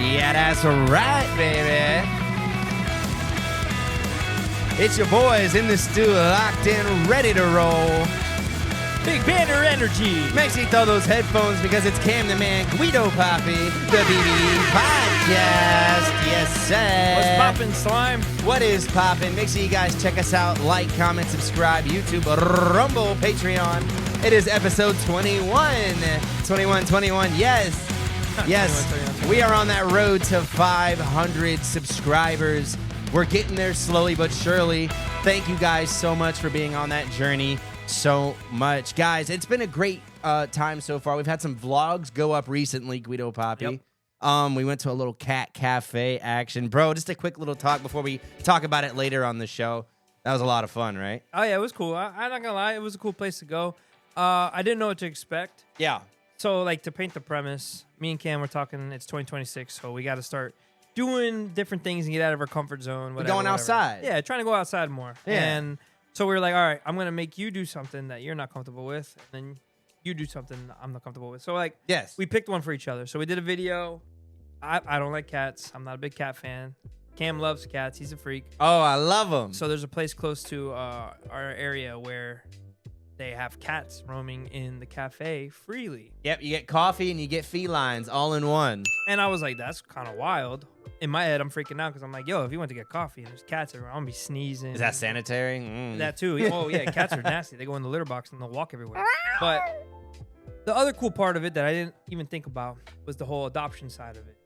Yeah, that's right, baby. It's your boys in the stew, locked in, ready to roll. Big Banter energy. Make sure you throw those headphones because it's Cam the Man, Guido Papi, the BB Podcast. Yes, sir. What's poppin', slime? What is poppin'? Make sure you guys check us out. Like, comment, subscribe. YouTube, Rumble, Patreon. It is episode 21. 21. Yes. Yes. 21. We are on that road to 500 subscribers. We're getting there slowly but surely. Thank you guys so much for being on that journey so much. Guys, it's been a great time so far. We've had some vlogs go up recently, Guido Papi. Yep. We went to a little cat cafe action. Bro, just a quick little talk before we talk about it later on the show. That was a lot of fun, right? Oh, yeah, it was cool. I'm not going to lie. It was a cool place to go. I didn't know what to expect. Yeah. So, like, to paint the premise, me and Cam were talking, it's 2026, so we got to start doing different things and get out of our comfort zone. Whatever, going outside. Yeah, trying to go outside more. Yeah. And so we were like, all right, I'm going to make you do something that you're not comfortable with, and then you do something I'm not comfortable with. So, like, yes, we picked one for each other. So we did a video. I don't like cats. I'm not a big cat fan. Cam loves cats. He's a freak. Oh, I love them. So there's a place close to our area where they have cats roaming in the cafe freely. Yep, you get coffee and you get felines all in one. And I was like, that's kind of wild. In my head, I'm freaking out because I'm like, yo, if you went to get coffee and there's cats everywhere, I'm going to be sneezing. Is that sanitary? That too. Oh, yeah, cats are nasty. They go in the litter box and they'll walk everywhere. But the other cool part of it that I didn't even think about was the whole adoption side of it.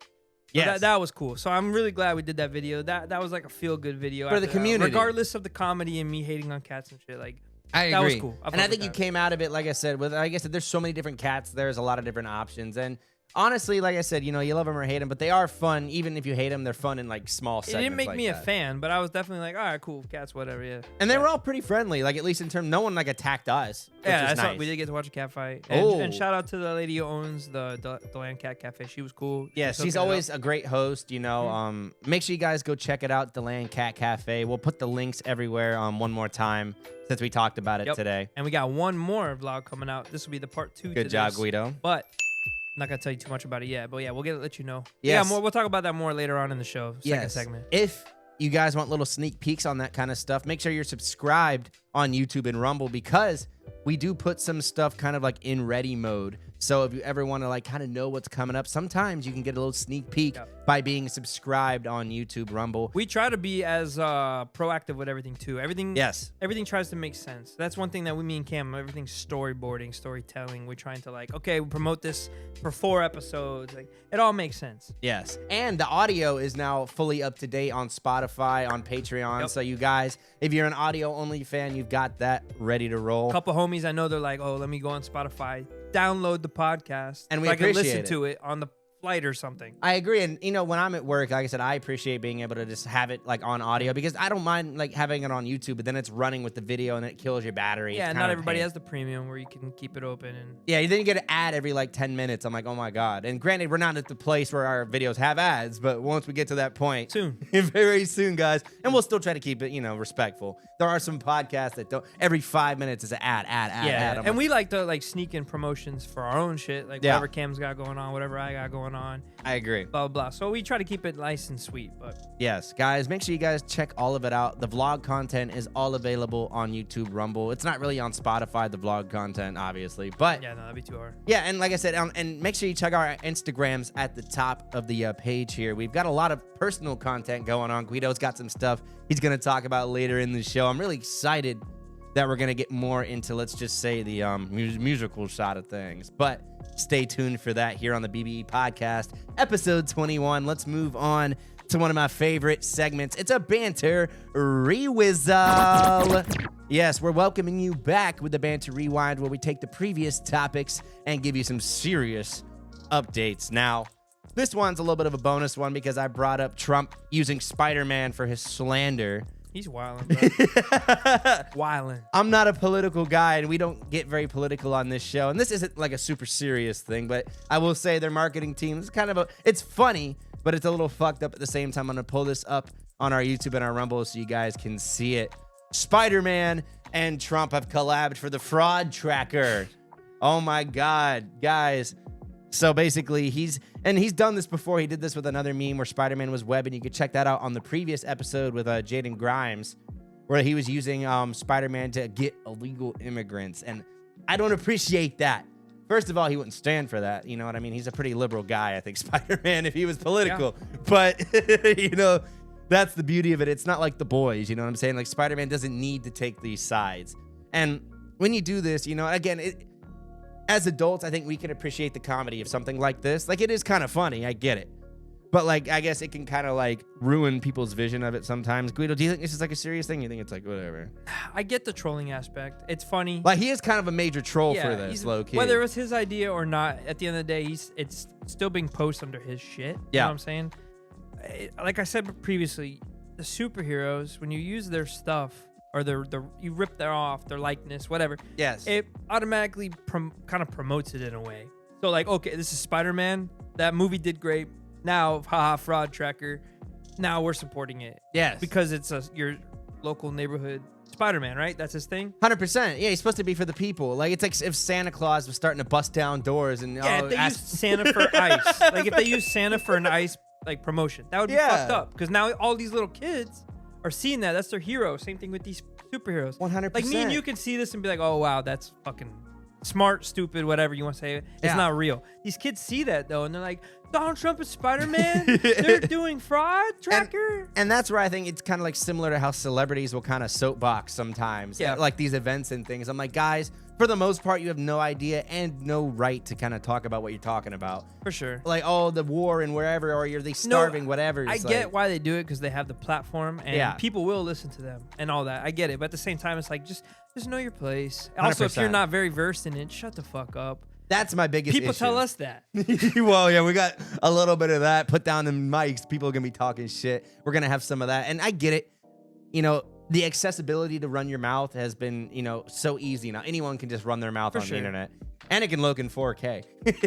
Yes. That was cool. So I'm really glad we did that video. That was like a feel-good video. For the community. Regardless of the comedy and me hating on cats and shit, like, I agree. that was cool. And I think you came out of it, like I said, there's so many different cats. There's a lot of different options. And honestly, like I said, you love them or hate them, but they are fun. Even if you hate them, they're fun in like small segments. It didn't make like me that. a fan, but I was definitely like, all right, cool, cats, whatever, yeah. And they were all pretty friendly, like at least in terms, no one like attacked us. Yeah, which is nice. we did get to watch a cat fight. And shout out to the lady who owns the Deland Cat Cafe. She was cool. Yeah, she's always a great host, Make sure you guys go check it out, Deland Cat Cafe. We'll put the links everywhere one more time since we talked about it today. And we got one more vlog coming out. This will be the part 2 Good to job, this. Guido. But I'm not going to tell you too much about it yet. But yeah, we'll let you know. Yes. Yeah, we'll talk about that more later on in the show. Second segment. If you guys want little sneak peeks on that kind of stuff, make sure you're subscribed on YouTube and Rumble because we do put some stuff kind of like in ready mode. So if you ever want to like kind of know what's coming up, sometimes you can get a little sneak peek by being subscribed on YouTube, Rumble. We try to be as proactive with everything too. Everything tries to make sense. That's one thing that me and Cam, everything's storyboarding, storytelling. We're trying to like, okay, we promote this for 4 episodes. Like, it all makes sense. Yes. And the audio is now fully up to date on Spotify, on Patreon. So you guys, if you're an audio only fan, you've got that ready to roll. A couple homies I know, they're like, oh, let me go on Spotify, download the podcast, and we so I can appreciate listen to it on the flight or something. I agree. And when I'm at work, like I said, I appreciate being able to just have it like on audio because I don't mind like having it on YouTube, but then it's running with the video and it kills your battery. Yeah, not everybody has the premium where you can keep it open. And yeah, then you get an ad every like 10 minutes. I'm like, oh my God. And granted, we're not at the place where our videos have ads, but once we get to that point, soon, very soon, guys, and we'll still try to keep it, respectful. There are some podcasts that don't. Every 5 minutes is an ad. Yeah, and we like to like sneak in promotions for our own shit, like whatever Cam's got going on, whatever I got going on. I agree. Blah, blah, blah. So we try to keep it nice and sweet. But yes, guys, make sure you guys check all of it out. The vlog content is all available on YouTube, Rumble. It's not really on Spotify, the vlog content, obviously. But yeah, no, that'd be too hard. Yeah, and like I said, and make sure you check our Instagrams at the top of the page here. We've got a lot of personal content going on. Guido's got some stuff he's going to talk about later in the show. I'm really excited that we're going to get more into, let's just say, the musical side of things. But stay tuned for that here on the BBE Podcast, episode 21. Let's move on to one of my favorite segments. It's a Banter Rewizzle. Yes, we're welcoming you back with the Banter Rewind, where we take the previous topics and give you some serious updates. Now, this one's a little bit of a bonus one because I brought up Trump using Spiderman for his slander. He's wildin', bro. Wildin'. I'm not a political guy, and we don't get very political on this show. And this isn't like a super serious thing, but I will say their marketing team is kind of it's funny, but it's a little fucked up at the same time. I'm going to pull this up on our YouTube and our Rumble so you guys can see it. Spider-Man and Trump have collabed for the fraud tracker. Oh my God, guys. So basically, he's done this before. He did this with another meme where Spider-Man was webbing. You could check that out on the previous episode with Jaden Grimes, where he was using Spider-Man to get illegal immigrants. And I don't appreciate that. First of all, he wouldn't stand for that. You know what I mean? He's a pretty liberal guy, I think, Spider-Man, if he was political. Yeah. But, you know, that's the beauty of it. It's not like the Boyz, you know what I'm saying? Like, Spider-Man doesn't need to take these sides. And when you do this, you know, again, as adults, I think we can appreciate the comedy of something like this. Like, it is kind of funny. I get it. But, like, I guess it can kind of, like, ruin people's vision of it sometimes. Guido, do you think this is, like, a serious thing? You think it's, like, whatever? I get the trolling aspect. It's funny. Like, he is kind of a major troll for this, low-key. Whether it was his idea or not, at the end of the day, it's still being posted under his shit. You know what I'm saying? Like I said previously, the superheroes, when you use their stuff, or you rip their off, their likeness, whatever. Yes. It automatically kind of promotes it in a way. So, like, okay, this is Spider-Man. That movie did great. Now, haha, fraud tracker. Now we're supporting it. Yes. Because it's your local neighborhood Spider-Man, right? That's his thing? 100%. Yeah, he's supposed to be for the people. Like, it's like if Santa Claus was starting to bust down doors and... Yeah, if they used Santa for ice. Like, if they used Santa for an ice, like, promotion. That would be fucked up. Because now all these little kids are seeing that. That's their hero. Same thing with these superheroes. 100%. Like, me and you can see this and be like, oh, wow, that's fucking... smart, stupid, whatever you want to say. It's not real. These kids see that, though, and they're like, Donald Trump is Spider-Man? They're doing fraud tracker? And that's where I think it's kind of like similar to how celebrities will kind of soapbox sometimes. Yeah. Like these events and things. I'm like, guys, for the most part, you have no idea and no right to kind of talk about what you're talking about. For sure. Like, oh, the war and wherever, or are they starving, whatever. I get why they do it, because they have the platform, and people will listen to them and all that. I get it. But at the same time, it's like, just know your place. 100%. Also, if you're not very versed in it, shut the fuck up. That's my biggest People issue. tell us that. Well, yeah, we got a little bit of that. Put down the mics. People are going to be talking shit. We're going to have some of that. And I get it. You know, the accessibility to run your mouth has been, you know, so easy now. Anyone can just run their mouth on the internet. And it can look in 4K.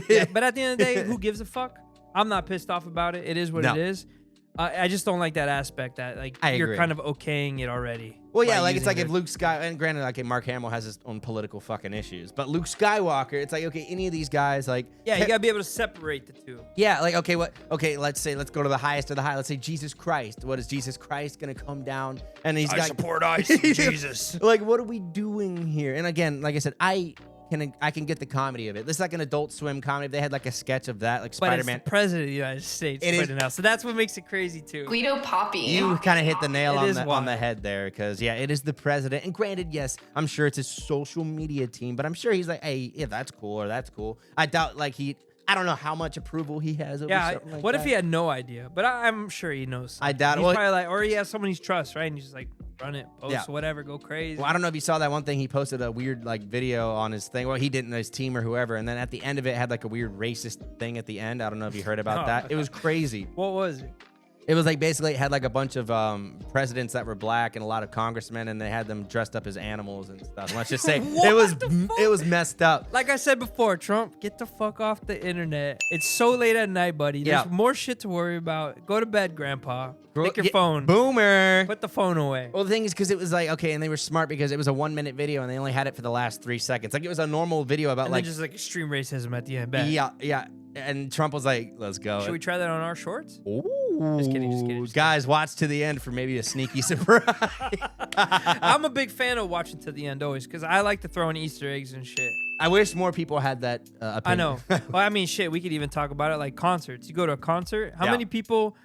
Yeah, but at the end of the day, who gives a fuck? I'm not pissed off about it. It is what it is. I just don't like that aspect that, like, you're kind of okaying it already. Well, yeah, like, it's like if Luke and granted, like, Mark Hamill has his own political fucking issues, but Luke Skywalker, it's like, okay, any of these guys, like... Yeah, you gotta be able to separate the two. Yeah, like, okay, let's go to the highest of the high. Let's say Jesus Christ. What is Jesus Christ gonna come down? And he's got... I support ice, Jesus. Like, what are we doing here? And again, like I said, I can get the comedy of it. This is like an Adult Swim comedy. If they had like a sketch of that, like Spider-Man. But it's the president of the United States putting it out. So that's what makes it crazy too. Guido Papi. You kind of hit the nail on the head there, because yeah, it is the president. And granted, yes, I'm sure it's his social media team, but I'm sure he's like, hey, yeah, that's cool or that's cool. I doubt like I don't know how much approval he has over something like what that. if he had no idea? But I'm sure he knows something. I doubt it. He's probably like, or he has someone he trusts, right? And he's just like, run it, post whatever, go crazy. Well, I don't know if you saw that one thing. He posted a weird like video on his thing. Well, he didn't, his team or whoever. And then at the end of it, had like a weird racist thing at the end. I don't know if you heard about that. It was crazy. What was it? It was like basically it had like a bunch of presidents that were black and a lot of congressmen, and they had them dressed up as animals and stuff. Let's just say it was messed up. Like I said before, Trump, get the fuck off the internet. It's so late at night, buddy. There's more shit to worry about. Go to bed, Grandpa. Take your phone. Boomer. Put the phone away. Well, the thing is, because it was like, okay, and they were smart because it was a 1-minute video and they only had it for the last 3 seconds. Like it was a normal video about and just like extreme racism at the end. Bad. Yeah. And Trump was like, let's go. Should we try that on our shorts? Ooh. Just kidding. Guys, watch to the end for maybe a sneaky surprise. I'm a big fan of watching to the end always, because I like to throw in Easter eggs and shit. I wish more people had that opinion. I know. Well, I mean, shit, we could even talk about it like concerts. You go to a concert, how many people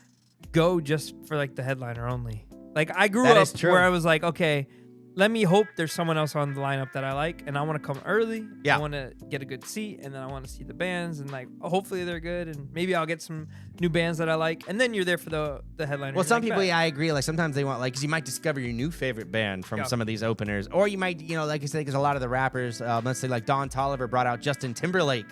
go just for like the headliner only? Like I grew up where I was like, okay, let me hope there's someone else on the lineup that I like, and I want to come early. I want to get a good seat, and then I want to see the bands, and like hopefully they're good, and maybe I'll get some new bands that I like, and then you're there for the headliner. Well, some people, I agree. Like sometimes they want, like, because you might discover your new favorite band from some of these openers, or you might, you know, like you said, because a lot of the rappers, let's say like Don Toliver brought out Justin Timberlake,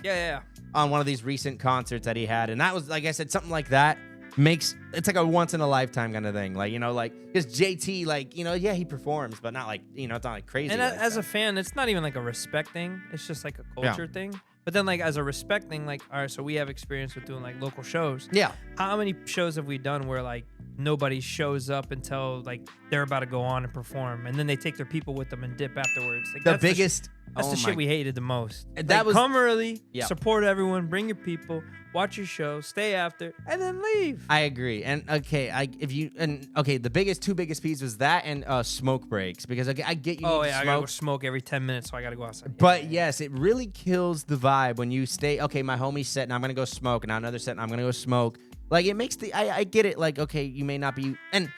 on one of these recent concerts that he had, and that was, like I said, something like that. It's like a once in a lifetime kind of thing, like, you know, like because JT, like, you know, he performs, but not like, you know, it's not like crazy. And like as a fan, it's not even like a respect thing, it's just like a culture thing. But then like as a respect thing, like, all right, so we have experience with doing like local shows. How many shows have we done where like nobody shows up until like they're about to go on and perform, and then they take their people with them and dip afterwards? Like, the biggest That's the shit we hated the most. That was come early, support everyone, bring your people, watch your show, stay after, and then leave. I agree. And the two biggest pieces was that and smoke breaks, because I get you. Oh need yeah, to I smoke. gotta go smoke every 10 minutes, so I gotta go outside. But yes, it really kills the vibe when you stay. Okay, my homie's set, and I'm gonna go smoke, and another set, and I'm gonna go smoke. Like it makes I get it. Like okay, you may not be and.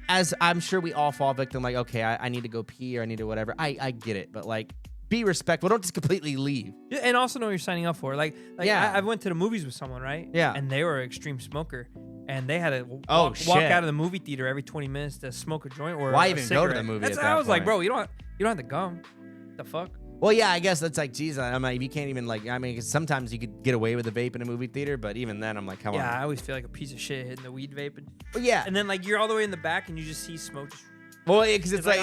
As I'm sure we all fall victim, like, okay, I need to go pee or I need to whatever. I get it, but like, be respectful. Don't just completely leave. Yeah, and also know what you're signing up for. Like yeah. I went to the movies with someone, right? Yeah. And they were an extreme smoker, and they had to walk out of the movie theater every 20 minutes to smoke a joint or why a even cigarette. go to the movie? I was like, bro, you don't have to gum. The fuck. Well, yeah, I guess that's like, geez, I'm like, you can't even like, I mean, sometimes you could get away with a vape in a movie theater, but even then, I'm like, come on. Yeah, I always feel like a piece of shit hitting the weed vape. Well, yeah. And then like you're all the way in the back and you just see smoke. Well, because it's like,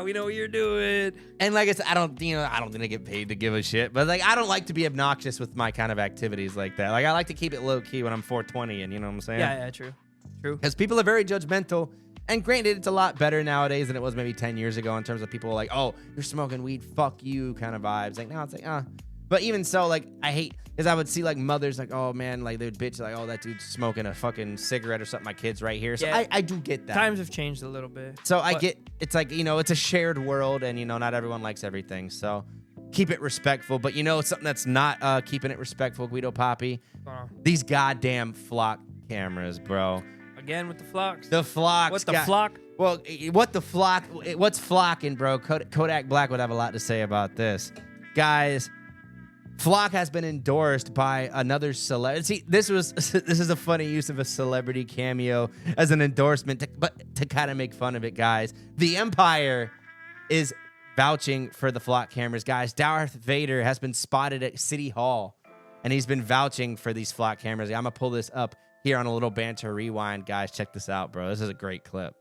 we know what you're doing. And like I said, I don't think I get paid to give a shit, but like, I don't like to be obnoxious with my kind of activities like that. Like, I like to keep it low key when I'm 420, and you know what I'm saying? Yeah, true. Because people are very judgmental. And granted, it's a lot better nowadays than it was maybe 10 years ago in terms of people like, oh, you're smoking weed, fuck you kind of vibes. Like, now it's like, But even so, like, I hate, because I would see like mothers like, oh man, like they would bitch like, oh, that dude's smoking a fucking cigarette or something. My kid's right here. So yeah, I do get that. Times have changed a little bit. So I get, it's like, it's a shared world, and, not everyone likes everything. So keep it respectful. But something that's not keeping it respectful, Guido Papi, these goddamn flock cameras, bro. Again with the flocks. The flocks. What the flock? Well, what the flock? What's flocking, bro? Kodak Black would have a lot to say about this. Guys, flock has been endorsed by another celebrity. See, this is a funny use of a celebrity cameo as an endorsement, but to kind of make fun of it, guys. The Empire is vouching for the flock cameras, guys. Darth Vader has been spotted at City Hall, and he's been vouching for these flock cameras. I'm gonna pull this up here on a little banter rewind, guys. Check this out, bro. This is a great clip.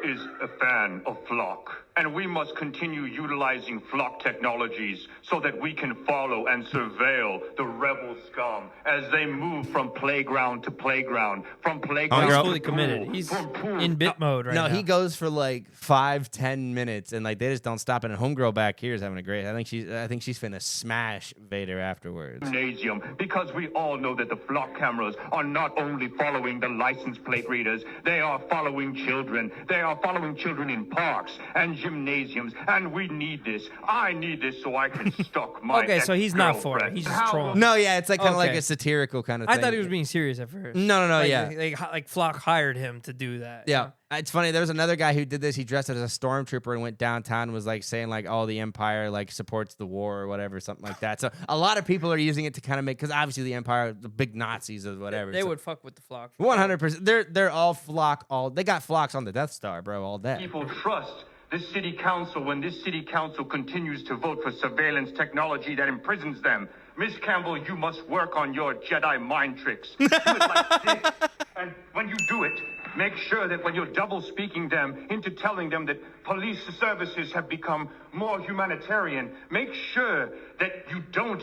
Is a fan of flock, and we must continue utilizing flock technologies so that we can follow and surveil the rebel scum as they move from playground to playground, from playground He's to fully pool, committed. He's in bit mode right now. No, he goes for like 5-10 minutes, and like they just don't stop. And homegirl back here is having a great. I think she's finna smash Vader afterwards. Gymnasium, because we all know that the flock cameras are not only following the license plate readers, they are following children. They are following children in parks and gymnasiums, and we need this. I need this so I can stalk my Okay, so he's not for it. He's just trolling. No, yeah, it's like kind of like a satirical kind of thing. I thought he was being serious at first. No, like, yeah. Like Flock hired him to do that. Yeah. It's funny. There was another guy who did this. He dressed as a stormtrooper and went downtown and was like saying like, oh, the Empire like supports the war or whatever, something like that. So a lot of people are using it to kind of make, because obviously the Empire, the big Nazis or whatever. They would fuck with the flock. 100%. They're all flock. They got flocks on the Death Star, bro, all day. People trust this city council when this city council continues to vote for surveillance technology that imprisons them. Miss Campbell, you must work on your Jedi mind tricks. Do it like this. And when you do it, make sure that when you're double speaking them into telling them that police services have become more humanitarian, make sure that you don't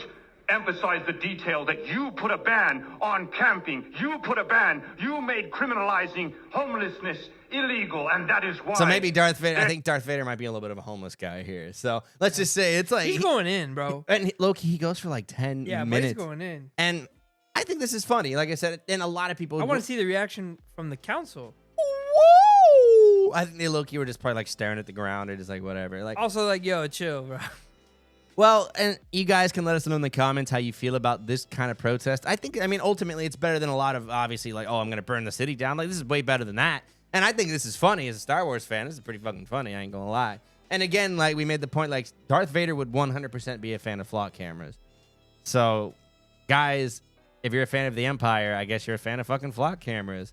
emphasize the detail that you put a ban on camping. You put a ban. You made criminalizing homelessness illegal, and that is why. So maybe Darth Vader, I think Darth Vader might be a little bit of a homeless guy here. So let's just say it's like. He's going in, bro. And low-key, he goes for like 10 minutes. But he's going in. And I think this is funny. Like I said, and a lot of people. I want to see the reaction from the council. Whoa! I think they low-key were just probably like staring at the ground or just like whatever. Like also like, yo, chill, bro. Well, and you guys can let us know in the comments how you feel about this kind of protest. I mean, ultimately, it's better than a lot of, obviously, like, oh, I'm going to burn the city down. Like, this is way better than that. And I think this is funny as a Star Wars fan. This is pretty fucking funny. I ain't going to lie. And again, like, we made the point, like, Darth Vader would 100% be a fan of flock cameras. So, guys, if you're a fan of the Empire, I guess you're a fan of fucking flock cameras.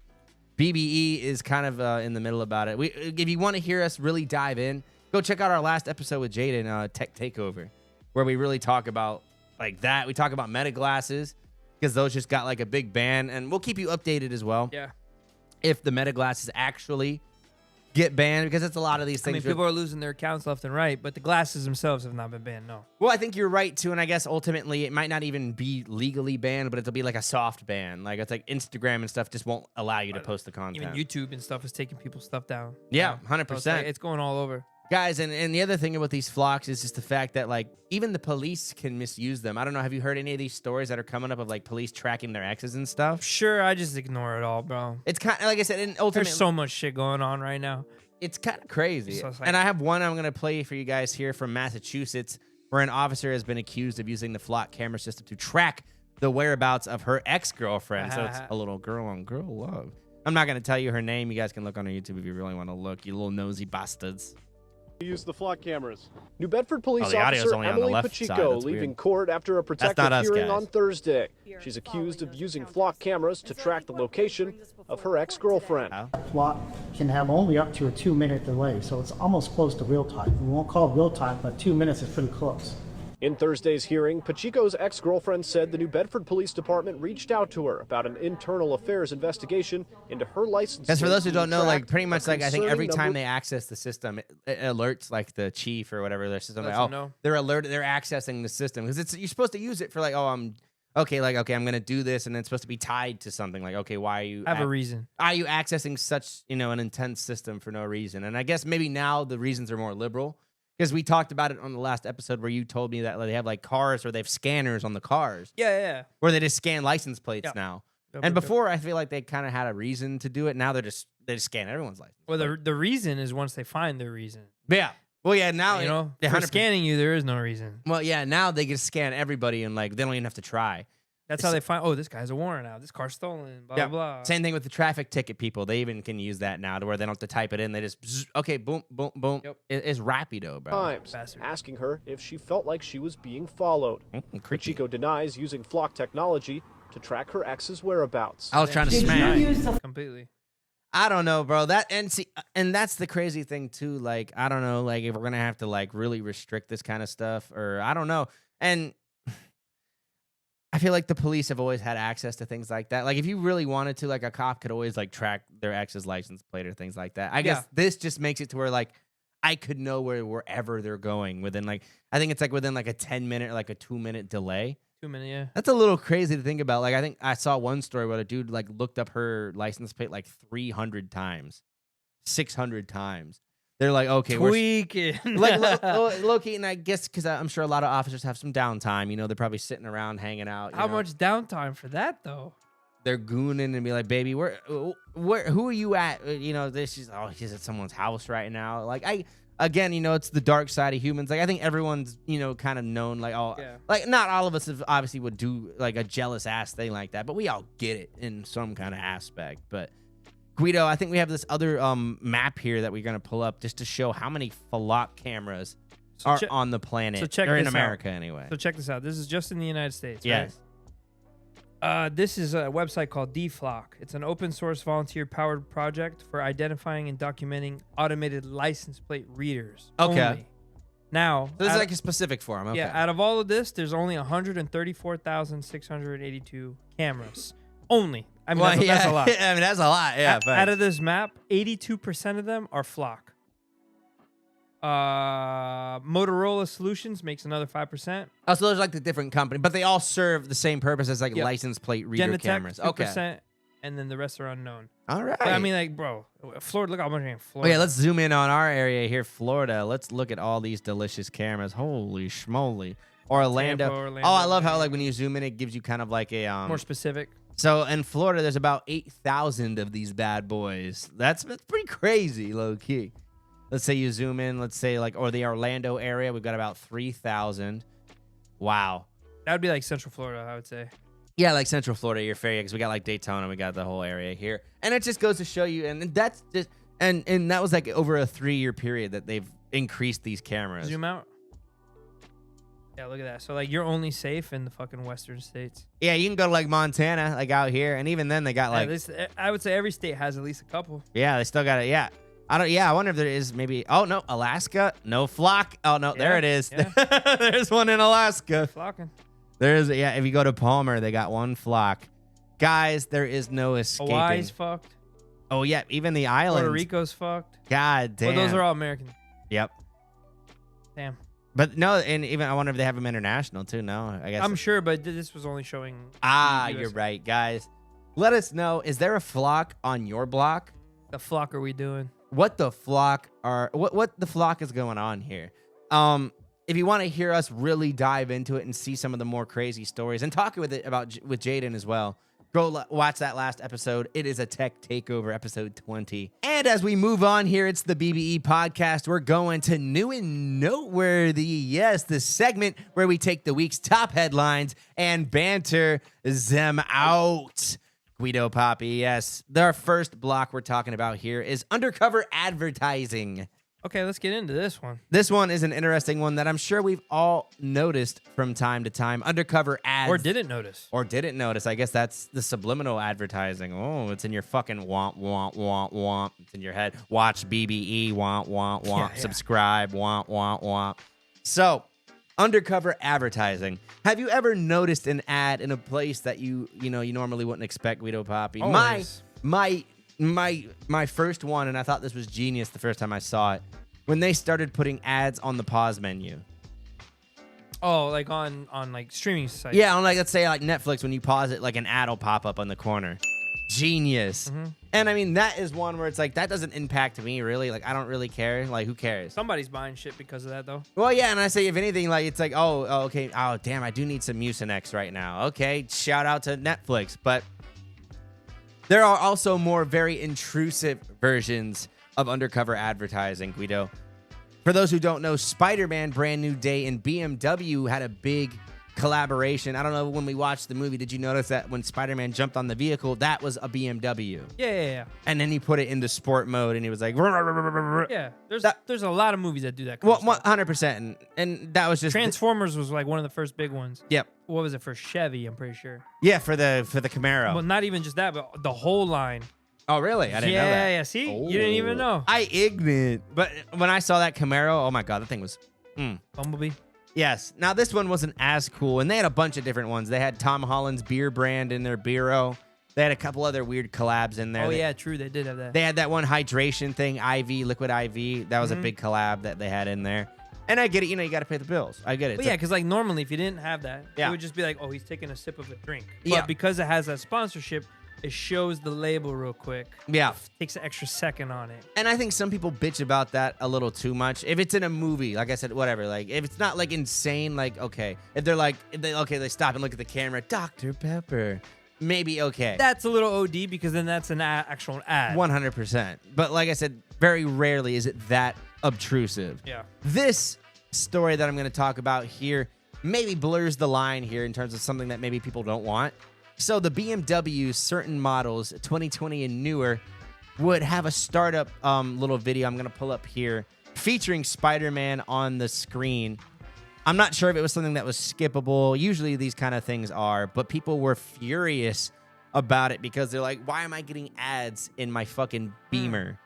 BBE is kind of in the middle about it. If you want to hear us really dive in, go check out our last episode with Jaden, Tech Takeover, where we really talk about like that. We talk about meta glasses because those just got like a big ban, and we'll keep you updated as well. Yeah. If the meta glasses actually get banned, because it's a lot of these things. I mean, people are losing their accounts left and right, but the glasses themselves have not been banned, no. Well, I think you're right too, and I guess ultimately it might not even be legally banned, but it'll be like a soft ban. Like it's like Instagram and stuff just won't allow you to post the content. Even YouTube and stuff is taking people's stuff down. Yeah, 100%. So it's going all over. Guys, and the other thing about these flocks is just the fact that, like, even the police can misuse them. I don't know. Have you heard any of these stories that are coming up of, like, police tracking their exes and stuff? Sure, I just ignore it all, bro. It's kind of, like I said, ultimately, there's so much shit going on right now. It's kind of crazy. So like, and I have one I'm going to play for you guys here from Massachusetts, where an officer has been accused of using the flock camera system to track the whereabouts of her ex-girlfriend. So it's a little girl-on-girl love. I'm not going to tell you her name. You guys can look on her YouTube if you really want to look, you little nosy bastards. Use the flock cameras. New Bedford police officer Emily Pacheco leaving court after a protective hearing on Thursday. She's accused of using flock cameras to track the location of her ex-girlfriend. Flock can have only up to a 2-minute delay, so it's almost close to real time. We won't call it real time, but 2 minutes is pretty close. In Thursday's hearing, Pacheco's ex-girlfriend said the New Bedford Police Department reached out to her about an internal affairs investigation into her license. Because for those who don't know, like pretty much like I think every time they access the system, it alerts like the chief or whatever their system. Like, they're alerted, they're accessing the system because you're supposed to use it for like, I'm gonna do this, and then it's supposed to be tied to something. Like, okay, why are you have a reason? Are you accessing such an intense system for no reason? And I guess maybe now the reasons are more liberal. Because we talked about it on the last episode where you told me that they have like cars or they have scanners on the cars. Yeah. Where they just scan license plates now. And before, I feel like they kind of had a reason to do it. Now they just scan everyone's license. Well, the reason is once they find their reason. Yeah. Well, yeah. Now for scanning you, there is no reason. Well, yeah. Now they can scan everybody and like they don't even have to try. That's how they find. Oh, this guy's a warrant now. This car's stolen. Blah blah. Same thing with the traffic ticket people. They even can use that now to where they don't have to type it in. They just okay, boom, boom, boom. Yep. It's rapido, bro. Asking her if she felt like she was being followed. Pacheco denies using flock technology to track her ex's whereabouts. I was trying to smash completely. I don't know, bro. And that's the crazy thing too. Like, I don't know, like if we're gonna have to like really restrict this kind of stuff, or I don't know. And I feel like the police have always had access to things like that. Like if you really wanted to, like a cop could always like track their ex's license plate or things like that. I guess this just makes it to where like I could know wherever they're going within like, I think it's like within like a 10-minute or like a 2-minute delay. 2 minutes, yeah. That's a little crazy to think about. Like I think I saw one story where a dude like looked up her license plate like 300 times, 600 times. They're like, okay, tweaking. Like low-key, and I guess because I'm sure a lot of officers have some downtime. They're probably sitting around hanging out. How much downtime for that though? They're gooning and be like, baby, who are you at? She's at someone's house right now. Like again, it's the dark side of humans. Like I think everyone's, kind of known. Like like not all of us obviously would do like a jealous ass thing like that, but we all get it in some kind of aspect. But Guido, I think we have this other map here that we're going to pull up just to show how many flock cameras are on the planet. So check or this in America out. anyway. So check this out. This is just in the United States. Yes. Right? This is a website called DFlock. It's an open source volunteer powered project for identifying and documenting automated license plate readers. Okay. Only. Now, so this is like a specific form. Okay. Yeah. Out of all of this, there's only 134,682 cameras. Only. I mean, that's a lot. I mean, that's a lot. Yeah. Out of this map, 82% of them are flock. Motorola Solutions makes another 5%. Oh, so there's like the different company, but they all serve the same purpose as like license plate reader Genetec, cameras. 2%, Okay. And then the rest are unknown. All right. But I mean, like, bro, Florida. Look how much in Florida. Oh, yeah, let's zoom in on our area here, Florida. Let's look at all these delicious cameras. Holy schmoly. Orlando. Oh, I love how like when you zoom in, it gives you kind of like a more specific. So in Florida, there's about 8,000 of these bad boys. That's pretty crazy, low key. Let's say you zoom in, let's say or the Orlando area, we've got about 3,000. Wow. That would be like Central Florida, I would say. Yeah, like Central Florida, you're fair, because we got like Daytona, we got the whole area here. And it just goes to show you, and that's just, and that was like over a 3-year period that they've increased these cameras. Zoom out. Yeah, look at that. So, like, you're only safe in the fucking western states. Yeah, you can go to, like, Montana, like, out here. And even then, they got, like... I would say every state has at least a couple. Yeah, they still got it. Yeah. I wonder if there is maybe... Oh, no. Alaska. No flock. Oh, no. There it is. Yeah. There's one in Alaska. Flocking. There's... Yeah, if you go to Palmer, they got one flock. Guys, there is no escaping. Hawaii's fucked. Oh, yeah. Even the islands. Puerto Rico's fucked. God damn. Well, those are all American. Yep. Damn. But no, and even I wonder if they have them international too. No, I guess I'm sure, but this was only showing. You're right, guys. Let us know. Is there a flock on your block? The flock are we doing? what the flock is going on here. If you want to hear us really dive into it and see some of the more crazy stories and talk with Jaden as well, go watch that last episode. It is a tech takeover, episode 20. And as we move on here, it's the BBE podcast. We're going to New and Noteworthy. Yes, the segment where we take the week's top headlines and banter them out. Guido Papi, yes. Our first block we're talking about here is Undercover Advertising. Okay, let's get into this one. This one is an interesting one that I'm sure we've all noticed from time to time. Undercover ads. Or didn't notice. I guess that's the subliminal advertising. Oh, it's in your fucking womp, womp, womp, womp. It's in your head. Watch BBE, womp, womp, womp. Yeah. Subscribe, womp, womp, womp. So, undercover advertising. Have you ever noticed an ad in a place that you normally wouldn't expect, Guido Papi? Always. My first one, and I thought this was genius the first time I saw it, when they started putting ads on the pause menu. Oh, like on like streaming sites. Yeah, on let's say like Netflix, when you pause it, like an ad will pop up on the corner. Genius. Mm-hmm. And I mean, that is one where it's like, that doesn't impact me really. Like, I don't really care. Like, who cares? Somebody's buying shit because of that though. Well, yeah, and I say, if anything, like, it's like, oh, okay. Oh, damn, I do need some Mucinex right now. Okay, shout out to Netflix. But there are also more very intrusive versions of undercover advertising, Guido. For those who don't know, Spiderman, Brand New Day, and BMW had a big collaboration. I don't know, when we watched the movie, did you notice that when Spider-Man jumped on the vehicle, that was a BMW? Yeah. And then he put it into sport mode, and he was like, yeah. There's a lot of movies that do that. Well, 100%, and that was just Transformers was like one of the first big ones. Yep. What was it for Chevy? I'm pretty sure. Yeah, for the Camaro. Well, not even just that, but the whole line. Oh, really? I didn't know that. Yeah. See, you didn't even know. I ignorant. But when I saw that Camaro, oh my god, that thing was. Bumblebee. Yes. Now, this one wasn't as cool, and they had a bunch of different ones. They had Tom Holland's beer brand in their bureau. They had a couple other weird collabs in there. Oh, yeah, true. They did have that. They had that one hydration thing, Liquid IV. That was a big collab that they had in there. And I get it. You got to pay the bills. I get it. Well, yeah, because like normally if you didn't have that, it would just be like, oh, he's taking a sip of a drink. But because it has that sponsorship, it shows the label real quick. Yeah. Takes an extra second on it. And I think some people bitch about that a little too much. If it's in a movie, like I said, whatever. Like, if it's not like insane, like, okay. If they're like, they stop and look at the camera, Dr. Pepper. Maybe okay. That's a little OD because then that's an actual ad. 100%. But like I said, very rarely is it that obtrusive. Yeah. This story that I'm going to talk about here maybe blurs the line here in terms of something that maybe people don't want. So the BMW certain models, 2020 and newer, would have a startup little video I'm going to pull up here featuring Spider-Man on the screen. I'm not sure if it was something that was skippable. Usually these kind of things are, but people were furious about it because they're like, why am I getting ads in my fucking Beamer?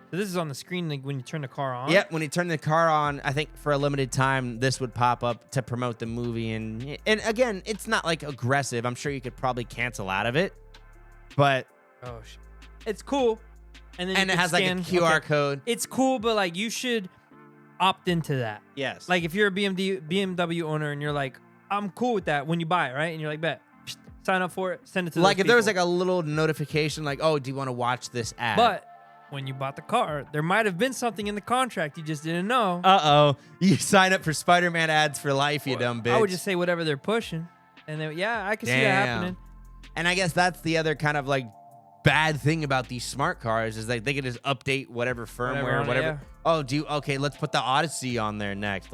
So this is on the screen like when you turn the car on? Yep, when you turn the car on, I think for a limited time, this would pop up to promote the movie. And again, it's not like aggressive. I'm sure you could probably cancel out of it. But oh shit. It's cool. And then it has scan, like a QR code. It's cool, but like you should opt into that. Yes. Like if you're a BMW owner and you're like, I'm cool with that when you buy it, right? And you're like, bet. Sign up for it, send it to like if there was like a little notification like, oh, do you want to watch this ad? But when you bought the car, there might have been something in the contract you just didn't know. Uh-oh. You sign up for Spider-Man ads for life, you dumb bitch. I would just say whatever they're pushing. And then, I can see that happening. And I guess that's the other kind of like bad thing about these smart cars is like they can just update whatever firmware, whatever. Oh, okay, let's put the Odyssey on there next.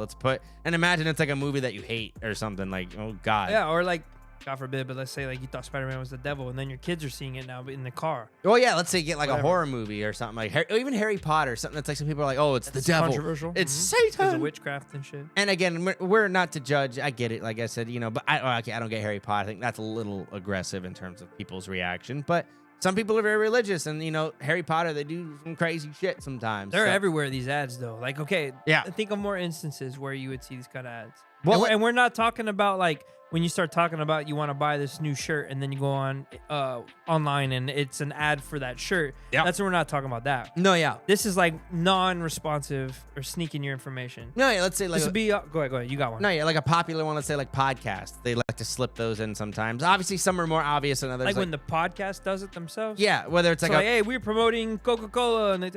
And imagine it's like a movie that you hate or something like, oh God. Yeah, or like, God forbid, but let's say like you thought Spider-Man was the devil, and then your kids are seeing it now in the car. Oh yeah, let's say you get like a horror movie or something like, or even Harry Potter, something that's like some people are like, oh, it's the devil, controversial. It's Satan, because of witchcraft and shit. And again, we're not to judge. I get it, like I said, but I don't get Harry Potter. I think that's a little aggressive in terms of people's reaction, but some people are very religious, and Harry Potter, they do some crazy shit sometimes. They're everywhere, these ads though. Like, okay, think of more instances where you would see these kind of ads. Well, and we're not talking about like when you start talking about you want to buy this new shirt and then you go on online and it's an ad for that shirt. Yeah. That's when we're not talking about that. No, yeah. This is like non-responsive or sneaking your information. No, yeah, let's say like... This would be... go ahead. You got one. No, yeah, like a popular one, let's say like podcasts. They like to slip those in sometimes. Obviously, some are more obvious than others. Like when the podcast does it themselves? Yeah, whether it's like... hey, we're promoting Coca-Cola and they...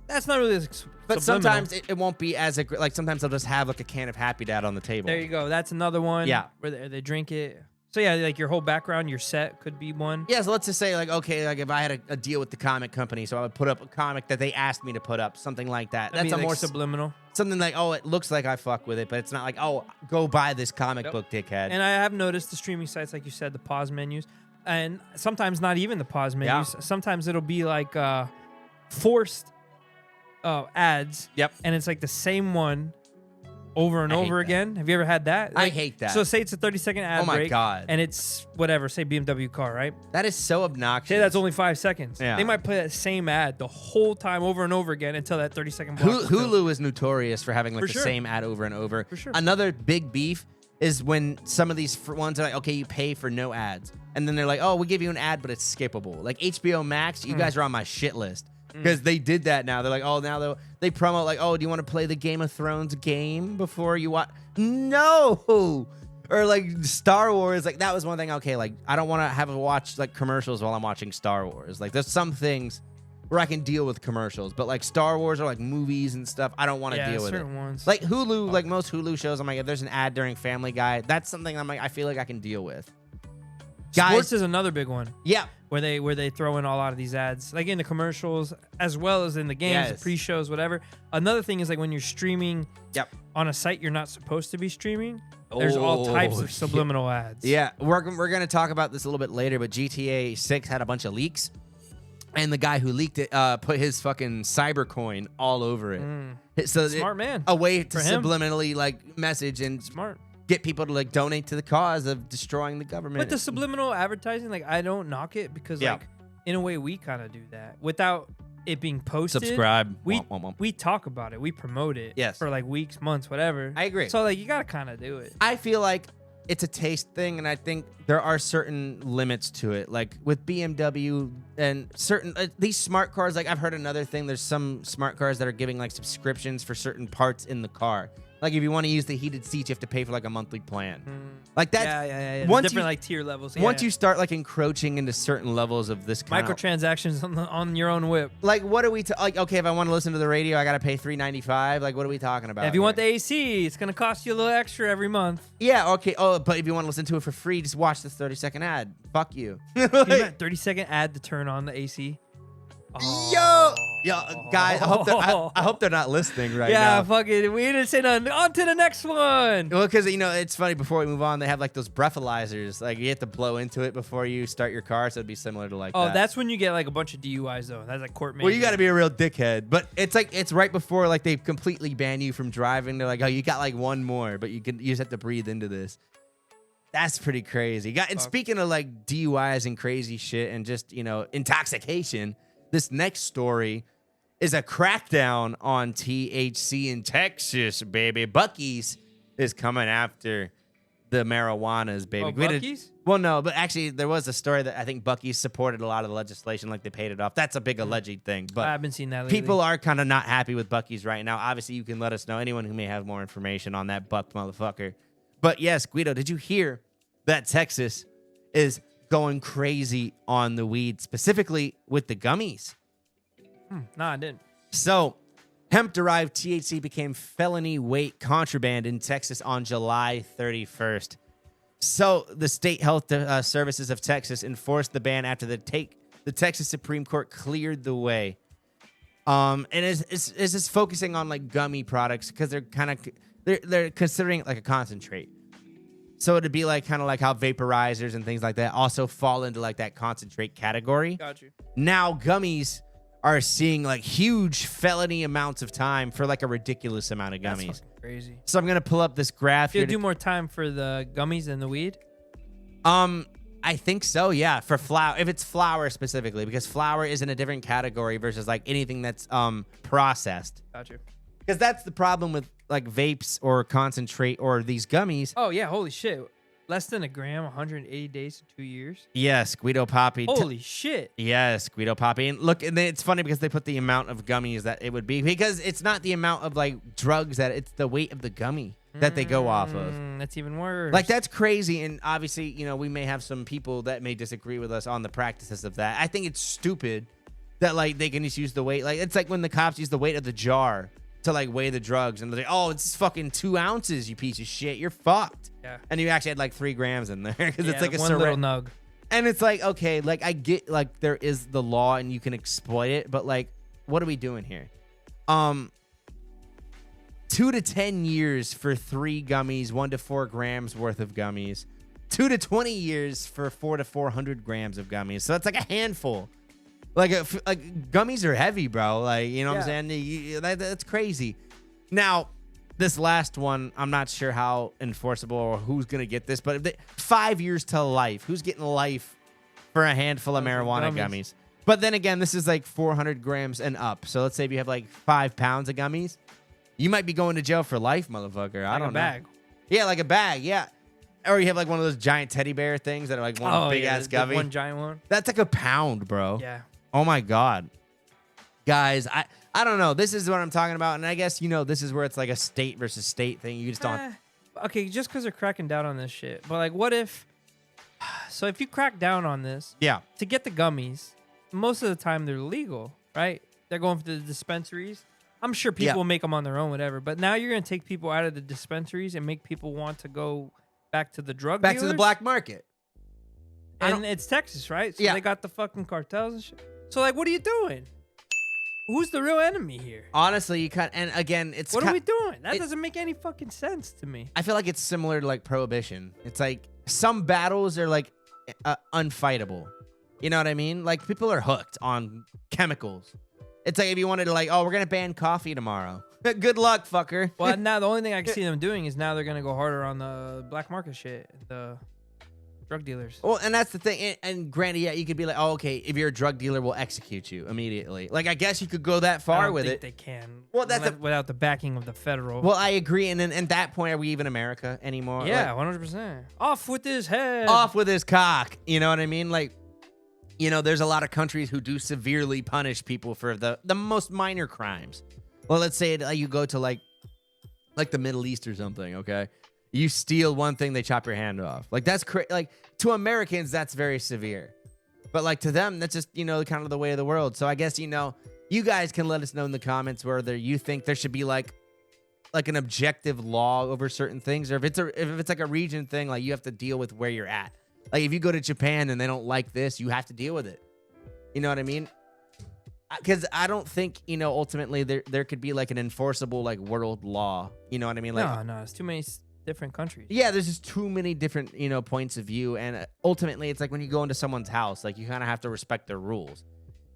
That's not really but sometimes it won't be as like sometimes they'll just have like a can of Happy Dad on the table. There you go. That's another one. Yeah. Where they drink it. So yeah, like your whole background, your set could be one. Yeah, so let's just say like, okay, like if I had a deal with the comic company, so I would put up a comic that they asked me to put up, something like that. That'd That's be a like more subliminal. Something like, oh, it looks like I fuck with it, but it's not like, oh, go buy this comic book, dickhead. And I have noticed the streaming sites, like you said, the pause menus, and sometimes not even the pause menus. Yeah. Sometimes it'll be like forced ads. Yep. And it's like the same one over and over again. Have you ever had that? Like, I hate that. So say it's a 30-second ad break. Oh my God. And it's whatever, say BMW car, right? That is so obnoxious. Say that's only 5 seconds. Yeah. They might play that same ad the whole time over and over again until that 30-second block. Hulu is notorious for having like the same ad over and over. For sure. Another big beef is when some of these ones are like, okay, you pay for no ads. And then they're like, oh, we'll give you an ad, but it's skippable. Like HBO Max, you guys are on my shit list. Because they did that now. They're like, oh, now they promote like, oh, do you want to play the Game of Thrones game before you watch? No. Or like Star Wars, like that was one thing. Okay, like I don't want to have to watch like commercials while I'm watching Star Wars. Like there's some things where I can deal with commercials, but like Star Wars or like movies and stuff, I don't want to deal with it. Ones. Like Hulu, like most Hulu shows, I'm like, if there's an ad during Family Guy, that's something I'm like, I feel like I can deal with. Sports is another big one. Yeah. Where they throw in a lot of these ads, like in the commercials as well as in the games, the pre-shows, whatever. Another thing is like when you're streaming on a site you're not supposed to be streaming, there's all types of subliminal ads. Yeah, we're going to talk about this a little bit later, but GTA 6 had a bunch of leaks. And the guy who leaked it put his fucking cybercoin all over it. So smart man. A way to subliminally like message and get people to like donate to the cause of destroying the government. But the subliminal advertising, like I don't knock it because like in a way we kind of do that without it being posted. Subscribe. We talk about it. We promote it. Yes. For like weeks, months, whatever. I agree. So like you gotta kind of do it. I feel like it's a taste thing, and I think there are certain limits to it. Like with BMW and certain these smart cars. Like I've heard another thing. There's some smart cars that are giving like subscriptions for certain parts in the car. Like if you want to use the heated seats, you have to pay for like a monthly plan. Like that. Yeah. Once different like tier levels. Once you start like encroaching into certain levels of this kind microtransactions on your own whip. Like what are we like? Okay, if I want to listen to the radio, I gotta pay $3.95. Like what are we talking about? If you want the AC, it's gonna cost you a little extra every month. Yeah. Okay. Oh, but if you want to listen to it for free, just watch this 30-second ad. Fuck you. Like, 30-second ad to turn on the AC. Yo, guys, I hope they're not listening right now. Yeah, fuck it. We didn't say nothing. On to the next one. Well, because, it's funny. Before we move on, they have like those breathalyzers. Like you have to blow into it before you start your car. So it'd be similar to like that. Oh, that's when you get like a bunch of DUIs, though. That's like court made. Well, you got to be a real dickhead. But it's like, it's right before like they completely ban you from driving. They're like, oh, you got like one more, but you just have to breathe into this. That's pretty crazy. And speaking of like DUIs and crazy shit and just, intoxication, this next story is a crackdown on THC in Texas, baby. Buc-ee's is coming after the marijuanas, baby. Oh, Buc-ee's? Well, no, but actually there was a story that I think Buc-ee's supported a lot of the legislation, like they paid it off. That's a big alleged thing. But I haven't seen that lately. People are kind of not happy with Buc-ee's right now. Obviously, you can let us know, anyone who may have more information on that buck motherfucker. But yes, Guido, did you hear that Texas is going crazy on the weed, specifically with the gummies? No, I didn't. So, hemp-derived THC became felony weight contraband in Texas on July 31st. So, the State Health Services of Texas enforced the ban after the Texas Supreme Court cleared the way. And is just focusing on like gummy products because they're considering it like a concentrate. So it'd be like kind of like how vaporizers and things like that also fall into like that concentrate category. Got you. Now gummies are seeing like huge felony amounts of time for like a ridiculous amount of gummies. That's fucking crazy. So I'm gonna pull up this graph here. You do more time for the gummies than the weed? I think so. Yeah, for flower, if it's flower specifically, because flower is in a different category versus like anything that's processed. Got you. Because that's the problem with like vapes or concentrate or these gummies. Oh, yeah. Holy shit. Less than a gram, 180 days to 2 years. Yes, Guido Papi. Holy shit. Yes, Guido Papi. And look, and it's funny because they put the amount of gummies that it would be. Because it's not the amount of like drugs it's the weight of the gummy that they go off of. That's even worse. Like, that's crazy. And obviously, we may have some people that may disagree with us on the practices of that. I think it's stupid that like they can just use the weight. Like it's like when the cops use the weight of the jar to like weigh the drugs, and they're like, oh, it's fucking 2 ounces, you piece of shit, you're fucked. Yeah. And you actually had like 3 grams in there because it's like a one little nug. And it's like, okay, like I get like there is the law and you can exploit it, but like, what are we doing here? 2 to 10 years for 3 gummies, 1 to 4 grams worth of gummies. 2 to 20 years for 4 to 400 grams of gummies. So that's like a handful. Like gummies are heavy, bro. Like, you know what I'm saying? That's crazy. Now, this last one, I'm not sure how enforceable or who's going to get this, but 5 years to life. Who's getting life for a handful of marijuana gummies? But then again, this is like 400 grams and up. So let's say if you have like 5 pounds of gummies, you might be going to jail for life, motherfucker. I don't know. Like a bag. Yeah, like a bag, yeah. Or you have like one of those giant teddy bear things that are like one big ass gummy. One giant one. That's like a pound, bro. Yeah. Oh my God. Guys, I don't know. This is what I'm talking about. And I guess, this is where it's like a state versus state thing. You just don't. Okay, just because they're cracking down on this shit. But like, what if. So if you crack down on this. Yeah. To get the gummies, most of the time they're legal, right? They're going for the dispensaries. I'm sure people will make them on their own, whatever. But now you're going to take people out of the dispensaries and make people want to go back to the drug dealers? Back to the black market. And it's Texas, right? So they got the fucking cartels and shit. So, like, what are you doing? Who's the real enemy here? Honestly, you can't. And again, it's what are we doing? That doesn't make any fucking sense to me. I feel like it's similar to like prohibition. It's like some battles are like unfightable. You know what I mean? Like people are hooked on chemicals. It's like if you wanted to like, oh, we're gonna ban coffee tomorrow. Good luck, fucker. Well, now the only thing I can see them doing is now they're gonna go harder on the black market shit, the drug dealers. Well, and that's the thing. And granted, yeah, you could be like, oh, okay, if you're a drug dealer, we'll execute you immediately. Like, I guess you could go that far with it. They can. Well, that's without the backing of the federal. Well, I agree. And then at that point, are we even America anymore? Yeah, 100%. Off with his head. Off with his cock. You know what I mean? Like, there's a lot of countries who do severely punish people for the most minor crimes. Well, let's say you go to like the Middle East or something, okay? You steal one thing, they chop your hand off. Like, that's like, to Americans, that's very severe. But, like, to them, that's just, kind of the way of the world. So I guess, you guys can let us know in the comments whether you think there should be, like an objective law over certain things. Or if it's like a region thing, like, you have to deal with where you're at. Like, if you go to Japan and they don't like this, you have to deal with it. You know what I mean? Because I don't think, ultimately there could be, like, an enforceable, like, world law. You know what I mean? Like, no, it's too many different countries. Yeah, there's just too many different, points of view. And ultimately, it's like when you go into someone's house, like, you kind of have to respect their rules.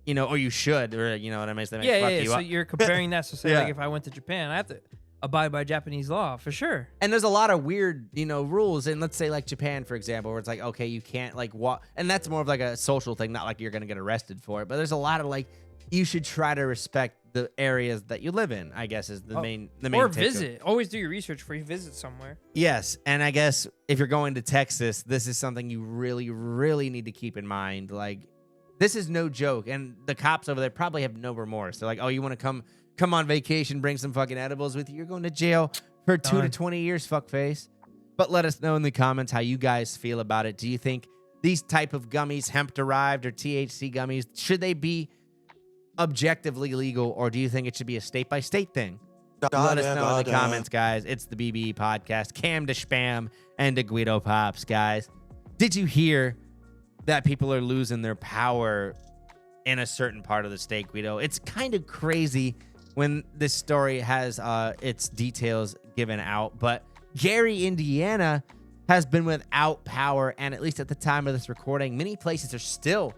Or you should, or, what I mean? So you're comparing that. So say, like, if I went to Japan, I have to abide by Japanese law, for sure. And there's a lot of weird, rules. And let's say, like, Japan, for example, where it's like, okay, you can't, like, walk. And that's more of, like, a social thing, not like you're going to get arrested for it. But there's a lot of, like, you should try to respect the areas that you live in, I guess, is the main or visit. Always do your research before you visit somewhere. Yes, and I guess if you're going to Texas, this is something you really, really need to keep in mind. Like, this is no joke, and the cops over there probably have no remorse. They're like, oh, you want to come on vacation, bring some fucking edibles with you? You're going to jail for 2 to 20 years, fuckface. But let us know in the comments how you guys feel about it. Do you think these type of gummies, hemp-derived or THC gummies, should they be objectively legal, or do you think it should be a state-by-state thing? Let us know in the comments, guys. It's the BBE Podcast. Cam to Spam and to Guido Pops, guys. Did you hear that people are losing their power in a certain part of the state, Guido? It's kind of crazy when this story has its details given out, but Gary, Indiana has been without power, and at least at the time of this recording, many places are still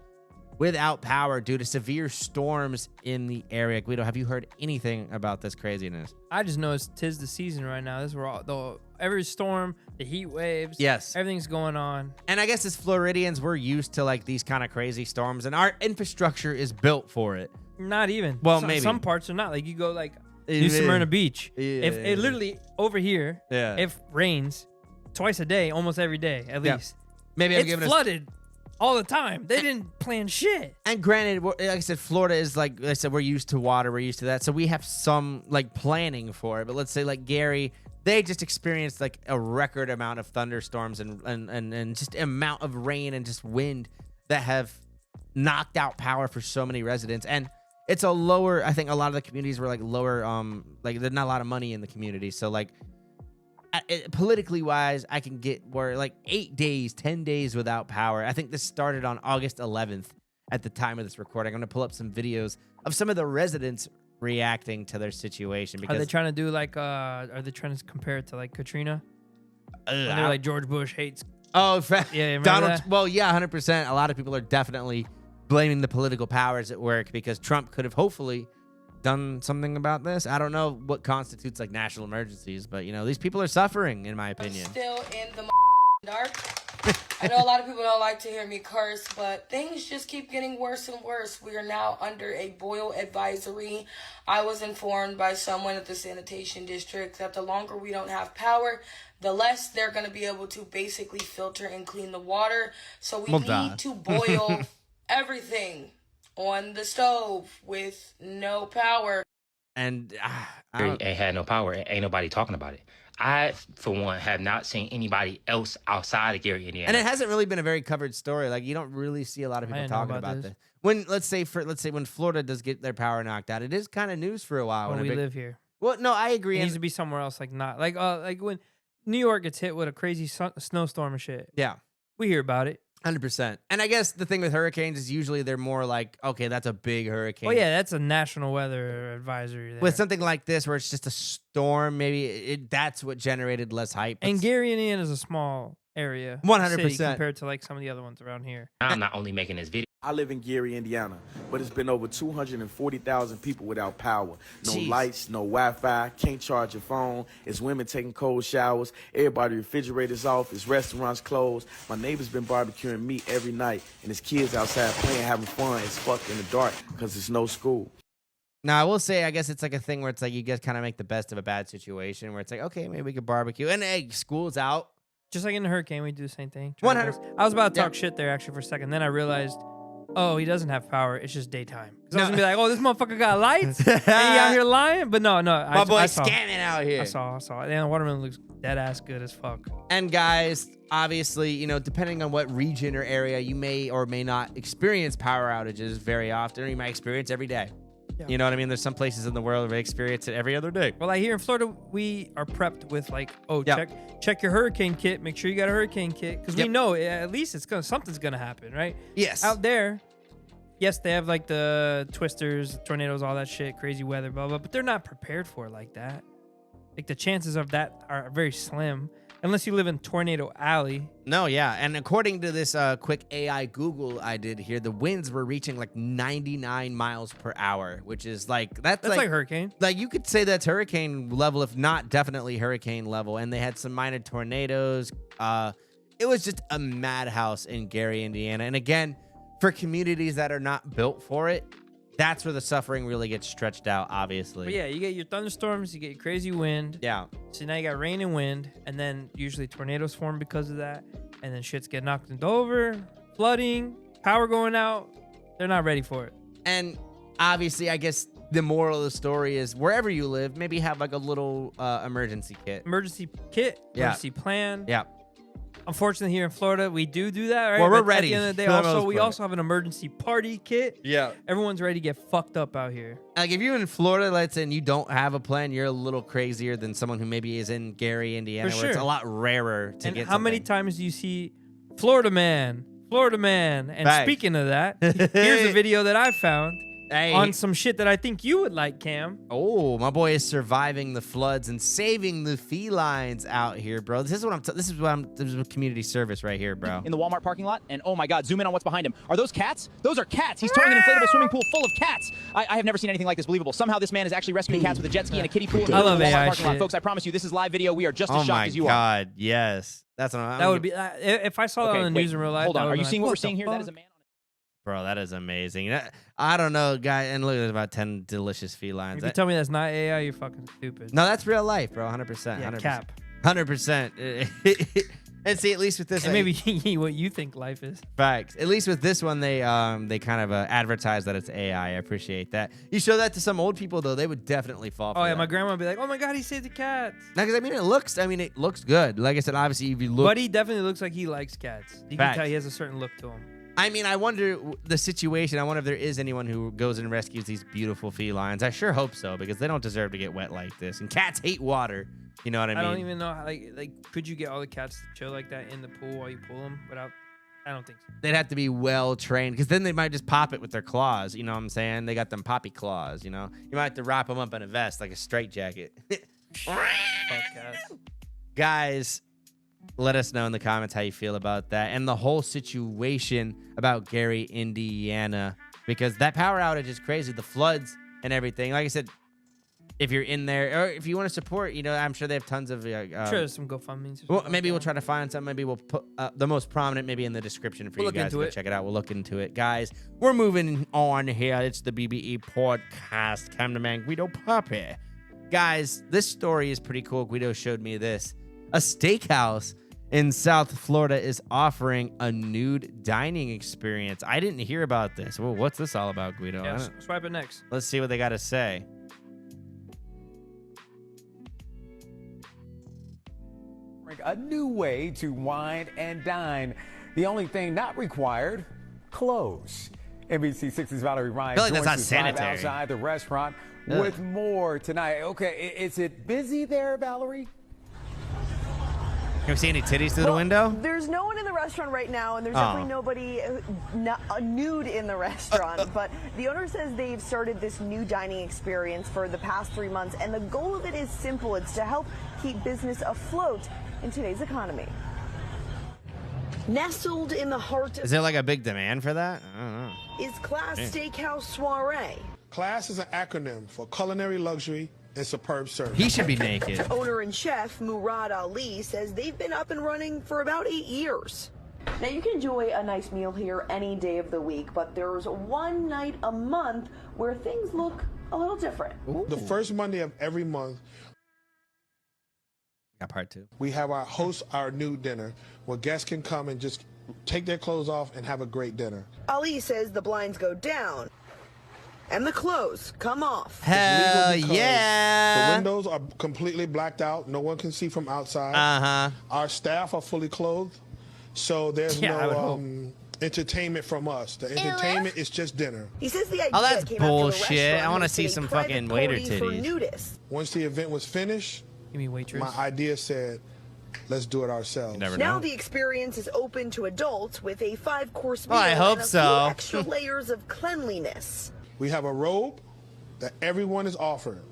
without power due to severe storms in the area. Guido, have you heard anything about this craziness? I just know tis the season right now. This is where every storm, the heat waves, everything's going on. And I guess as Floridians, we're used to like these kind of crazy storms, and our infrastructure is built for it. Not even. Well, maybe some parts are not. Like you go like New Smyrna Beach. If it literally over here, if rains twice a day, almost every day at least, maybe it's flooded all the time. They didn't plan shit. And granted, like I said, Florida is like I said, we're used to water, we're used to that, so we have some like planning for it. But let's say like Gary, they just experienced like a record amount of thunderstorms and just amount of rain and just wind that have knocked out power for so many residents. And it's a lower, I think a lot of the communities were like lower, like there's not a lot of money in the community. So like politically wise, I can get where like 8 days, 10 days without power. I think this started on August 11th at the time of this recording. I'm going to pull up some videos of some of the residents reacting to their situation. Because are they trying to do like, are they trying to compare it to like Katrina? They're like George Bush hates. Oh, yeah, Donald. That? Well, yeah, 100%. A lot of people are definitely blaming the political powers at work because Trump could have hopefully done something about this. I don't know what constitutes like national emergencies, but you know, these people are suffering, in my opinion. I'm still in the dark. I know a lot of people don't like to hear me curse, but things just keep getting worse and worse. We are now under a boil advisory. I was informed by someone at the sanitation district that the longer we don't have power, the less they're going to be able to basically filter and clean the water. So we need to boil everything on the stove with no power. And ain't had no power. Ain't nobody talking about it. I, for one, have not seen anybody else outside of Gary, Indiana. And it hasn't really been a very covered story. Like you don't really see a lot of people talking about this. When let's say when Florida does get their power knocked out, it is kind of news for a while. When we live here. Well, no, I agree. It needs to be somewhere else, like not like when New York gets hit with a crazy snowstorm and shit. Yeah, we hear about it. 100%. And I guess the thing with hurricanes is usually they're more like, okay, that's a big hurricane. Oh yeah, that's a national weather advisory. There. With something like this, where it's just a storm, maybe that's what generated less hype. And Gary, Indiana is a small area, 100% compared to like some of the other ones around here. I'm not only making this video. I live in Gary, Indiana, but it's been over 240,000 people without power. No lights, no Wi-Fi, can't charge your phone. It's women taking cold showers. Everybody's refrigerator's off. It's restaurants closed. My neighbor's been barbecuing meat every night, and his kids outside playing, having fun. It's fucked in the dark because there's no school. Now, I will say, I guess it's like a thing where it's like you guys kind of make the best of a bad situation where it's like, okay, maybe we could barbecue. And hey, school's out. Just like in the hurricane, we do the same thing. 100. I was about to talk shit there actually for a second. Then I realized, oh, he doesn't have power. It's just daytime. So I was going to be like, oh, this motherfucker got lights? And he out here lying? But no. My boy's scamming out here. I saw. And the watermelon looks dead ass good as fuck. And guys, obviously, you know, depending on what region or area, you may or may not experience power outages very often, or you might experience every day. Yeah. You know what I mean? There's some places in the world where they experience it every other day. Well, like here in Florida, we are prepped with like, check your hurricane kit. Make sure you got a hurricane kit because we know at least something's gonna happen, right? Yes. Out there, yes, they have like the twisters, tornadoes, all that shit, crazy weather, blah blah. But they're not prepared for it like that. Like the chances of that are very slim. Unless you live in Tornado Alley. No, yeah. And according to this quick AI Google I did here, the winds were reaching like 99 miles per hour, which is like... That's like hurricane. Like you could say that's hurricane level, if not definitely hurricane level. And they had some minor tornadoes. It was just a madhouse in Gary, Indiana. And again, for communities that are not built for it, that's where the suffering really gets stretched out, obviously. But yeah, you get your thunderstorms, you get your crazy wind. Yeah. So now you got rain and wind, and then usually tornadoes form because of that, and then shit's get knocked over, flooding, power going out. They're not ready for it. And obviously, I guess the moral of the story is wherever you live, maybe have like a little emergency kit. Emergency plan. Yeah. Unfortunately, here in Florida, we do that, right? Well, we're ready. At the end of the day, we also have an emergency party kit. Yeah. Everyone's ready to get fucked up out here. Like, if you're in Florida, let's say, and you don't have a plan, you're a little crazier than someone who maybe is in Gary, Indiana, where it's a lot rarer to get how many times do you see Florida man? And speaking of that, here's a video that I found. On some shit that I think you would like, Cam. Oh, my boy is surviving the floods and saving the felines out here, bro. This is community service right here, bro. In the Walmart parking lot, and oh my God, zoom in on what's behind him. Are those cats? Those are cats. He's towing an inflatable swimming pool full of cats. I have never seen anything like this believable. Somehow this man is actually rescuing cats with a jet ski and a kiddie pool. I love AI shit. Folks, I promise you, this is live video. We are just as shocked as you are. Oh my God, yes. That's what that would be. If I saw that on the news in real life, hold on. Are you seeing what we're seeing here? That is a man. Bro, that is amazing. I don't know, guy. And look, there's about 10 delicious felines. If you tell me that's not AI, you're fucking stupid. No, that's real life, bro. 100%. Yeah, 100%. cap. 100%. And see, at least with this, and maybe what you think life is. Facts. At least with this one, they kind of advertise that it's AI. I appreciate that. You show that to some old people though, they would definitely fall for that. Yeah, my grandma would be like, "Oh my God, he saved the cats." No, because it looks good. Like I said, obviously, if you look, but he definitely looks like he likes cats. You can tell he has a certain look to him. I mean, I wonder the situation. I wonder if there is anyone who goes and rescues these beautiful felines. I sure hope so, because they don't deserve to get wet like this. And cats hate water. You know what I mean? I don't even know how, like, could you get all the cats to chill like that in the pool while you pull them without? I don't think so. They'd have to be well trained, because then they might just pop it with their claws. You know what I'm saying? They got them poppy claws. You know, you might have to wrap them up in a vest like a straitjacket. Guys, let us know in the comments how you feel about that and the whole situation about Gary, Indiana, because that power outage is crazy. The floods and everything. Like I said, if you're in there, or if you want to support, you know, I'm sure they have tons of. Sure, there's some GoFundMes. Well, maybe we'll try to find some. Maybe we'll put the most prominent maybe in the description for you guys to check it out. We'll look into it, guys. We're moving on here. It's the BBE podcast. Cameraman Guido Papi. Guys, this story is pretty cool. Guido showed me this. A steakhouse in South Florida is offering a nude dining experience. I didn't hear about this. Well, what's this all about, Guido? Yeah, swipe it next. Let's see what they got to say. A new way to wine and dine. The only thing not required, clothes. NBC6's Valerie Ryan joins us live outside the restaurant with more tonight. Okay, is it busy there, Valerie? Can we see any titties through the window? There's no one in the restaurant right now, and there's definitely nobody nude in the restaurant. But the owner says they've started this new dining experience for the past 3 months, and the goal of it is simple. It's to help keep business afloat in today's economy. Nestled in the heart of... Is there like a big demand for that? I don't know. Is Class Steakhouse Soiree. CLASS is an acronym for Culinary Luxury and Superb Service. He should be naked. Owner and chef Murad Ali says they've been up and running for about 8 years. Now, you can enjoy a nice meal here any day of the week, but there's one night a month where things look a little different. Ooh. The first Monday of every month, got part 2. We have our nude dinner, where guests can come and just take their clothes off and have a great dinner. Ali says the blinds go down and the clothes come off. Hell yeah! The windows are completely blacked out. No one can see from outside. Our staff are fully clothed, so there's no entertainment from us. The entertainment is just dinner. He says the idea that's came bullshit. I want to see some fucking waiter titties. Once the event was finished, my idea said, let's do it ourselves. Now the experience is open to adults with a 5-course meal I hope and a so. few extra layers of cleanliness. We have a robe that everyone is offered.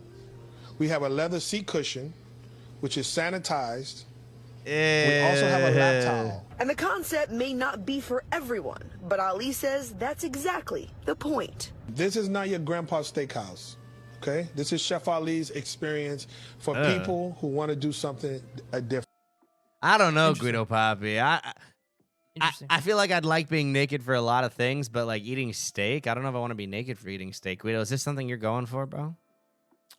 We have a leather seat cushion, which is sanitized. We also have a lap towel. And the concept may not be for everyone, but Ali says that's exactly the point. This is not your grandpa's steakhouse. Okay, this is Chef Ali's experience for people who want to do something different. I don't know, Guido Papi. I feel like I'd like being naked for a lot of things, but like eating steak, I don't know if I want to be naked for eating steak. Guido, is this something you're going for, bro?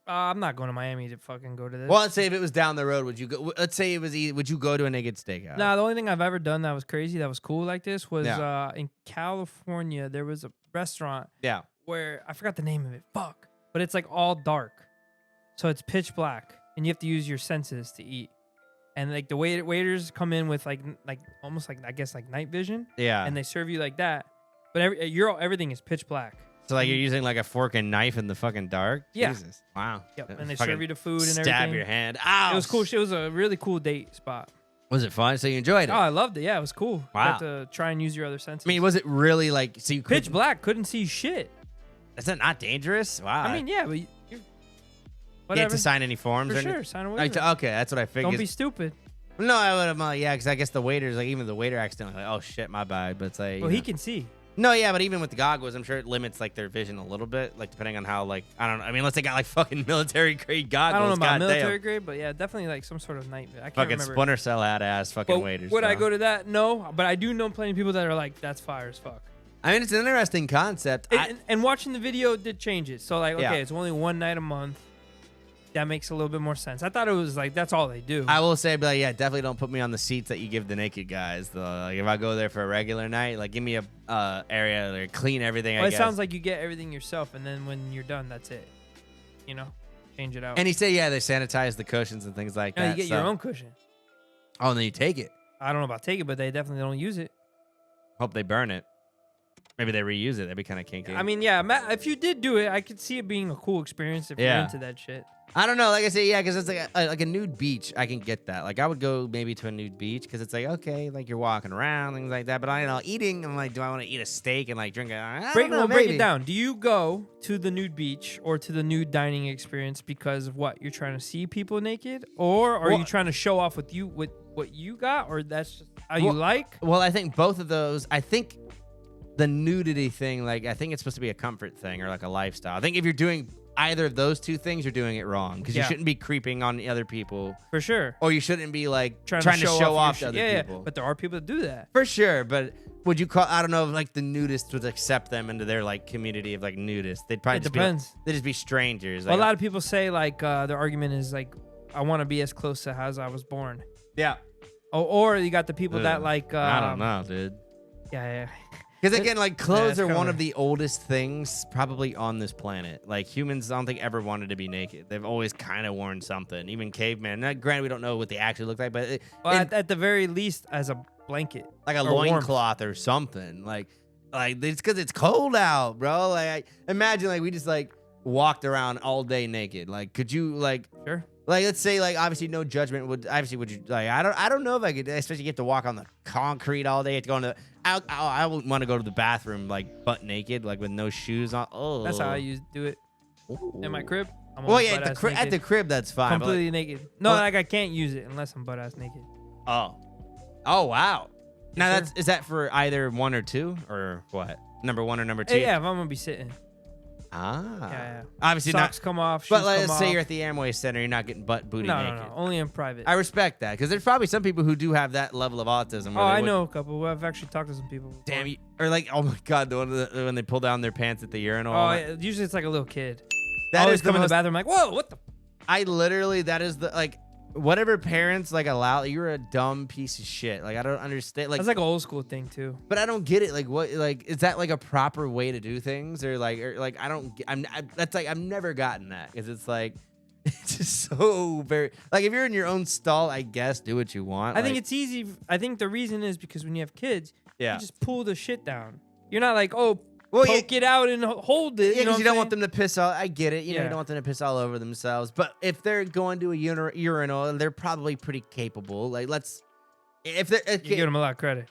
I'm not going to Miami to fucking go to this. Well, let's say if it was down the road, would you go? Let's say it was. Would you go to a naked steakhouse? No, the only thing I've ever done that was crazy, that was cool like this, was in California. There was a restaurant. Yeah. Where I forgot the name of it. Fuck. But it's like all dark, so it's pitch black, and you have to use your senses to eat. And like the waiters come in with like almost like, I guess, like night vision. Yeah. And they serve you like that, but everything is pitch black. So like you're using like a fork and knife in the fucking dark. Yeah. Jesus. Wow. Yep. And they serve you the food and everything. Stab your hand. Ow. It was cool. It was a really cool date spot. Was it fun? So you enjoyed it? Oh, I loved it. Yeah, it was cool. Wow. You have to try and use your other senses. I mean, was it really like so you pitch black? Couldn't see shit. Is that not dangerous? Wow. I mean, yeah, but you have to sign any forms. For or sure, sign a waiver. Like okay, that's what I figured. Don't be stupid. No, I would have. Yeah, because I guess the waiters, like even the waiter, accidentally, like, oh shit, my bad. But it's like, well, he can see. No, yeah, but even with the goggles, I'm sure it limits like their vision a little bit, like depending on how like I don't know. I mean, unless they got like fucking military grade goggles. I don't know about military grade, but yeah, definitely like some sort of night. I can't fucking remember. Splinter Cell had ass fucking but waiters. Would I go to that? No, but I do know plenty of people that are like, that's fire as fuck. I mean, it's an interesting concept. And watching the video did change it. So like, okay, Yeah. it's only one night a month. That makes a little bit more sense. I thought it was like that's all they do. I will say, but like, yeah, definitely don't put me on the seats that you give the naked guys. Though, like if I go there for a regular night, like give me a area or clean everything. Well, I it guess. sounds like you get everything yourself, and then when you're done, that's it. You know, change it out. And he said, yeah, they sanitize the cushions and things like that. You get your own cushion. Oh, and then you take it. I don't know about take it, but they definitely don't use it. Hope they burn it. Maybe they reuse it. That'd be kind of kinky. I mean, yeah, if you did do it, I could see it being a cool experience if you're into that shit. I don't know. Like I say, yeah, because it's like a nude beach. I can get that. Like I would go maybe to a nude beach because it's like, okay, like you're walking around, things like that. But I don't know, eating, I'm like, do I want to eat a steak and like drink a... Break it down. Do you go to the nude beach or to the nude dining experience because of what? You're trying to see people naked? Or are you trying to show off what you got? Or that's just how you like? Well, I think both of those. I think the nudity thing, like I think it's supposed to be a comfort thing or like a lifestyle. I think if you're doing either of those two things, you're doing it wrong because you shouldn't be creeping on the other people. For sure. Or you shouldn't be like trying to show off to other people. But there are people that do that. For sure. But would you call, I don't know if like the nudists would accept them into their like community of like nudists. They'd probably they'd just be strangers. Like, a lot of people say like their argument is like, I want to be as close to as I was born. Yeah. Or you got the people that like... I don't know, dude. Yeah. Because again, like clothes are one of the oldest things probably on this planet. Like humans, I don't think ever wanted to be naked. They've always kind of worn something. Even cavemen. Now, granted, we don't know what they actually look like, but at the very least, as a blanket, like a loincloth or something. Like it's because it's cold out, bro. Like imagine like we just like walked around all day naked. Like could you like sure? Like let's say like obviously no judgment would you like I don't know if I could, especially you have to walk on the concrete all day. You have to go into I wouldn't want to go to the bathroom like butt naked, like with no shoes on. Oh, that's how I do it. Ooh. In my crib. Well, yeah, at the crib that's fine. Completely naked. No, like I can't use it unless I'm butt ass naked. Oh wow. Now is that for either one or two or what? Number one or number two? Yeah, if I'm gonna be sitting. Yeah. Obviously socks come off. But let's say you're at the Amway Center, you're not getting butt booty naked. No, only in private. I respect that because there's probably some people who do have that level of autism. I know a couple. I've actually talked to some people before. Damn, or like, oh my god, the one when they pull down their pants at the urinal. Oh, yeah, usually it's like a little kid. That is come in the bathroom like, whoa, what the? I literally, that is the like. Whatever parents like allow, you're a dumb piece of shit. Like I don't understand. Like that's like an old school thing too. But I don't get it. Like what? Like is that like a proper way to do things, or I don't? That's like I've never gotten that because it's like it's just so very like if you're in your own stall, I guess do what you want. I think it's easy. I think the reason is because when you have kids, you just pull the shit down. You're not like poke it out and hold it. Yeah, because you don't want them to piss all. I get it. You know, you don't want them to piss all over themselves. But if they're going to a urinal, they're probably pretty capable. Like, you give them a lot of credit.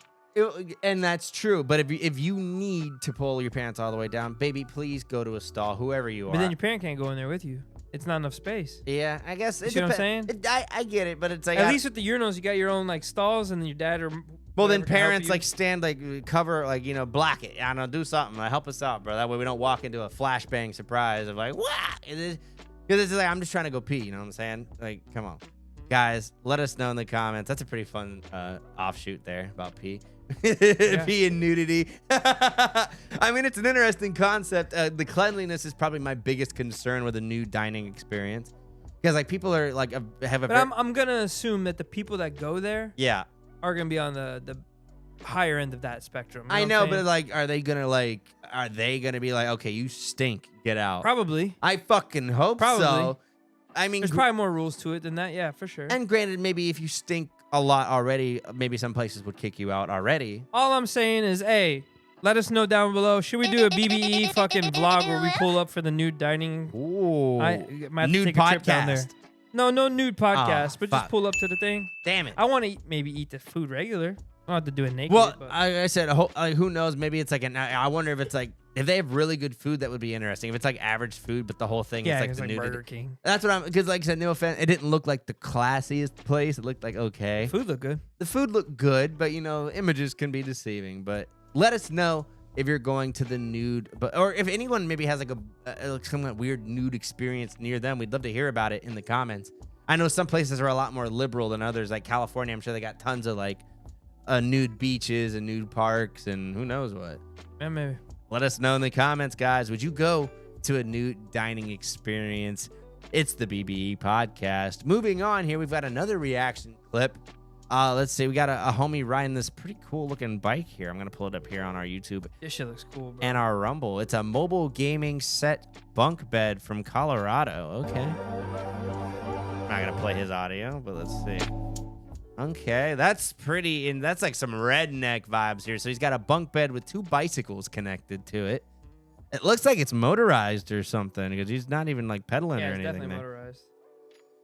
And that's true. But if you need to pull your pants all the way down, baby, please go to a stall, whoever you are. But then your parent can't go in there with you. It's not enough space. Yeah, I guess. You see what I'm saying? I get it, but it's like at least with the urinals, you got your own like stalls, and your dad or. Well, then parents like stand like cover like black it. I don't know, do something. Help us out, bro. That way we don't walk into a flashbang surprise of like what? Because it's like I'm just trying to go pee. You know what I'm saying? Like, come on, guys, let us know in the comments. That's a pretty fun offshoot there about pee. Pee and nudity. I mean, it's an interesting concept. The cleanliness is probably my biggest concern with a nude dining experience because like people are like have a. But I'm gonna assume that the people that go there. Yeah. Are gonna be on the higher end of that spectrum. I know, but like, are they gonna be like, okay, you stink, get out? Probably. I fucking hope so. I mean, there's probably more rules to it than that. Yeah, for sure. And granted, maybe if you stink a lot already, maybe some places would kick you out already. All I'm saying is, hey, let us know down below. Should we do a BBE fucking vlog where we pull up for the nude dining? Ooh, nude take podcast. A trip down there. No nude podcast, but just pull up to the thing. Damn it. I want to maybe eat the food regular. I don't have to do it naked. Well, I said, who knows? Maybe it's like I wonder if it's like, if they have really good food, that would be interesting. If it's like average food, but the whole thing is like the nudity. Burger King. That's what because like I said, no offense, it didn't look like the classiest place. It looked like okay. The food looked good. The food looked good, but images can be deceiving. But let us know if you're going to the nude, or if anyone maybe has like a somewhat weird nude experience near them. We'd love to hear about it in the comments. I know some places are a lot more liberal than others, like California. I'm sure they got tons of like nude beaches and nude parks and who knows what. Yeah, maybe. Let us know in the comments, guys. Would you go to a nude dining experience? It's the BBE podcast. Moving on here, we've got another reaction clip. Let's see. We got a homie riding this pretty cool looking bike here. I'm going to pull it up here on our YouTube. This shit looks cool, bro. And our Rumble. It's a mobile gaming set bunk bed from Colorado. Okay. I'm not going to play his audio, but let's see. Okay, that's pretty, and that's like some redneck vibes here. So he's got a bunk bed with 2 bicycles connected to it. It looks like it's motorized or something because he's not even like pedaling or anything. Yeah, it's definitely motorized.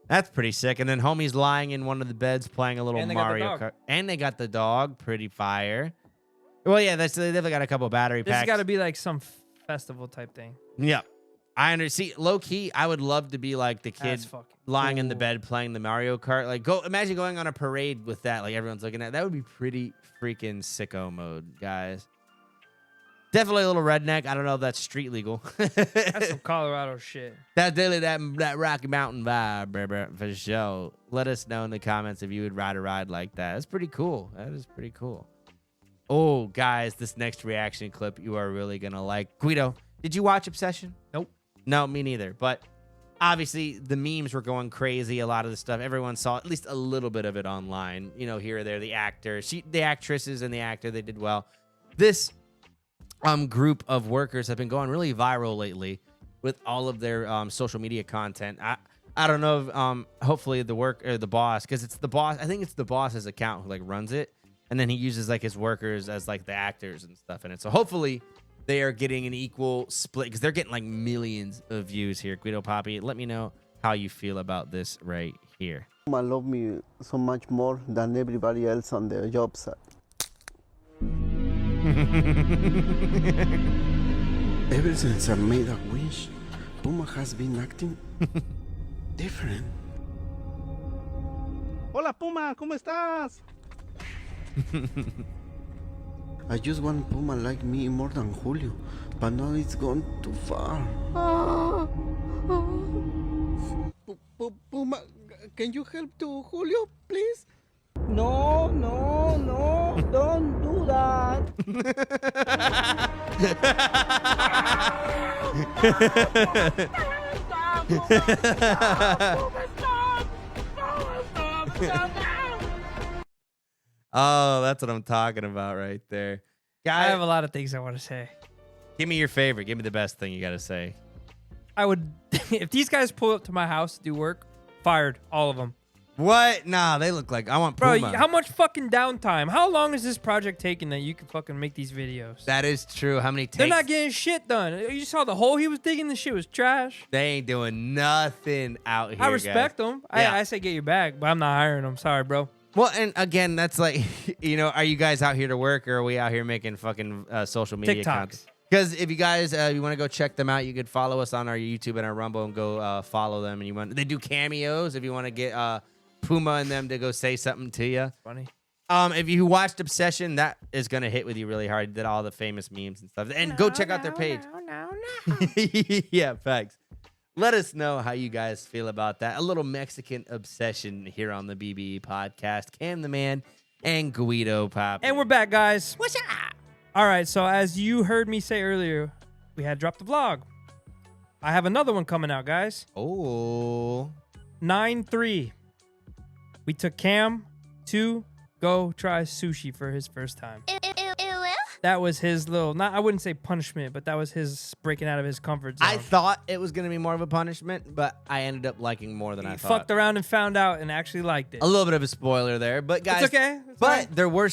That's pretty sick. And then homie's lying in one of the beds playing a little Mario Kart. And they got the dog. Pretty fire. Well, yeah, they definitely got a couple battery packs. This has got to be like some festival type thing. Yeah. I understand. See, low key, I would love to be like the kid lying in the bed playing the Mario Kart. Like, imagine going on a parade with that. Like, everyone's looking at that. Would be pretty freaking sicko mode, guys. Definitely a little redneck. I don't know if that's street legal. That's some Colorado shit. That's definitely that Rocky Mountain vibe, for sure. Let us know in the comments if you would ride a ride like that. That's pretty cool. That is pretty cool. Oh, guys, this next reaction clip you are really going to like. Guido, did you watch Obsession? Nope. No, me neither. But obviously, the memes were going crazy. A lot of the stuff, everyone saw at least a little bit of it online. You know, here or there, the actresses and the actor, they did well. This group of workers have been going really viral lately with all of their social media content. I don't know if hopefully the boss, because it's the boss. I think it's the boss's account who like runs it, and then he uses like his workers as like the actors and stuff in it. So hopefully they are getting an equal split because they're getting like millions of views here. Guido Papi, let me know how you feel about this right here. I love me so much more than everybody else on the job site. Ever since I made a wish, Puma has been acting different. Hola Puma, ¿cómo estás? I just want Puma like me more than Julio, but now it's gone too far. Puma, can you help to Julio, please? No, don't do that. Oh, that's what I'm talking about right there. I have a lot of things I want to say. Give me your favorite. Give me the best thing you got to say. I would, if these guys pull up to my house to do work, fired, all of them. What? Nah, they look like I want Puma. Bro, how much fucking downtime? How long is this project taking that you can fucking make these videos? That is true. How many takes? They're not getting shit done. You saw the hole he was digging? The shit was trash. They ain't doing nothing out here, I respect them. Yeah. I say get your bag, but I'm not hiring them. Sorry, bro. Well, and again, that's like, you know, are you guys out here to work or are we out here making fucking social media content? Because if you guys, you want to go check them out, you could follow us on our YouTube and our Rumble and go follow them. And they do cameos if you want to get Puma and them to go say something to you. Funny. If you watched Obsession, that is going to hit with you really hard. Did all the famous memes and stuff. And go check out their page. No. Yeah, facts. Let us know how you guys feel about that. A little Mexican obsession here on the BBE podcast. Cam the Man and Guido Papi. And we're back, guys. What's up? All right, so as you heard me say earlier, we had dropped the vlog. I have another one coming out, guys. Oh. 9/3. We took Cam to go try sushi for his first time. That was his little, I wouldn't say punishment, but that was his breaking out of his comfort zone. I thought it was going to be more of a punishment, but I ended up liking more than I thought. Fucked around and found out and actually liked it. A little bit of a spoiler there, but guys. It's okay. There were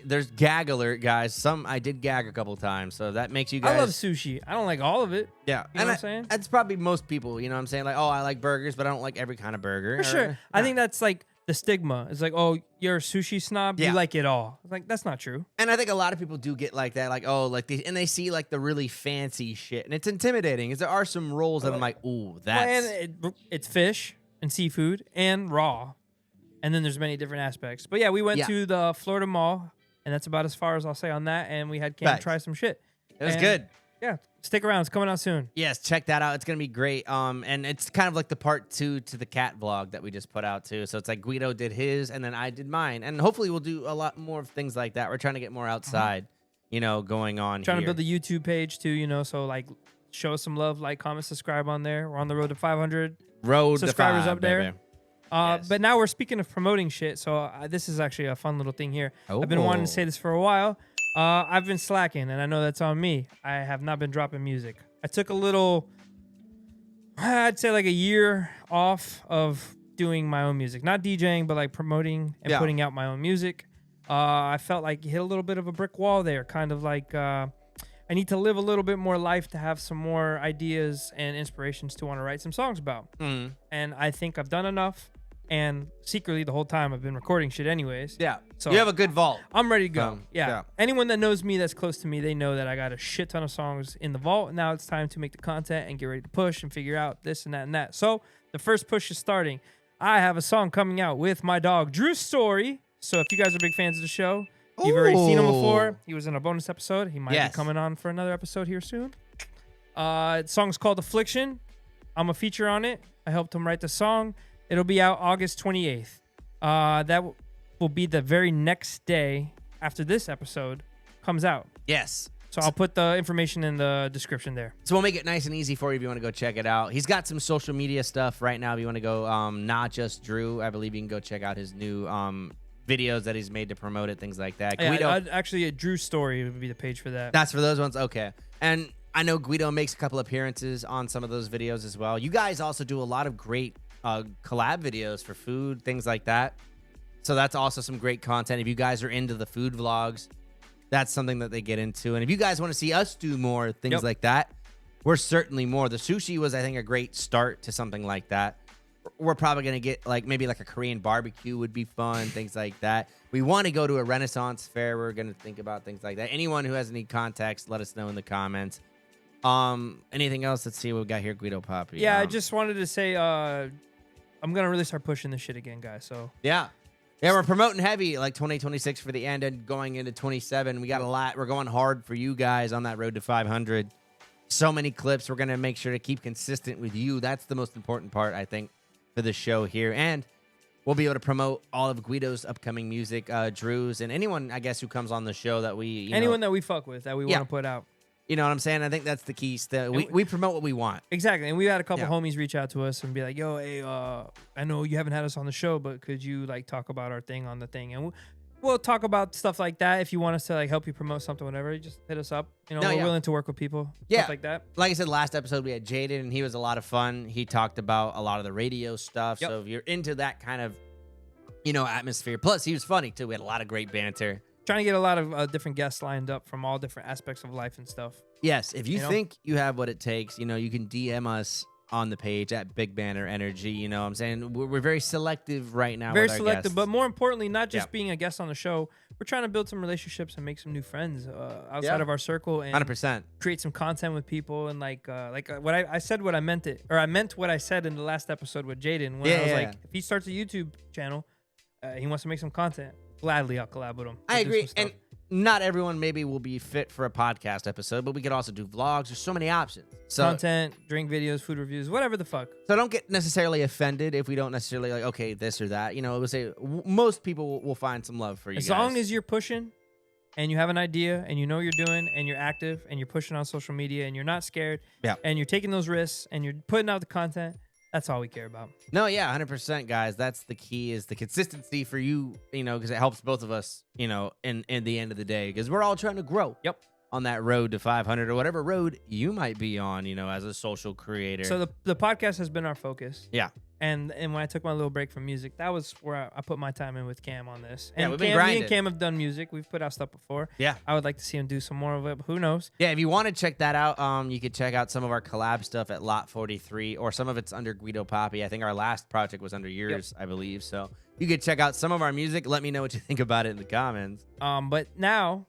there's gag alert, guys. I did gag a couple times, so that makes you guys. I love sushi. I don't like all of it. Yeah. You know what I'm saying? That's probably most people, you know what I'm saying? Like, oh, I like burgers, but I don't like every kind of burger. For sure. I think that's like the stigma. It's like, oh, you're a sushi snob. Yeah. You like it all. Like, that's not true. And I think a lot of people do get like that. Like, oh, like they see like the really fancy shit. And it's intimidating. Because there are some rolls that I'm like, ooh, that's. And it's fish and seafood and raw. And then there's many different aspects. But yeah, we went to the Florida Mall. And that's about as far as I'll say on that. And we had Cam try some shit. It was good. Yeah. Stick around. It's coming out soon. Yes, check that out. It's going to be great. And it's kind of like the part 2 to the cat vlog that we just put out too. So it's like Guido did his and then I did mine. And hopefully we'll do a lot more of things like that. We're trying to get more outside, you know, going on Trying to build the YouTube page too, you know. So like show us some love, like, comment, subscribe on there. We're on the road to 500 subscribers up there. Baby. Yes. But now we're speaking of promoting shit. So this is actually a fun little thing here. I've been wanting to say this for a while. I've been slacking, and I know that's on me. I have not been dropping music. I took a little, I'd say like a year off of doing my own music, not DJing, but like promoting and putting out my own music. I felt like hit a little bit of a brick wall there, kind of like I need to live a little bit more life to have some more ideas and inspirations to want to write some songs about. And I think I've done enough. And secretly, the whole time I've been recording shit anyways. Yeah. So you have a good vault. I'm ready to go. Yeah. Anyone that knows me that's close to me, they know that I got a shit ton of songs in the vault. Now it's time to make the content and get ready to push and figure out this and that and that. So the first push is starting. I have a song coming out with my dog, Drew Story. So if you guys are big fans of the show, you've already seen him before. He was in a bonus episode. He might be coming on for another episode here soon. The song's called Affliction. I'm a feature on it. I helped him write the song. It'll be out August 28th. That will be the very next day after this episode comes out. Yes. So I'll put the information in the description there. So we'll make it nice and easy for you if you want to go check it out. He's got some social media stuff right now. If you want to go, not just Drew, I believe you can go check out his new videos that he's made to promote it, things like that. Yeah, actually, a Drew Story would be the page for that. That's for those ones? Okay. And I know Guido makes a couple appearances on some of those videos as well. You guys also do a lot of great collab videos for food, things like that. So that's also some great content. If you guys are into the food vlogs, that's something that they get into. And if you guys want to see us do more things like that, we're certainly more. The sushi was, I think, a great start to something like that. We're probably going to get maybe like a Korean barbecue would be fun, things like that. We want to go to a Renaissance fair. We're going to think about things like that. Anyone who has any context, let us know in the comments. Anything else? Let's see what we got here, Guido Papi. Yeah, I just wanted to say I'm going to really start pushing this shit again, guys. So yeah, we're promoting heavy like 2026 for the end and going into 27. We got a lot. We're going hard for you guys on that road to 500. So many clips. We're going to make sure to keep consistent with you. That's the most important part, I think, for the show here. And we'll be able to promote all of Guido's upcoming music, Drew's, and anyone, I guess, who comes on the show that we... anyone that we fuck with, that we want to put out. You know what I'm saying? I think that's the key. We promote what we want. Exactly. And we had a couple homies reach out to us and be like, yo, hey, I know you haven't had us on the show, but could you like talk about our thing on the thing? And we'll talk about stuff like that. If you want us to like help you promote something, whatever, just hit us up. You know, we're willing to work with people. Stuff like that. Like I said, last episode we had Jaden and he was a lot of fun. He talked about a lot of the radio stuff. So if you're into that kind of, atmosphere, plus he was funny too. We had a lot of great banter. Trying to get a lot of different guests lined up from all different aspects of life and stuff. Yes, if you think you have what it takes, you can DM us on the page at Big Banner Energy. You know what I'm saying? We're very selective right now. Very selective, but more importantly, not just being a guest on the show. We're trying to build some relationships and make some new friends outside of our circle and 100%. Create some content with people. And like what I said, what I meant it, or I meant what I said in the last episode with Jaden when I was like, if he starts a YouTube channel, he wants to make some content. Gladly, I'll collab with him. I agree. And not everyone maybe will be fit for a podcast episode, but we could also do vlogs. There's so many options. So, content, drink videos, food reviews, whatever the fuck. So don't get necessarily offended if we don't necessarily like, okay, this or that. It would say most people will find some love for you as guys. long as you're pushing and you have an idea and you know what you're doing and you're active and you're pushing on social media and you're not scared and you're taking those risks and you're putting out the content. That's all we care about. No, yeah, 100%, guys. That's the key, is the consistency for you, because it helps both of us, in the end of the day, because we're all trying to grow. Yep. On that road to 500 or whatever road you might be on, as a social creator. So the podcast has been our focus. Yeah. And when I took my little break from music, that was where I put my time in with Cam on this. And we've been grinding. Me and Cam have done music. We've put out stuff before. Yeah. I would like to see him do some more of it, but who knows? Yeah, if you want to check that out, you could check out some of our collab stuff at Lot 43, or some of it's under Guido Papi. I think our last project was under yours, I believe. So you could check out some of our music. Let me know what you think about it in the comments. But now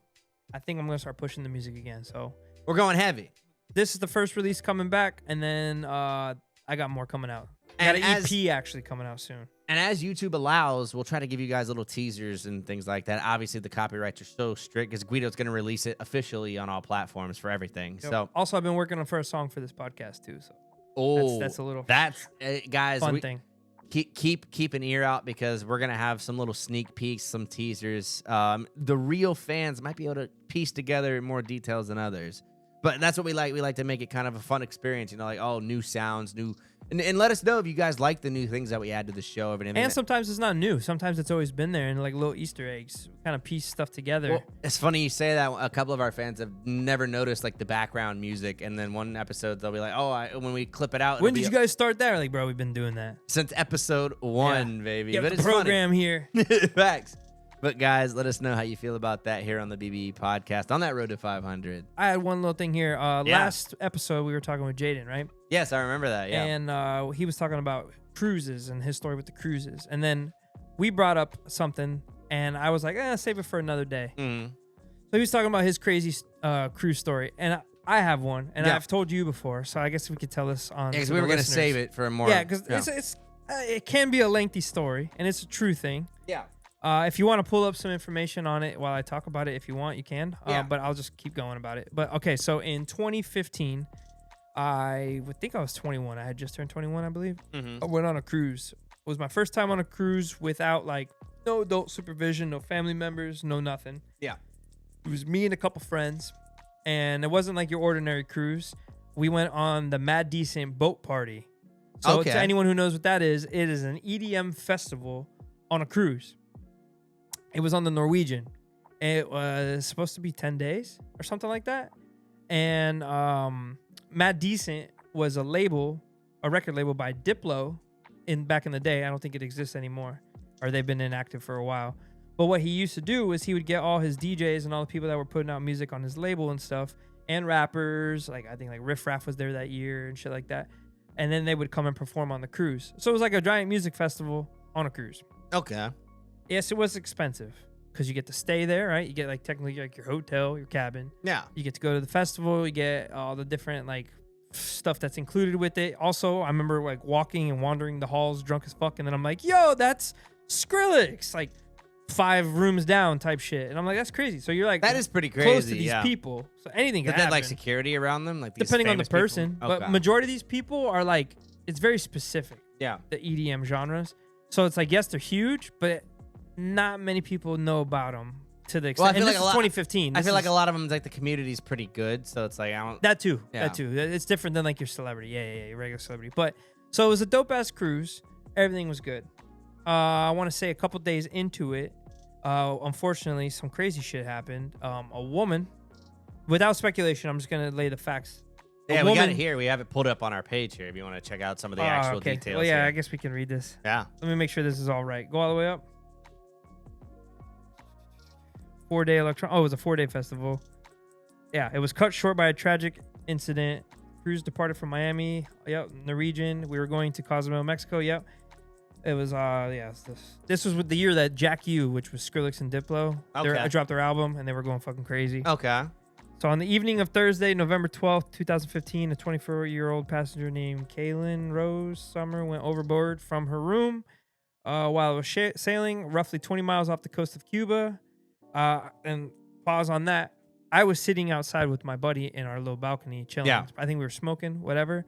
I think I'm going to start pushing the music again. So we're going heavy. This is the first release coming back, and then I got more coming out. I got an EP actually coming out soon. And as YouTube allows, we'll try to give you guys little teasers and things like that. Obviously, the copyrights are so strict because Guido's going to release it officially on all platforms for everything. Yep. So also, I've been working on a song for this podcast too. So that's a little guys fun thing. Keep an ear out, because we're gonna have some little sneak peeks, some teasers. The real fans might be able to piece together more details than others. But that's what we like. We like to make it kind of a fun experience, like, new sounds, new And let us know if you guys like the new things that we add to the show. And sometimes it's not new. Sometimes it's always been there, and like little Easter eggs, kind of piece stuff together. Well, it's funny you say that. A couple of our fans have never noticed like the background music, and then one episode they'll be like, "Oh, when we clip it out." When did you guys start that? Like, bro, we've been doing that since episode 1, baby. Get but the it's program funny. here. Facts. But guys, let us know how you feel about that here on the BBE podcast on that road to 500. I had one little thing here. Last episode we were talking with Jaden, right? Yes, I remember that. Yeah, and he was talking about cruises and his story with the cruises, and then we brought up something, and I was like, save it for another day. So he was talking about his crazy cruise story, and I have one, and I've told you before, so I guess we could tell this on. Yeah, because we were gonna save it for a more. Yeah, because it can be a lengthy story, and it's a true thing. Yeah. If you want to pull up some information on it while I talk about it, if you want, you can. But I'll just keep going about it. But okay, so in 2015, I would think I was 21. I had just turned 21, I believe. I went on a cruise. It was my first time on a cruise without like no adult supervision, no family members, no nothing. Yeah. It was me and a couple friends, and it wasn't like your ordinary cruise. We went on the Mad Decent Boat Party. So to anyone who knows what that is, it is an EDM festival on a cruise. It was on the Norwegian. It was supposed to be 10 days or something like that. And Mad Decent was a record label by Diplo back in the day. I don't think it exists anymore, or they've been inactive for a while. But what he used to do was he would get all his DJs and all the people that were putting out music on his label and stuff, and rappers, like I think like Riff Raff was there that year and shit like that. And then they would come and perform on the cruise. So it was like a giant music festival on a cruise. Okay. Yes, it was expensive because you get to stay there, right? You get like technically like your hotel, your cabin. Yeah. You get to go to the festival. You get all the different like stuff that's included with it. Also, I remember like walking and wandering the halls drunk as fuck. And then I'm like, yo, that's Skrillex. Like 5 rooms down type shit. And I'm like, that's crazy. So you're like, that is pretty crazy. Close to these people. So anything can happen. Like security around them? Like these depending on the person. Okay. But majority of these people are like, it's very specific. Yeah. The EDM genres. So it's like, yes, they're huge, but not many people know about them to the extent. Well, I feel like this is 2015. I feel like a lot of them, like the community's pretty good, so it's like I don't. That too. It's different than like your celebrity. Yeah, your regular celebrity. But so it was a dope ass cruise. Everything was good. I want to say a couple days into it, unfortunately, some crazy shit happened. A woman, without speculation, I'm just gonna lay the facts. Yeah, we got it here. We have it pulled up on our page here. If you want to check out some of the actual details. Well, yeah, here. I guess we can read this. Yeah. Let me make sure this is all right. Go all the way up. 4-day electron. Oh, it was a 4-day festival. Yeah, it was cut short by a tragic incident. Cruise departed from Miami. Yep, Norwegian. We were going to Cozumel, Mexico. Yep. It was this was with the year that Jack U, which was Skrillex and Diplo, dropped their album, and they were going fucking crazy. Okay. So on the evening of Thursday, November 12th, 2015, a 24-year-old passenger named Kaylin Rose Summer went overboard from her room while it was sailing roughly 20 miles off the coast of Cuba. And pause on that. I was sitting outside with my buddy in our little balcony chilling. Yeah. I think we were smoking, whatever.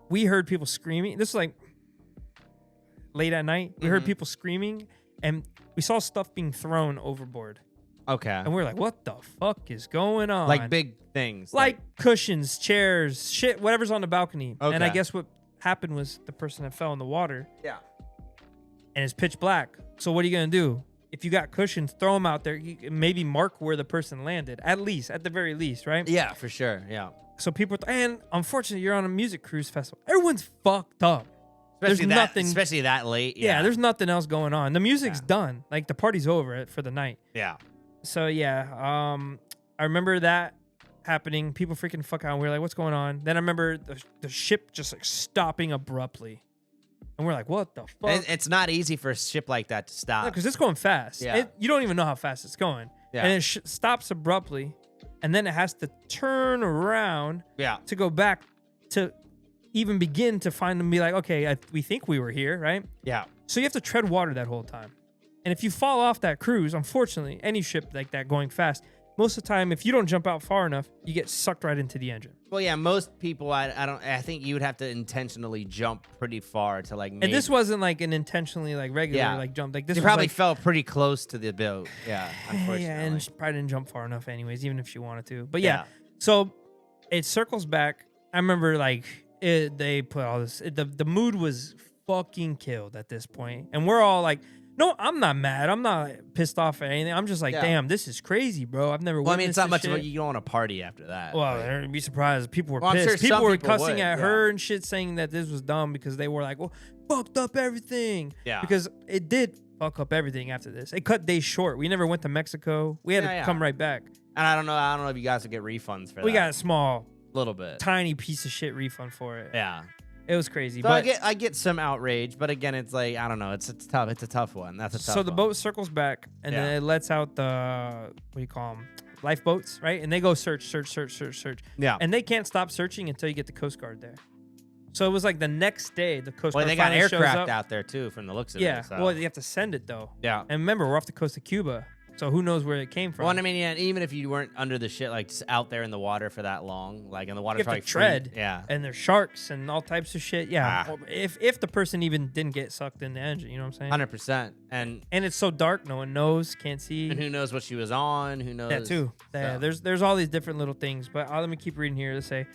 We heard people screaming. This was like late at night. We heard people screaming, and we saw stuff being thrown overboard. Okay. And we were like, what the fuck is going on? Like big things. Like cushions, chairs, shit, whatever's on the balcony. Okay. And I guess what happened was the person that fell in the water. Yeah. And it's pitch black. So what are you going to do? If you got cushions, throw them out there. You maybe mark where the person landed. At the very least, right? Yeah, for sure. Yeah. So people, and unfortunately, you're on a music cruise festival. Everyone's fucked up. Especially that late. Yeah, there's nothing else going on. The music's done. Like the party's over for the night. Yeah. So yeah, I remember that happening. People freaking fuck out. We were like, "What's going on?" Then I remember the ship just like stopping abruptly, and we're like, "What the fuck?" It's not easy for a ship like that to stop because it's going fast. Yeah. You don't even know how fast it's going. Yeah. And it stops abruptly, and then it has to turn around. Yeah. To go back to even begin to find and be like, okay, we think we were here, right? Yeah. So you have to tread water that whole time. And if you fall off that cruise, unfortunately, any ship like that going fast, most of the time, if you don't jump out far enough, you get sucked right into the engine. Well, yeah, most people, I think you would have to intentionally jump pretty far to like. And this wasn't like an intentionally like regular like jump. Like this, you probably fell pretty close to the boat. Yeah, unfortunately. Yeah, and she probably didn't jump far enough, anyways, even if she wanted to. But yeah, so it circles back. I remember like They put all this. The mood was fucking killed at this point, and we're all like, "No, I'm not mad. I'm not pissed off at anything. I'm just like, damn, this is crazy, bro. I've never." Well, I mean, it's not much of a, you don't want to party after that. Well, I'd be surprised. People were pissed. Sure people were cussing at her and shit, saying that this was dumb because they were like, "Well, fucked up everything." Yeah. Because it did fuck up everything after this. It cut days short. We never went to Mexico. We had to come right back. And I don't know if you guys would get refunds for that. We got a small, little bit, tiny piece of shit refund for it. Yeah. It was crazy. So but I get some outrage, but again, it's like, I don't know. It's tough. It's a tough one. That's a tough one. So the boat circles back, and then it lets out the, what do you call them? Lifeboats, right? And they go search. Yeah. And they can't stop searching until you get the Coast Guard there. So it was like the next day, the Coast Guard they got finally shows aircraft up. out there, too, from the looks of it. Yeah. So. Well, you have to send it, though. Yeah. And remember, we're off the coast of Cuba. So who knows where it came from? Well, I mean, yeah, even if you weren't under the shit, like just out there in the water for that long, like in the water, you have to tread. Yeah, and there's sharks and all types of shit. Yeah, if the person even didn't get sucked in the engine, you know what I'm saying? 100%. And it's so dark, no one knows, can't see. And who knows what she was on? Who knows? That too. Yeah, there's all these different little things. But let me keep reading here. Let's say,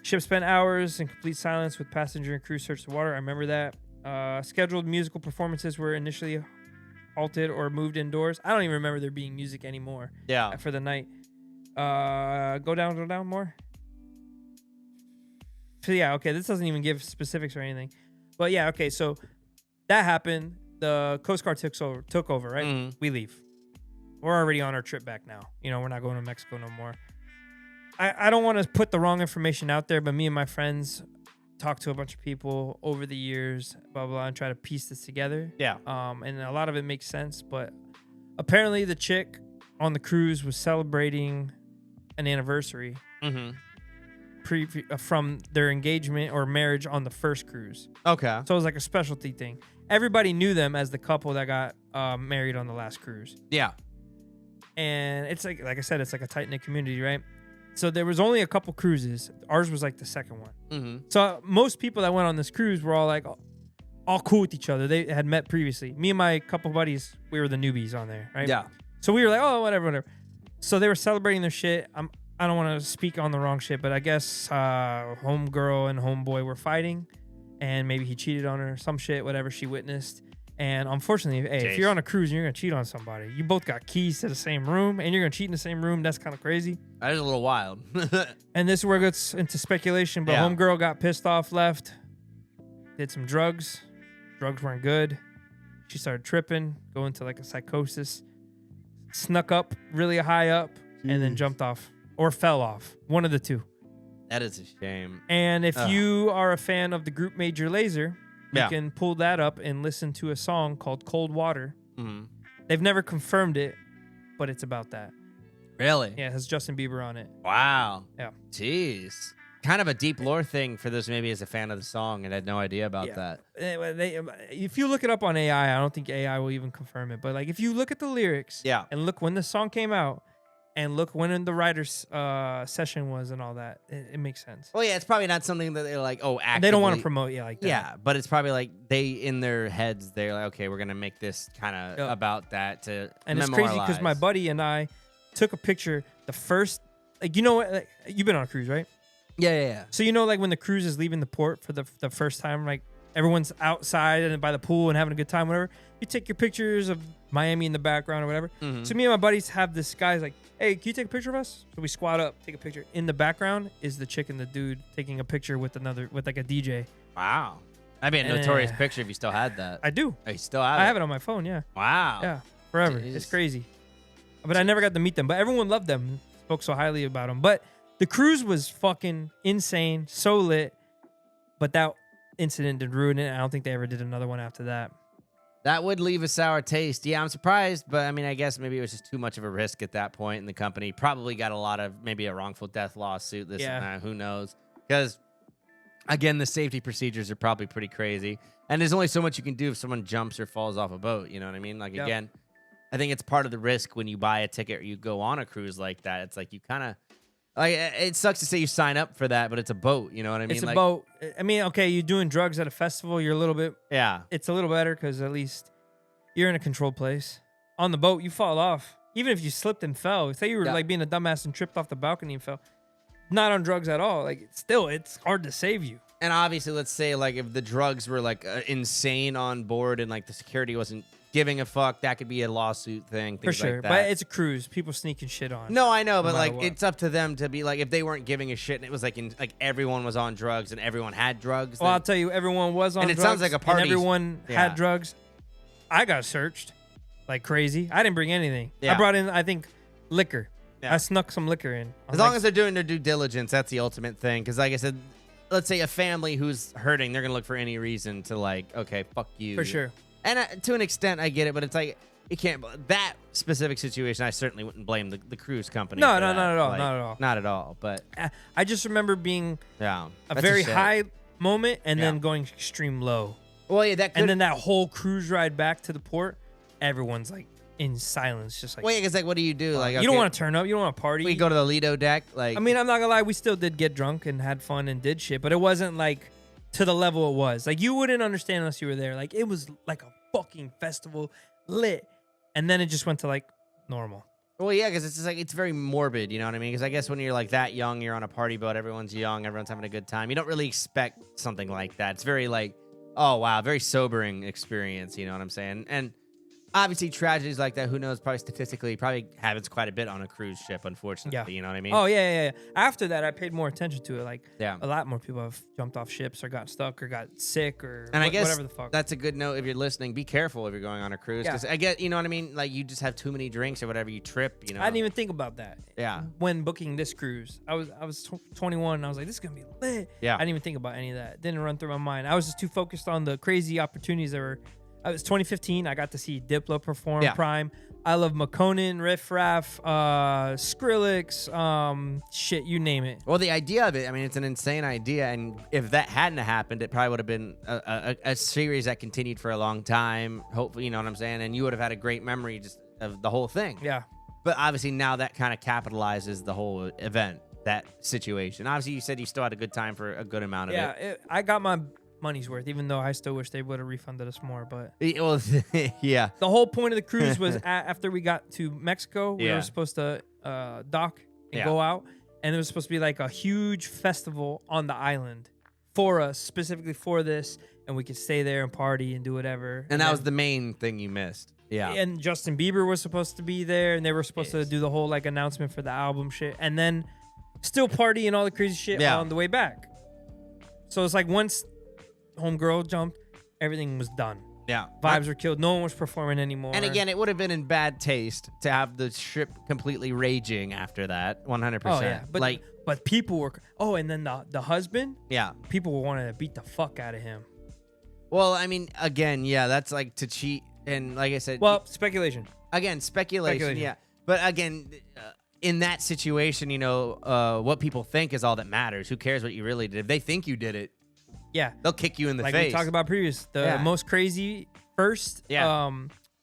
ship spent hours in complete silence with passenger and crew search the water. I remember that. Scheduled musical performances were initially halted or moved indoors. I don't even remember there being music anymore. Yeah. For the night. Go down more. So yeah, okay. This doesn't even give specifics or anything. But yeah, okay. So that happened. The Coast Guard took over, right? Mm-hmm. We leave. We're already on our trip back now. You know, we're not going to Mexico no more. I don't want to put the wrong information out there, but me and my friends talked to a bunch of people over the years, blah, blah, and try to piece this together. Yeah. And a lot of it makes sense, but apparently the chick on the cruise was celebrating an anniversary from their engagement or marriage on the first cruise. Okay. So it was like a specialty thing. Everybody knew them as the couple that got married on the last cruise. Yeah. And it's like I said, it's like a tight-knit community, right? So there was only a couple cruises. Ours was like the second one. Mm-hmm. So most people that went on this cruise were all like all cool with each other. They had met previously. Me and my couple buddies, we were the newbies on there, right? Yeah. So we were like, oh, whatever. So they were celebrating their shit. I don't want to speak on the wrong shit, but I guess homegirl and homeboy were fighting, and maybe he cheated on her, some shit, whatever she witnessed. And unfortunately, if you're on a cruise and you're going to cheat on somebody, you both got keys to the same room and you're going to cheat in the same room. That's kind of crazy. That is a little wild. And this is where it gets into speculation, but homegirl got pissed off, left, did some drugs. Drugs weren't good. She started tripping, going into like a psychosis, snuck up really high up, and then jumped off or fell off. One of the two. That is a shame. And if you are a fan of the group Major Lazer, you can pull that up and listen to a song called Cold Water. Mm-hmm. They've never confirmed it, but it's about that. Really? Yeah, it has Justin Bieber on it. Wow. Yeah. Jeez. Kind of a deep lore thing for those maybe as a fan of the song, and I had no idea about that. If you look it up on AI, I don't think AI will even confirm it. But like, if you look at the lyrics and look when the song came out, and look when the writer's session was and all that, it makes sense. Well, yeah, it's probably not something that they're like, actively. They don't want to promote like that. Yeah, but it's probably like they, in their heads, they're like, okay, we're going to make this kind of about that to And it's crazy because my buddy and I took a picture the first, like, you know what, like, you've been on a cruise, right? Yeah. So you know, like when the cruise is leaving the port for the first time, like everyone's outside and by the pool and having a good time, whatever. You take your pictures of Miami in the background or whatever. Mm-hmm. So me and my buddies have this guy's like, hey, can you take a picture of us? So we squat up, take a picture. In the background is the chick and the dude taking a picture with like a DJ. Wow. That'd be a notorious picture if you still had that. I do. Oh, you still have it? I have it on my phone, yeah. Wow. Yeah, forever. Jeez. It's crazy. But I never got to meet them. But everyone loved them. Spoke so highly about them. But the cruise was fucking insane, so lit. But that incident did ruin it. I don't think they ever did another one after that. That would leave a sour taste. Yeah, I'm surprised, but I mean, I guess maybe it was just too much of a risk at that point, and the company probably got a lot of maybe a wrongful death lawsuit. And that, who knows? Because again, the safety procedures are probably pretty crazy, and there's only so much you can do if someone jumps or falls off a boat. You know what I mean? Like again, I think it's part of the risk when you buy a ticket or you go on a cruise like that. It's like you kind of. Like, it sucks to say you sign up for that, but it's a boat. You know what I mean? It's a boat. I mean, okay, you're doing drugs at a festival. You're a little bit. Yeah. It's a little better because at least you're in a controlled place. On the boat, you fall off. Even if you slipped and fell. Say you were like being a dumbass and tripped off the balcony and fell. Not on drugs at all. Like, still, it's hard to save you. And obviously, let's say like if the drugs were like insane on board and like the security wasn't giving a fuck, that could be a lawsuit thing. For sure, like that. but it's a cruise. People sneaking shit on. No, I know, but like what. it's up to them to be like if they weren't giving a shit and it was like everyone was on drugs and everyone had drugs. Well, I'll tell you, everyone was on and drugs. It sounds like a party. And everyone had drugs. I got searched like crazy. I didn't bring anything. Yeah. I brought in, I think, liquor. Yeah. I snuck some liquor in. As long as they're doing their due diligence, that's the ultimate thing. Because like I said, let's say a family who's hurting, they're gonna look for any reason to like, okay, fuck you. For sure. And to an extent, I get it, but it's like you can't. That specific situation, I certainly wouldn't blame the cruise company. No, for no, that. not at all, Like, not at all. Not at all. But I just remember being yeah, a that's very shit. high moment and then going extreme low. Well, yeah, that could. And then that whole cruise ride back to the port, everyone's like in silence, just like. Well, yeah, because like, what do you do? Like, you don't want to turn up. You don't want to party. We go to the Lido deck. Like, I mean, I'm not gonna lie. We still did get drunk and had fun and did shit, but it wasn't like to the level it was. Like you wouldn't understand unless you were there. Like it was like a fucking festival, lit, and then it just went to like normal. Well, yeah, because it's just like it's very morbid, you know what I mean? Because I guess when you're like that young, you're on a party boat, everyone's young, everyone's having a good time. You don't really expect something like that. It's very like, oh wow, very sobering experience. You know what I'm saying? And obviously, tragedies like that, who knows? Probably statistically, probably happens quite a bit on a cruise ship. Unfortunately, Yeah. You know what I mean? Oh yeah. After that, I paid more attention to it. Like, Yeah. a lot more people have jumped off ships or got stuck or got sick or And I guess whatever the fuck. that's a good note if you're listening. Be careful if you're going on a cruise. Because I get, you know what I mean? Like, you just have too many drinks or whatever, you trip, you know? I didn't even think about that. Yeah. When booking this cruise, I was 21 and I was like, this is gonna be lit. Yeah. I didn't even think about any of that. Didn't run through my mind. I was just too focused on the crazy opportunities that were. It was 2015. I got to see Diplo perform Prime. I love McConan, Riff Raff, Skrillex, shit, you name it. Well, the idea of it, I mean, it's an insane idea. And if that hadn't happened, it probably would have been a series that continued for a long time. Hopefully, you know what I'm saying? And you would have had a great memory just of the whole thing. Yeah. But obviously now that kind of capitalizes the whole event, that situation. Obviously, you said you still had a good time for a good amount of it. Yeah, I got my money's worth, even though I still wish they would have refunded us more. But Well, yeah. the whole point of the cruise was after we got to Mexico, we were supposed to dock and go out, and there was supposed to be like a huge festival on the island for us, specifically for this, and we could stay there and party and do whatever. And that was the main thing you missed. Yeah. And Justin Bieber was supposed to be there, and they were supposed to do the whole like announcement for the album shit, and then still party and all the crazy shit on the way back. So it's like once homegirl jumped, everything was done. Yeah. Vibes were killed. No one was performing anymore. And again, it would have been in bad taste to have the ship completely raging after that. 100%. Oh yeah, but people were. Oh, and then the husband. Yeah. People were wanting to beat the fuck out of him. Well, I mean, again, yeah, that's like to cheat, and like I said, well, speculation. Again, speculation. Yeah, but again, in that situation, you know, what people think is all that matters. Who cares what you really did? If they think you did it, yeah, they'll kick you in the like face. we talked about previous, the most crazy first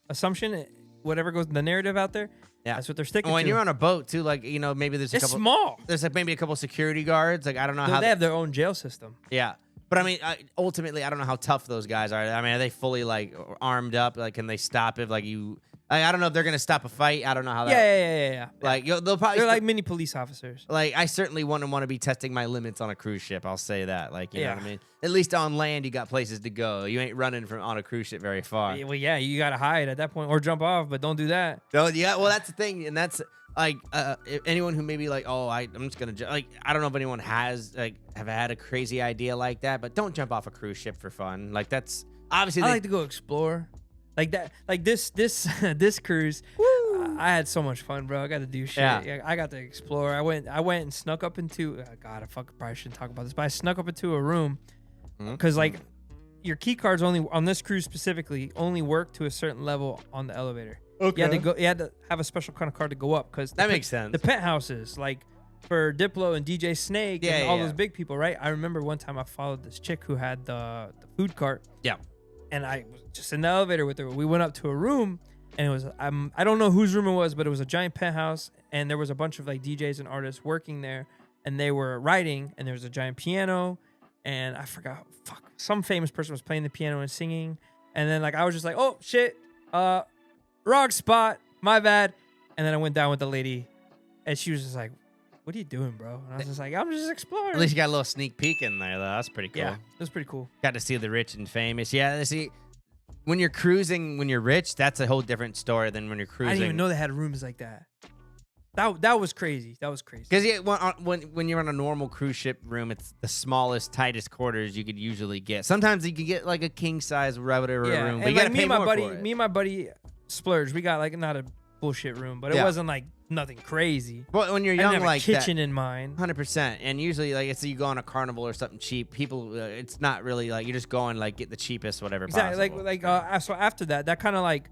assumption, whatever goes the narrative out there. Yeah, that's what they're sticking to. When you're on a boat too, like, you know, maybe there's a couple small. There's like maybe a couple security guards. Like, I don't know how they have their own jail system. Yeah. But I mean, ultimately, I don't know how tough those guys are. I mean, are they fully like armed up? Like, can they stop if like you? I don't know if they're gonna stop a fight. I don't know how that. Yeah. Like, they'll probably. They're like mini police officers. Like, I certainly wouldn't want to be testing my limits on a cruise ship. I'll say that. Like, you know what I mean? At least on land, you got places to go. You ain't running from on a cruise ship very far. Well, yeah, you gotta hide at that point or jump off, but don't do that. No, yeah. Well, that's the thing, and that's. Like if anyone who maybe like, oh, I'm just gonna like, I don't know if anyone has like have had a crazy idea like that, but don't jump off a cruise ship for fun. Like, that's obviously. I like to go explore, like that, like this cruise. I had so much fun, bro. I got to do shit. Yeah. I got to explore. I went and snuck up into. God, I probably shouldn't talk about this, but I snuck up into a room because like your key cards only on this cruise specifically only work to a certain level on the elevator. Okay. You had to have a special kind of card to go up because that makes sense. The penthouses, like for Diplo and DJ Snake and all those big people, right? I remember one time I followed this chick who had the food cart. Yeah. And I was just in the elevator with her. We went up to a room, and it was I don't know whose room it was, but it was a giant penthouse, and there was a bunch of like DJs and artists working there, and they were writing, and there was a giant piano, and I forgot, some famous person was playing the piano and singing, and then like I was just like, oh shit, wrong spot, my bad. And then I went down with the lady, and she was just like, what are you doing, bro? And I was just like, I'm just exploring. At least you got a little sneak peek in there, though. That's pretty cool. Yeah, it was pretty cool. Got to see the rich and famous. Yeah, see, when you're cruising, when you're rich, that's a whole different story than when you're cruising. I didn't even know they had rooms like that. That was crazy. That was crazy. Because when you're on a normal cruise ship room, it's the smallest, tightest quarters you could usually get. Sometimes you could get like a king size whatever room, but you gotta pay more for it. Me and my buddy splurged. We got like not a bullshit room, but it wasn't like nothing crazy. Well, when you're young, I didn't have like a kitchen in mind, 100%. And usually, like, it's you go on a Carnival or something cheap. People, it's not really like you're just going like get the cheapest whatever. Exactly. Possible. So after that kind of like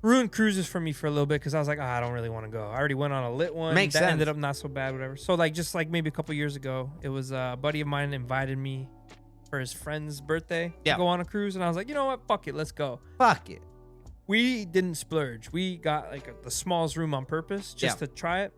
ruined cruises for me for a little bit because I was like, I don't really want to go. I already went on a lit one. Makes sense. Ended up not so bad, whatever. So like just like maybe a couple years ago, it was a buddy of mine invited me for his friend's birthday to go on a cruise, and I was like, you know what, fuck it, let's go. Fuck it. We didn't splurge. We got like the smallest room on purpose just to try it.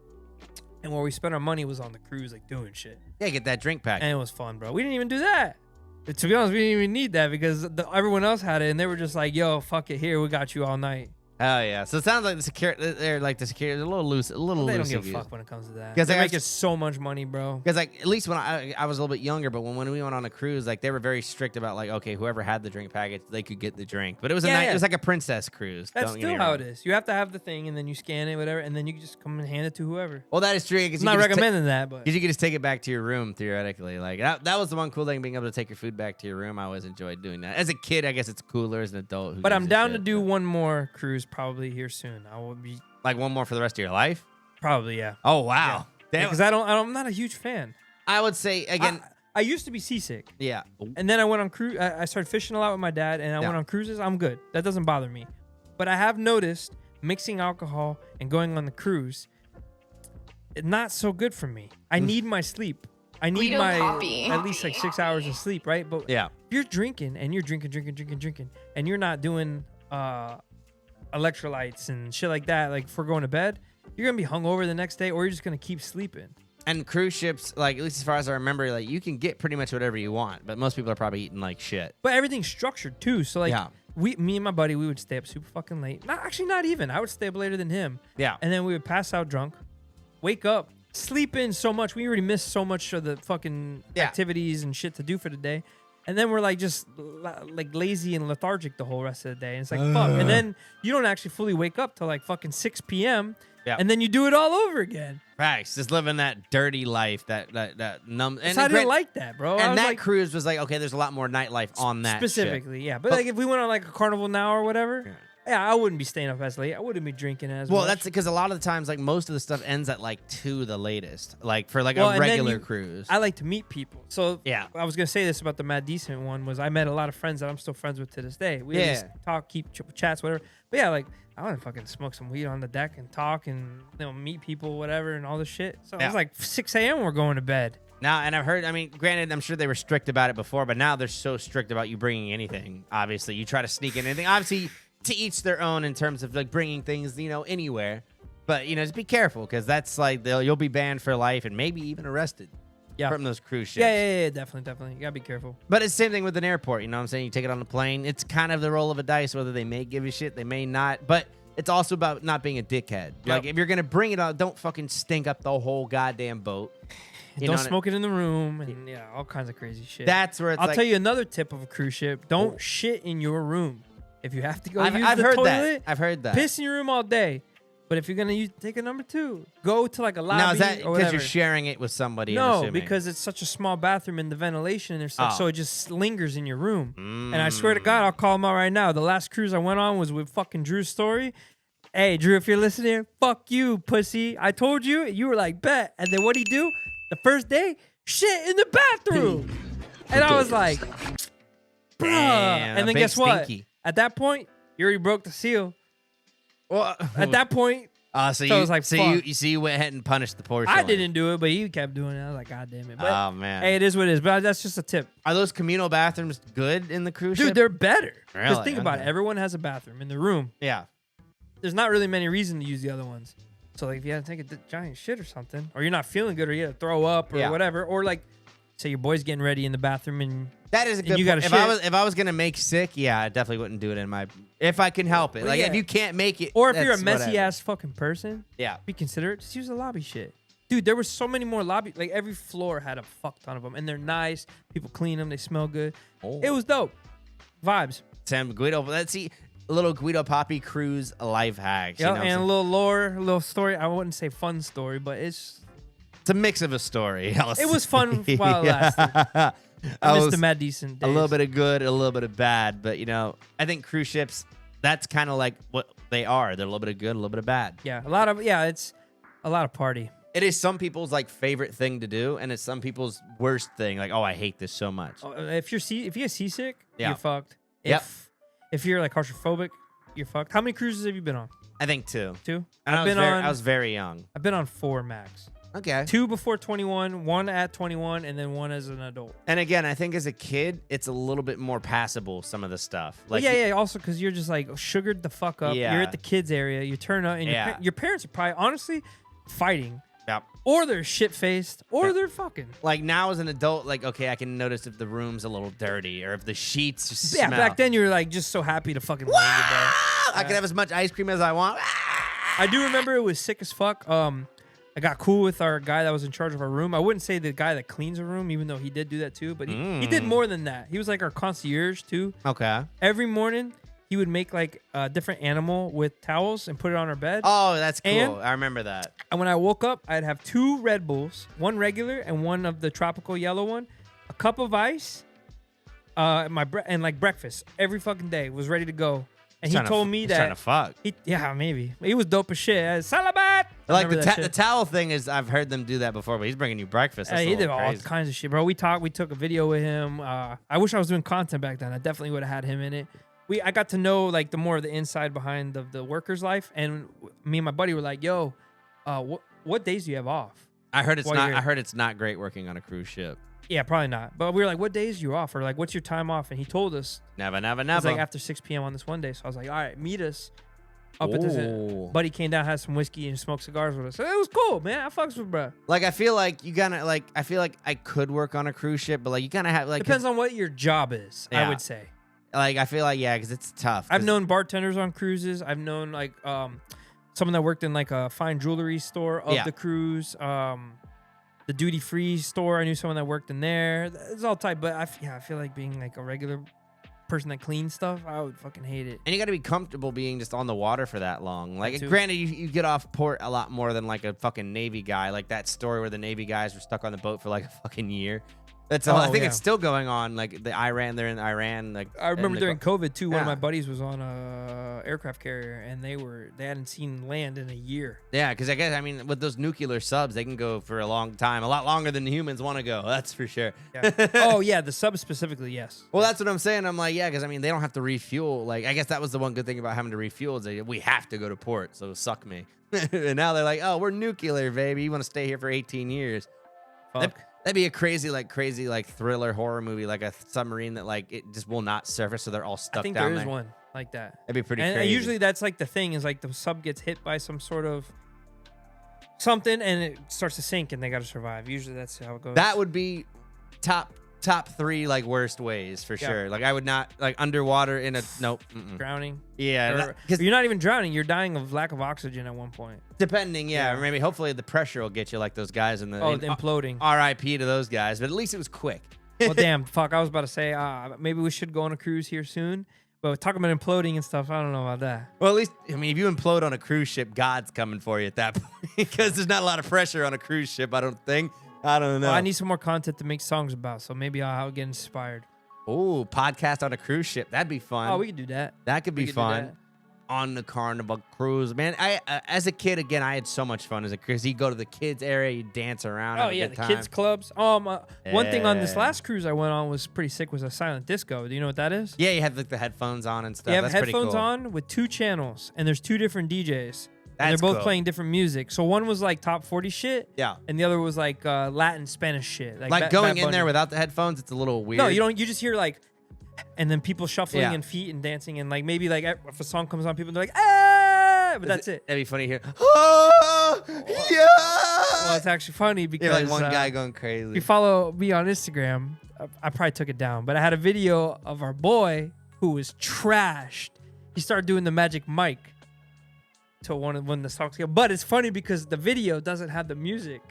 And where we spent our money was on the cruise, like doing shit. Yeah, get that drink pack. And it was fun, bro. We didn't even do that. To be honest, we didn't even need that because everyone else had it, and they were just like, yo, fuck it, here, we got you all night. Oh yeah, so it sounds like the security. They're like the security. They're a little loose, They don't give a fuck when it comes to that. Because they're making so much money, bro. Because like at least when I was a little bit younger, but when we went on a cruise, like they were very strict about like, okay, whoever had the drink package, they could get the drink. But it was it was like a princess cruise. That's still how it is. You have to have the thing, and then you scan it, whatever, and then you can just come and hand it to whoever. Well, that is true. I'm not recommending that, but because you can just take it back to your room theoretically. Like that was the one cool thing, being able to take your food back to your room. I always enjoyed doing that. As a kid, I guess it's cooler. As an adult, but I'm down to do one more cruise probably here soon. I will be like one more for the rest of your life. Probably, yeah. Oh wow, because I'm not a huge fan. I would say again, I used to be seasick. Yeah, and then I went on cruise. I started fishing a lot with my dad, and I went on cruises. I'm good. That doesn't bother me. But I have noticed mixing alcohol and going on the cruise, not so good for me. I need my sleep. I need Guido Papi. at least like 6 hours of sleep, right? But if you're drinking and you're drinking, and you're not doing electrolytes and shit like that, like if we're going to bed, you're gonna be hungover the next day, or you're just gonna keep sleeping. And cruise ships, like at least as far as I remember, like you can get pretty much whatever you want, but most people are probably eating like shit. But everything's structured too, so like me and my buddy, we would stay up super fucking late. Not even. I would stay up later than him. Yeah. And then we would pass out drunk, wake up, sleep in so much. We already missed so much of the fucking activities and shit to do for the day. And then we're like just like lazy and lethargic the whole rest of the day. And it's like, fuck. And then you don't actually fully wake up till like fucking 6 p.m. Yeah. And then you do it all over again. Right. Just living that dirty life, that numb. And I didn't like that, bro. And that cruise was like, okay, there's a lot more nightlife on that specifically, ship. yeah. But like if we went on like a Carnival Now or whatever, I wouldn't be staying up as late. I wouldn't be drinking as much. Well, that's because a lot of the times, like most of the stuff ends at like 2 the latest, like for like a regular cruise. I like to meet people. So yeah, I was gonna say this about the Mad Decent one was I met a lot of friends that I'm still friends with to this day. We just talk, keep chats, whatever. But yeah, like I want to fucking smoke some weed on the deck and talk and meet people, whatever, and all this shit. So it was like 6 a.m. we're going to bed. Now, and I've heard, I mean, granted, I'm sure they were strict about it before, but now they're so strict about you bringing anything. Obviously, you try to sneak in anything. Obviously, to each their own in terms of like bringing things, anywhere. But, just be careful because that's like you'll be banned for life and maybe even arrested from those cruise ships. Yeah, definitely. You got to be careful. But it's the same thing with an airport. You know what I'm saying? You take it on the plane. It's kind of the roll of a dice whether they may give you shit, they may not. But it's also about not being a dickhead. Yep. Like, if you're going to bring it out, don't fucking stink up the whole goddamn boat. Don't smoke it in the room and all kinds of crazy shit. That's where it's I'll tell you another tip of a cruise ship. Don't shit in your room. If you have to go use I've the heard toilet, I've heard that. Piss in your room all day. But if you're going to take a number 2, go to like a lobby. Now, is that because you're sharing it with somebody? No, because it's such a small bathroom and the ventilation and stuff, so it just lingers in your room. And I swear to God, I'll call him out right now. The last cruise I went on was with fucking Drew's story. Hey, Drew, if you're listening, fuck you, pussy. I told you. You were like, bet. And then what'd he do? The first day, shit in the bathroom. And I was like, bruh. And then guess stinky. What? At that point, you already broke the seal. Well, at that point, so I was like, you went ahead and punished the poor. I didn't do it, but he kept doing it. I was like, God damn it. But, oh man. Hey, it is what it is. But that's just a tip. Are those communal bathrooms good in the cruise ship? Dude, they're better. Really? Just think about it. Everyone has a bathroom in the room. Yeah. There's not really many reasons to use the other ones. So like if you had to take a giant shit or something, or you're not feeling good, or you had to throw up or whatever, or like say your boy's getting ready in the bathroom and that is a good. You got if I was gonna make sick, I definitely wouldn't do it in my. If I can help it, well, like if you can't make it, or if you're a messy ass fucking person, be considerate. Just use the lobby shit. Dude, there were so many more lobbies. Like, every floor had a fuck ton of them. And they're nice. People clean them. They smell good. Oh. It was dope. Vibes. Sam Guido, let's see. A little Guido Papi cruise life hacks. Yeah, and a little lore, a little story. I wouldn't say fun story, but it's a mix of a story. It was fun while it lasted. I missed the mad decent days. A little bit of good, a little bit of bad. But, you know, I think cruise ships, that's kind of like what they are. They're a little bit of good, a little bit of bad. Yeah, it's a lot of party. It is some people's like favorite thing to do, and it's some people's worst thing. Like, oh, I hate this so much. If you get seasick, Yeah. you're fucked. Yep. If you're like claustrophobic, you're fucked. How many cruises have you been on? I think 2. 2? And I was very young. I've been on 4 max. Okay. 2 before 21, 1 at 21, and then 1 as an adult. And again, I think as a kid, it's a little bit more passable, some of the stuff. Like, yeah. Also, because you're just like sugared the fuck up. Yeah. You're at the kids area. You turn up, and your parents are probably honestly fighting. Yep. Or they're shit-faced, or they're fucking. Like, now as an adult, like, okay, I can notice if the room's a little dirty or if the sheets just Yeah, smell. back then you're like just so happy to fucking lay in your bed. I can have as much ice cream as I want. I do remember it was sick as fuck. I got cool with our guy that was in charge of our room. I wouldn't say the guy that cleans a room, even though he did do that too, but he did more than that. He was like our concierge too. Okay. Every morning, he would make like a different animal with towels and put it on our bed. Oh, that's cool. And I remember that. And when I woke up, I'd have 2 Red Bulls, 1 regular and 1 of the tropical yellow one, a cup of ice, and like breakfast every fucking day was ready to go. And he told me that. Trying to fuck. Yeah, maybe. He was dope as shit. Salamat! Like the towel thing is, I've heard them do that before, but he's bringing you breakfast. That's He did all crazy. kinds of shit, bro. We took a video with him. I wish I was doing content back then. I definitely would have had him in it. I got to know like the more of the inside behind the worker's life, and me and my buddy were like, "Yo, what days do you have off?" I heard it's not great working on a cruise ship. Yeah, probably not. But we were like, "What days are you off?" Or like, "What's your time off?" And he told us. Never. It was like after 6 p.m. on this one day. So I was like, "All right, meet us up at this." Buddy came down, had some whiskey, and smoked cigars with us. So it was cool, man. I fucks with bro. Like, I feel like you gotta like. I feel like I could work on a cruise ship, but like you kind of have like. Depends on what your job is. I would say. Like, I feel like, because it's tough. I've known bartenders on cruises. I've known like someone that worked in like a fine jewelry store of the cruise. The duty free store, I knew someone that worked in there. It's all type, but I feel like being like a regular person that cleans stuff, I would fucking hate it. And you got to be comfortable being just on the water for that long. Like, granted, you get off port a lot more than like a fucking Navy guy. Like that story where the Navy guys were stuck on the boat for like a fucking year. That's I think it's still going on. Like they're in Iran. Like I remember during COVID too. One of my buddies was on a aircraft carrier, and they hadn't seen land in a year. Yeah, because I guess with those nuclear subs, they can go for a long time, a lot longer than the humans want to go. That's for sure. Yeah. Oh yeah, the subs specifically, yes. Well, that's what I'm saying. I'm like, yeah, because they don't have to refuel. Like I guess that was the one good thing about having to refuel is that we have to go to port. So suck me. And now they're like, oh, we're nuclear, baby. You want to stay here for 18 years? Fuck. That'd be a crazy thriller horror movie, like a submarine that like it just will not surface, so they're all stuck down there. I think there is one like that. That'd be pretty crazy. And usually that's like the thing is like the sub gets hit by some sort of something and it starts to sink and they got to survive. Usually that's how it goes. That would be top 3 like worst ways for sure. Like I would not like underwater in a drowning. Yeah, because you're not even drowning. You're dying of lack of oxygen at one point. Depending, or maybe hopefully the pressure will get you like those guys in the imploding. R.I.P. to those guys, but at least it was quick. Well, damn, fuck. I was about to say maybe we should go on a cruise here soon. But talking about imploding and stuff, I don't know about that. Well, at least, if you implode on a cruise ship, God's coming for you at that point because there's not a lot of pressure on a cruise ship, I don't think. I don't know. Well, I need some more content to make songs about, so maybe I'll get inspired. Oh, podcast on a cruise ship. That'd be fun. Oh, we could do that. That could be fun. On the Carnival cruise. Man, I as a kid, again, I had so much fun as a kid. Because you go to the kids area, you dance around. Oh, yeah, the kids clubs. One thing on this last cruise I went on was pretty sick was a silent disco. Do you know what that is? Yeah, you had like the headphones on and stuff. You have That's headphones pretty cool. on with 2 channels, and there's 2 different DJs. And That's they're both cool. playing different music. So one was like top 40 shit. Yeah. And the other was like Latin Spanish shit. Like going in there without the headphones, it's a little weird. No, you don't. You just hear like, and then people shuffling and feet and dancing and like maybe like if a song comes on, people are like, ah, but that's it. That'd be funny here. Oh, yeah. Well, it's actually funny because like one guy going crazy. If you follow me on Instagram, I probably took it down, but I had a video of our boy who was trashed. He started doing the Magic Mike. to when the songs go. But it's funny because the video doesn't have the music.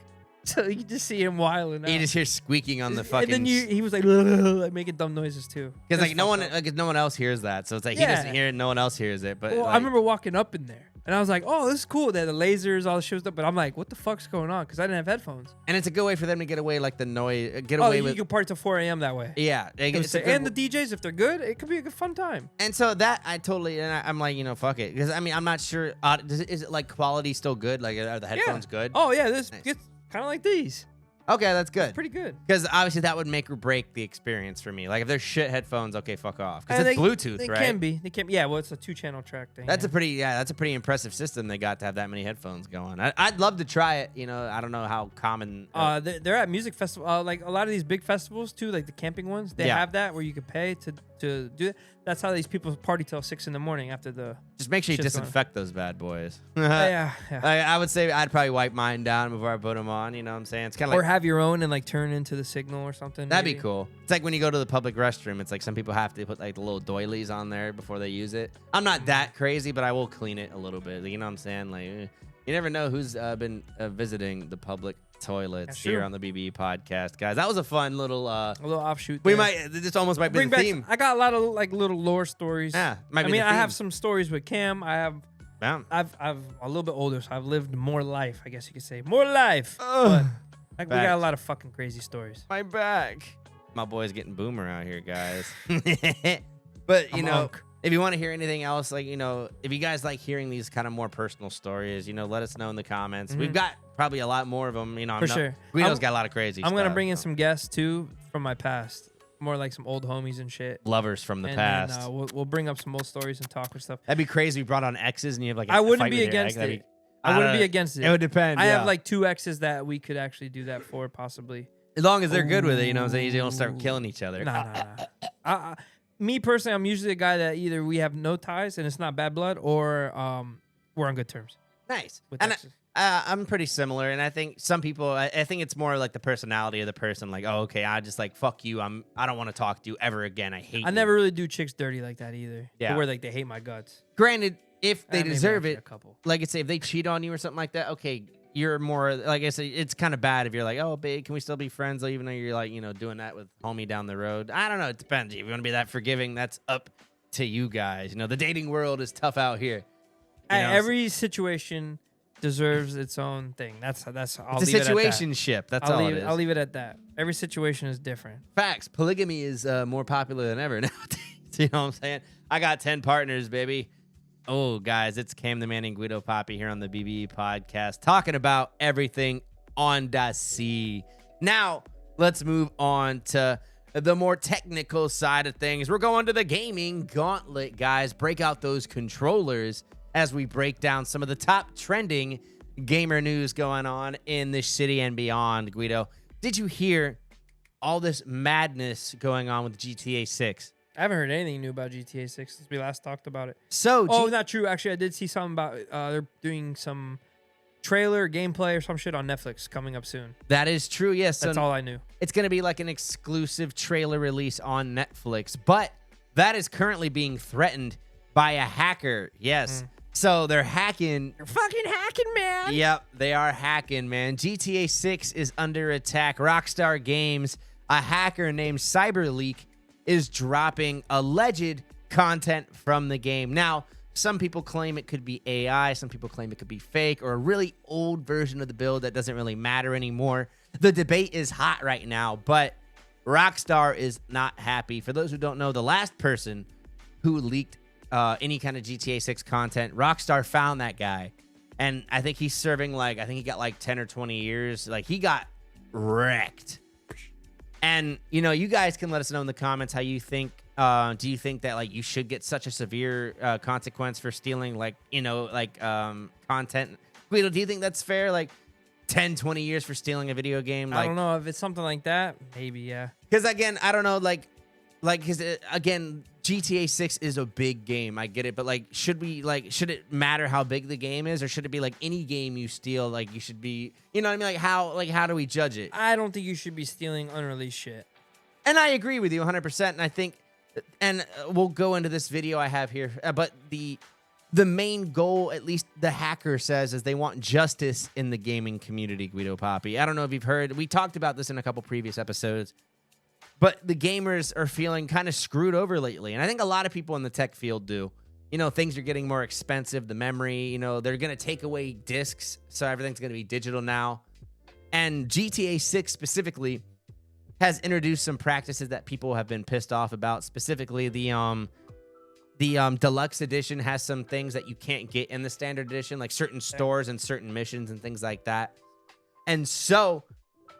So you just see him wilding out. You just hear squeaking on the fucking. And then he was like making dumb noises too. Because like no one else hears that, so it's like he doesn't hear it, no one else hears it. But I remember walking up in there, and I was like, "Oh, this is cool." They had the lasers, all the shit stuff. But I'm like, "What the fuck's going on?" Because I didn't have headphones. And it's a good way for them to get away like the noise. You can party till 4 a.m. that way. Yeah, and the DJs, if they're good, it could be a good fun time. And so that I'm like, fuck it, because I mean I'm not sure. Is it like quality still good? Like are the headphones good? Oh yeah, this gets kind of like these. Okay, that's good. It's pretty good. Because obviously that would make or break the experience for me. Like if they're shit headphones, okay, fuck off. Because it's Bluetooth, they right? They can be. Yeah, well, it's a 2-channel track thing. That's a pretty impressive system they got to have that many headphones going. I'd love to try it. I don't know how common. They're at music festival. Like a lot of these big festivals too, like the camping ones. They have that where you could pay to do it. That's how these people party till 6 in the morning after the. Just make sure you disinfect those bad boys. Yeah. I would say I'd probably wipe mine down before I put them on. You know what I'm saying? It's kind of or have your own and like turn into the signal or something. That'd be cool. It's like when you go to the public restroom. It's like some people have to put like the little doilies on there before they use it. I'm not that crazy, but I will clean it a little bit. You know what I'm saying? Like you never know who's been visiting the public toilets here on the BBE podcast, guys. That was a fun little offshoot. This almost might be the theme. I got a lot of like little lore stories. Yeah, I have some stories with Cam. I've a little bit older, so I've lived more life. I guess you could say more life. We got a lot of fucking crazy stories. My back. My boy's getting boomer out here, guys. But if you want to hear anything else, like if you guys like hearing these kind of more personal stories, let us know in the comments. Mm-hmm. We've got probably a lot more of them. For sure. Guido's got a lot of crazy stuff. I'm gonna bring in some guests too from my past, more like some old homies and shit. Lovers from the past. Then, we'll bring up some old stories and talk and stuff. That'd be crazy. We brought on exes and you have like. I wouldn't be against it. I wouldn't be against it. It would depend. I have like 2 exes that we could actually do that for, possibly. As long as they're good with it, you don't start killing each other. Nah. Me personally, I'm usually a guy that either we have no ties and it's not bad blood, or we're on good terms. Nice. And I'm pretty similar, and I think some people, I think it's more like the personality of the person. Like, oh, okay, I just like fuck you. I don't want to talk to you ever again. I hate you. I never really do chicks dirty like that either. Yeah. Where like they hate my guts. Granted, if they deserve it, like I say, if they cheat on you or something like that, okay, you're more, like I say, it's kind of bad if you're like, oh, babe, can we still be friends? Even though you're like, doing that with homie down the road. I don't know. It depends. If you want to be that forgiving, that's up to you guys. The dating world is tough out here. Every situation deserves its own thing. That's all. It's a situationship. That's all it is. I'll leave it at that. Every situation is different. Facts. Polygamy is more popular than ever nowadays. You know what I'm saying? I got 10 partners, baby. Oh, guys, it's Cam the Man and Guido Papi here on the BBE podcast, talking about everything on the sea. Now, let's move on to the more technical side of things. We're going to the gaming gauntlet, guys. Break out those controllers as we break down some of the top trending gamer news going on in this city and beyond. Guido, did you hear all this madness going on with GTA 6? I haven't heard anything new about GTA 6 since we last talked about it. So, not true. Actually, I did see something about they're doing some trailer, gameplay, or some shit on Netflix coming up soon. That is true, yes. That's all I knew. It's going to be like an exclusive trailer release on Netflix, but that is currently being threatened by a hacker. Yes. So they're hacking. They're fucking hacking, man. Yep, they are hacking, man. GTA 6 is under attack. Rockstar Games, a hacker named Cyberleek, is dropping alleged content from the game. Now, some people claim it could be AI. Some people claim it could be fake or a really old version of the build that doesn't really matter anymore. The debate is hot right now, but Rockstar is not happy. For those who don't know, the last person who leaked any kind of GTA 6 content, Rockstar found that guy. And I think he's serving I think he got like 10 or 20 years. Like, he got wrecked. And, you guys can let us know in the comments how you think. Do you think that, you should get such a severe consequence for stealing, content? Guido, do you think that's fair? 10, 20 years for stealing a video game? I don't know. If it's something like that, maybe, yeah. Because, again, I don't know, because, again, GTA 6 is a big game. I get it. But, should it matter how big the game is? Or should it be, any game you steal, you should be, you know what I mean? How do we judge it? I don't think you should be stealing unreleased shit. And I agree with you 100%. And I think, and we'll go into this video I have here. But the the main goal, at least the hacker says, is they want justice in the gaming community, Guido Papi. I don't know if you've heard. We talked about this in a couple previous episodes. But the gamers are feeling kind of screwed over lately. And I think a lot of people in the tech field do. You know, things are getting more expensive. The memory, you know, they're going to take away discs. So everything's going to be digital now. And GTA 6 specifically has introduced some practices that people have been pissed off about. Specifically, the deluxe edition has some things that you can't get in the standard edition, like certain stores and certain missions and things like that. And so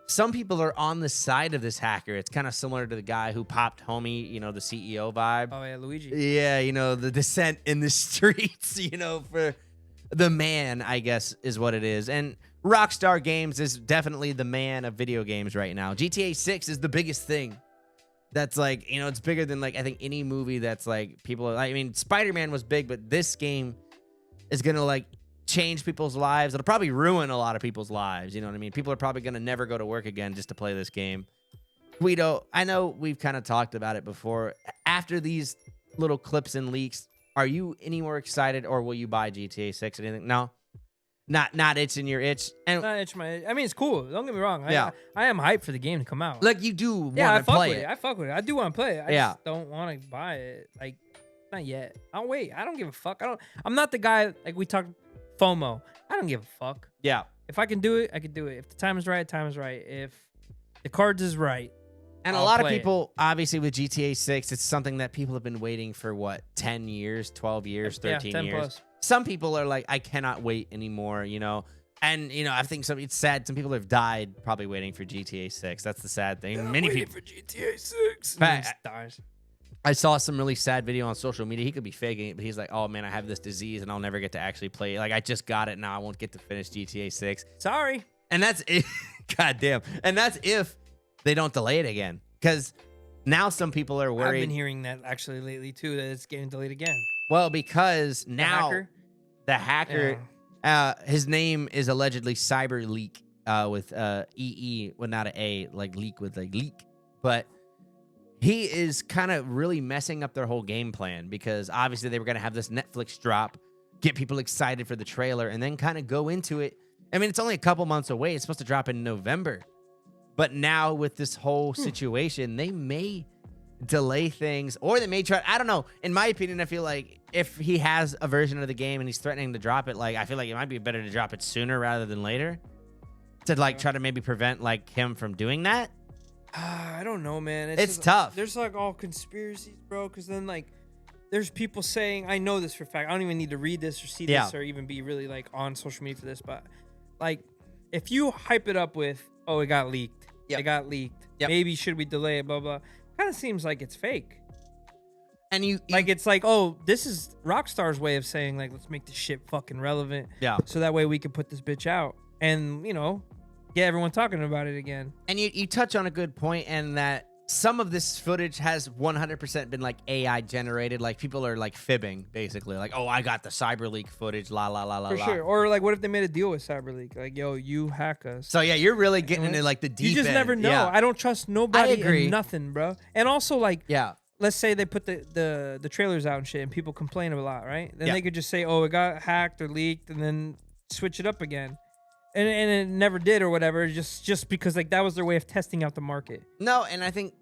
some people are on the side of this hacker. It's kind of similar to the guy who popped Homie, you know, the CEO vibe. Oh, yeah, Luigi. Yeah, you know, the descent in the streets, you know, for the man, I guess, is what it is. And Rockstar Games is definitely the man of video games right now. GTA 6 is the biggest thing. That's like, you know, it's bigger than like, I think any movie that's like people are, I mean, Spiderman was big, but this game is going to like change people's lives. It'll probably ruin a lot of people's lives. You know what I mean? People are probably going to never go to work again just to play this game. Guido, I know we've kind of talked about it before. After these little clips and leaks, are you any more excited or will you buy GTA 6 or anything? No? Not itching your itch. And not itch my itch. I mean, it's cool. Don't get me wrong. Yeah. I am hyped for the game to come out. Like, you do want to play it. I fuck with it. I do want to play it. I just don't want to buy it. Like, not yet. I'll wait. I don't give a fuck. I'm not the guy, like we talked, FOMO. I don't give a fuck. Yeah. If I can do it, I can do it. If the time is right, time is right. If the cards is right. And I'll a lot of play people, obviously, with GTA 6, it's something that people have been waiting for, what, 10 years, 12 years, 13 10 years? plus. Some people are like, I cannot wait anymore, you know? And, you know, I think it's sad. Some people have died probably waiting for GTA 6. That's the sad thing. Yeah, Many waiting people for GTA 6. Dies. I saw some really sad video on social media. He could be faking it, but he's like, oh, man, I have this disease, and I'll never get to actually play it. Like, I just got it. Now I won't get to finish GTA 6. Sorry. And that's it. God damn. And that's if they don't delay it again. Because now some people are worried. I've been hearing that actually lately, too, that it's getting delayed again. Well, because now the hacker, his name is allegedly Cyberleek with EE, well, not an A, like leak with like leak. But he is kind of really messing up their whole game plan because obviously they were going to have this Netflix drop, get people excited for the trailer, and then kind of go into it. I mean, it's only a couple months away. It's supposed to drop in November. But now with this whole situation, they may delay things or they may try. I don't know. In my opinion, I feel like if he has a version of the game and he's threatening to drop it, like I feel like it might be better to drop it sooner rather than later to like try to maybe prevent like him from doing that. I don't know, man. It's tough. There's like all conspiracies, bro. Because then like there's people saying, I know this for a fact. I don't even need to read this or see this or even be really like on social media for this. But like if you hype it up with, oh, it got leaked. It got leaked. Maybe should we delay it? Blah, blah. Kind of seems like it's fake. And you like, it's like, oh, this is Rockstar's way of saying, like, let's make this shit fucking relevant. Yeah. So that way we can put this bitch out and, you know, get everyone talking about it again. And you touch on a good point, and that some of this footage has 100% been like AI generated. Like people are like fibbing, basically. Like, oh, I got the Cyberleek footage, la la la la. For sure. Or like, what if they made a deal with Cyberleek? Like, yo, you hack us. So yeah, you're really getting into like the deep end. You just never know. Yeah. I don't trust nobody. I agree. And nothing, bro. And also, like, yeah, let's say they put the trailers out and shit, and people complain a lot, right? Then they could just say, oh, it got hacked or leaked, and then switch it up again. And it never did or whatever, just because like that was their way of testing out the market. No, and I think,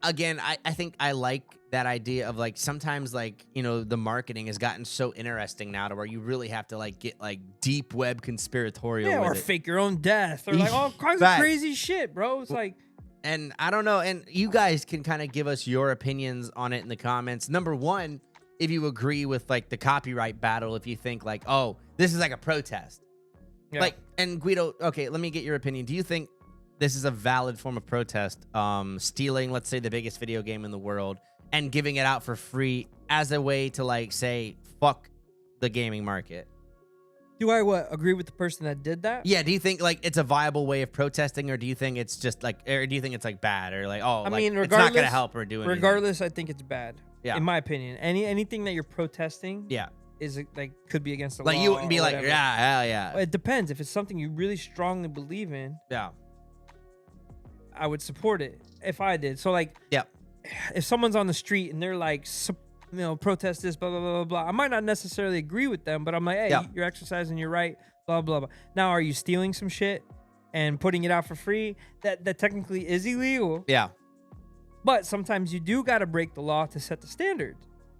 again, I think I like that idea of like sometimes like, you know, the marketing has gotten so interesting now to where you really have to like get like deep web conspiratorial with or it. fake your own death or like all kinds of crazy shit, bro. It's like, and I don't know, and you guys can kind of give us your opinions on it in the comments. Number one, if you agree with like the copyright battle, if you think like, oh, this is like a protest. Yeah. Like, and Guido, okay, let me get your opinion. Do you think this is a valid form of protest, stealing, let's say, the biggest video game in the world and giving it out for free as a way to, like, say, fuck the gaming market? Do I agree with the person that did that? Yeah, do you think, like, it's a viable way of protesting, or do you think it's just, like, or do you think it's, like, bad, or, like, oh, I mean, it's not going to help or do anything? Regardless, I think it's bad, in my opinion. Anything that you're protesting is, like, could be against the law. Like, you wouldn't be like, yeah, hell yeah. It depends. If it's something you really strongly believe in, I would support it if I did. So like, if someone's on the street and they're like protest this, blah, blah, blah, blah, blah. I might not necessarily agree with them, but I'm like, hey, you're exercising your right, blah, blah, blah. Now, are you stealing some shit and putting it out for free? That technically is illegal. Yeah. But sometimes you do got to break the law to set the standard.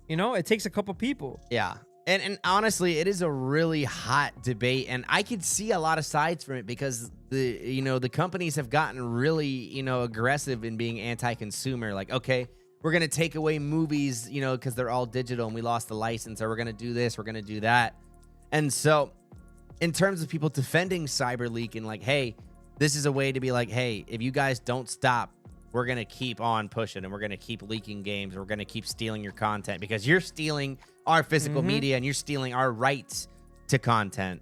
It takes a couple people. Yeah. And honestly, it is a really hot debate, and I could see a lot of sides from it because the companies have gotten really, aggressive in being anti-consumer. Like, okay, we're going to take away movies, because they're all digital and we lost the license, or we're going to do this, we're going to do that. And so in terms of people defending Cyberleek and like, hey, this is a way to be like, hey, if you guys don't stop, we're going to keep on pushing and we're going to keep leaking games. We're going to keep stealing your content because you're stealing our physical media and you're stealing our rights to content.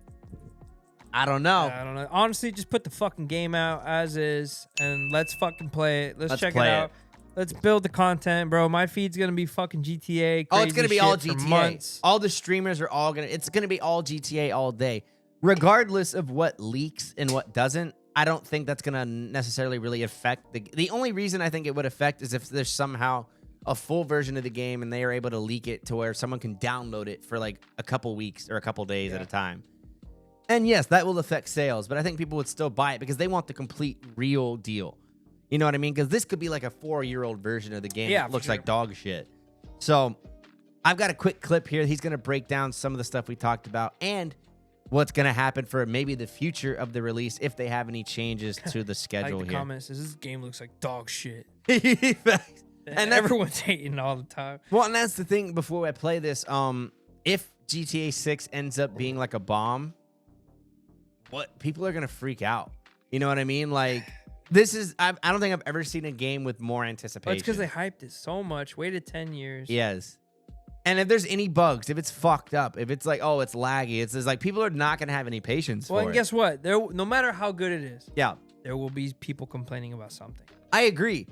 I don't know. Honestly, just put the fucking game out as is and let's fucking play it. Let's check it out. Let's build the content, bro. My feed's going to be fucking GTA. Oh, it's going to be all GTA. All the streamers are all it's going to be all GTA all day. Regardless of what leaks and what doesn't, I don't think that's going to necessarily really affect the only reason I think it would affect is if there's somehow a full version of the game and they are able to leak it to where someone can download it for like a couple weeks or a couple days at a time. And yes, that will affect sales, but I think people would still buy it because they want the complete real deal. You know what I mean? Because this could be like a 4-year-old version of the game that looks like dog shit. So I've got a quick clip here. He's going to break down some of the stuff we talked about and what's going to happen for maybe the future of the release if they have any changes to the schedule like the here. Comments says this game looks like dog shit. And everyone's hating all the time. Well, and that's the thing before I play this. If GTA 6 ends up being like a bomb, people are going to freak out. You know what I mean? Like, this is, I don't think I've ever seen a game with more anticipation. Well, it's because they hyped it so much, waited 10 years. Yes. And if there's any bugs, if it's fucked up, if it's like, oh, it's laggy, it's like people are not going to have any patience for it. Well, and guess what? No matter how good it is, yeah, there will be people complaining about something. I agree.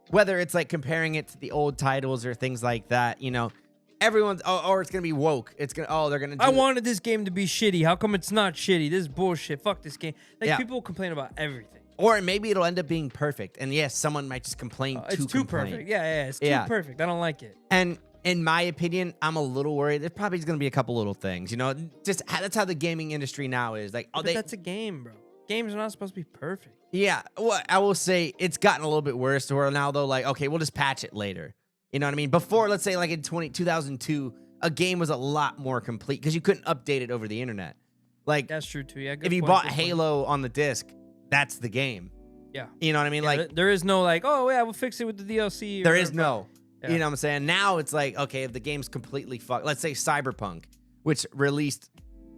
Whether it's like comparing it to the old titles or things like that, everyone's, or it's going to be woke. It's going to, they're going to do I wanted this game to be shitty. How come it's not shitty? This is bullshit. Fuck this game. Like, people complain about everything. Or maybe it'll end up being perfect. And yes, someone might just complain it's too perfect. Yeah, it's too perfect. I don't like it. And in my opinion, I'm a little worried. There's probably going to be a couple little things, just that's how the gaming industry now is. Like, that's a game, bro. Games are not supposed to be perfect. Yeah. Well, I will say it's gotten a little bit worse to where now, though, like, okay, we'll just patch it later. You know what I mean? Before, let's say like in 2002, a game was a lot more complete because you couldn't update it over the internet. Like, that's true too. Yeah. If you bought Halo on the disc, that's the game. Yeah. You know what I mean? Like, there is no like, oh yeah, we'll fix it with the DLC. There is no. Yeah. You know what I'm saying? Now it's like, okay, if the game's completely fucked, let's say Cyberpunk, which released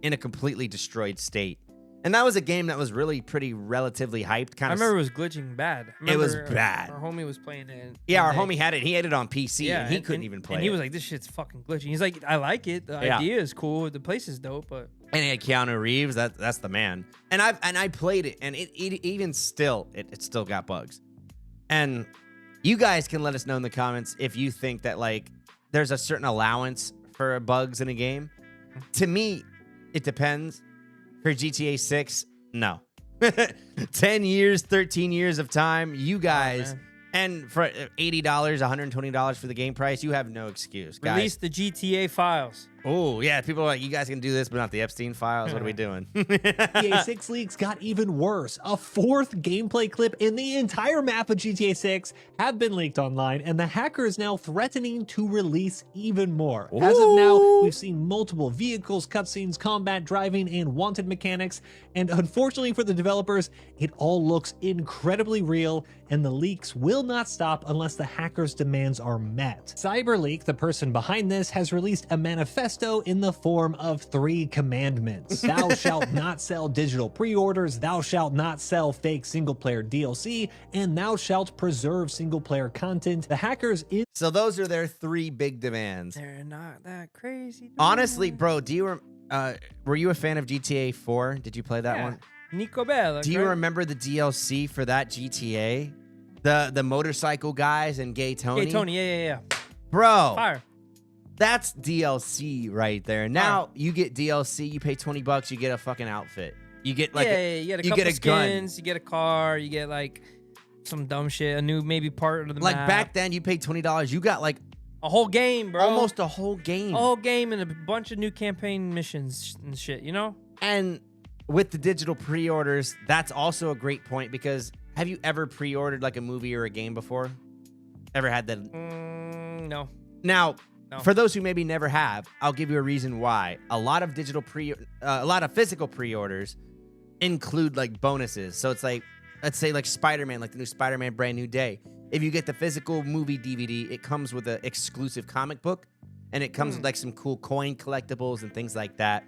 in a completely destroyed state. And that was a game that was really pretty relatively hyped. I remember it was glitching bad. It was bad. Our homie was playing it. Yeah, our homie had it. He had it on PC, and he couldn't even play it. And he was like, this shit's fucking glitching. He's like, I like it. The idea is cool. The place is dope, but... And he had Keanu Reeves. That's the man. And I played it, and it even still, it still got bugs. And you guys can let us know in the comments if you think that, like, there's a certain allowance for bugs in a game. To me, it depends. For GTA 6, no. 10 years, 13 years of time, you guys, and for $80, $120 for the game price, you have no excuse, guys. Release the GTA files. Oh, yeah, people are like, you guys can do this, but not the Epstein files. What are we doing? GTA 6 leaks got even worse. A fourth gameplay clip in the entire map of GTA 6 have been leaked online, and the hacker is now threatening to release even more. Ooh. As of now, we've seen multiple vehicles, cutscenes, combat, driving, and wanted mechanics, and unfortunately for the developers, it all looks incredibly real, and the leaks will not stop unless the hacker's demands are met. Cyberleek, the person behind this, has released a manifesto in the form of 3 commandments. Thou shalt not sell digital pre-orders, thou shalt not sell fake single-player DLC, and thou shalt preserve single-player content. The hackers So those are their 3 big demands. They're not that crazy. Honestly, bro, were you a fan of GTA 4? Did you play that one? Nico Bella. Do you remember the DLC for that GTA? The motorcycle guys and Gay Tony? Gay Tony, yeah. Bro. Fire. That's DLC right there. Now you get DLC, you pay $20, you get a fucking outfit. You get like you get a couple skins, you get a car, you get like some dumb shit, a new maybe part of the map. map. Back then you paid $20, you got like A whole game, bro. Almost a whole game. A whole game and a bunch of new campaign missions and shit, you know? And with the digital pre-orders, that's also a great point because have you ever pre-ordered like a movie or a game before? Ever had that? No. Now, No. for those who maybe never have, I'll give you a reason why. A lot of physical pre-orders include like bonuses. So it's like, let's say like Spiderman, like the new Spiderman Brand New Day. If you get the physical movie DVD, it comes with an exclusive comic book, and it comes with like some cool coin collectibles and things like that.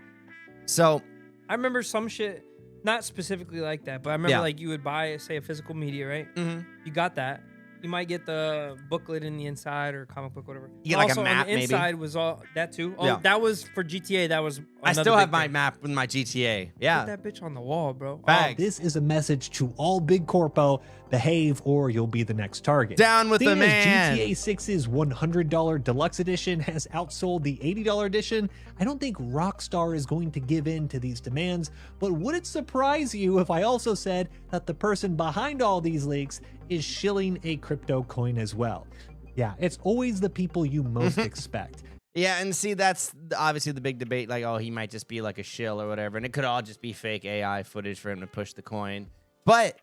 So I remember some shit, not specifically like that, but I remember like you would buy, say, a physical media, right? Mm-hmm. You got that. You might get the booklet in the inside or comic book, whatever. You get like also, a map, on the inside maybe. was all that too. Oh, Yeah. that was for GTA. That was. I still have my map with my GTA. Yeah. Put that bitch on the wall, bro. Facts. This is a message to all big corpo: behave, or you'll be the next target. Down with the Seeing as man. GTA 6's $100 deluxe edition has outsold the $80 edition, I don't think Rockstar is going to give in to these demands. But would it surprise you if I also said that the person behind all these leaks is shilling a crypto coin as well? Yeah, it's always the people you most expect. Yeah, and see, that's obviously the big debate. Like, oh, he might just be like a shill or whatever, and it could all just be fake AI footage for him to push the coin. But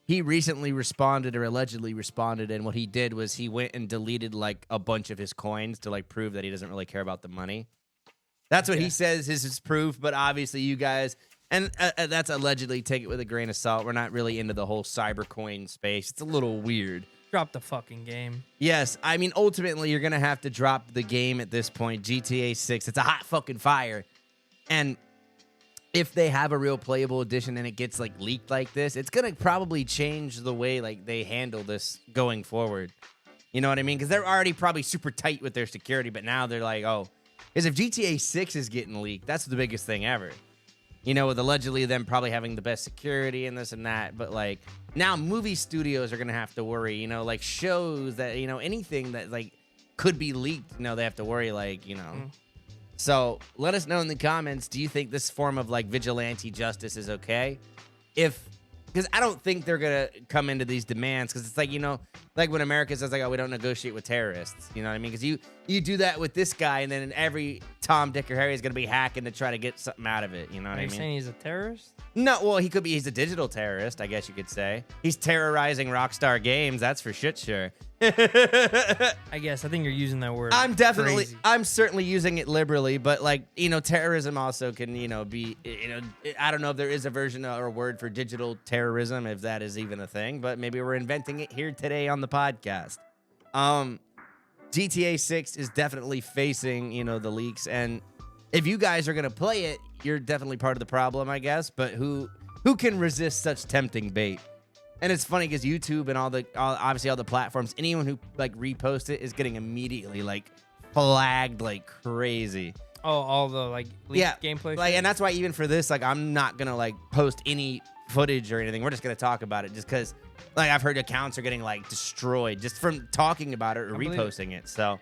he recently responded, or allegedly responded, and what he did was he went and deleted like a bunch of his coins to like prove that he doesn't really care about the money. That's what he says is his proof, but obviously you guys, and that's allegedly, take it with a grain of salt. We're not really into the whole cyber coin space. It's a little weird. Drop the fucking game. Yes, I mean, ultimately, you're going to have to drop the game at this point. GTA 6, it's a hot fucking fire. And if they have a real playable edition and it gets, like, leaked like this, it's going to probably change the way, like, they handle this going forward. You know what I mean? Because they're already probably super tight with their security, but now they're like, oh, because if GTA 6 is getting leaked, that's the biggest thing ever. You know, with allegedly them probably having the best security and this and that. But, like, now movie studios are going to have to worry, you know, like shows that, you know, anything that, like, could be leaked, you know, they have to worry, like, you know. So let us know in the comments, do you think this form of, like, vigilante justice is okay? Because I don't think they're going to come into these demands because it's like, you know, like when America says, like, oh, we don't negotiate with terrorists. You know what I mean? Because you do that with this guy, and then every Tom, Dick, or Harry is going to be hacking to try to get something out of it. You know what I mean? Are you saying he's a terrorist? No, well, he's a digital terrorist, I guess you could say. He's terrorizing Rockstar Games, that's for shit sure. I guess. I think you're using that word. I'm certainly using it liberally, but, like, you know, terrorism also can, you know, be, you know, I don't know if there is a version or a word for digital terrorism, if that is even a thing, but maybe we're inventing it here today on the podcast. GTA 6 is definitely facing, you know, the leaks, and if you guys are going to play it, you're definitely part of the problem, I guess, but who can resist such tempting bait? And it's funny because YouTube and obviously all the platforms, anyone who, like, reposts it is getting immediately, like, flagged like crazy. Oh, all the, like, leaked gameplay like, shit? and that's why even for this, like, I'm not gonna, like, post any footage or anything. We're just gonna talk about it just because, like, I've heard accounts are getting, like, destroyed just from talking about it or reposting it. So,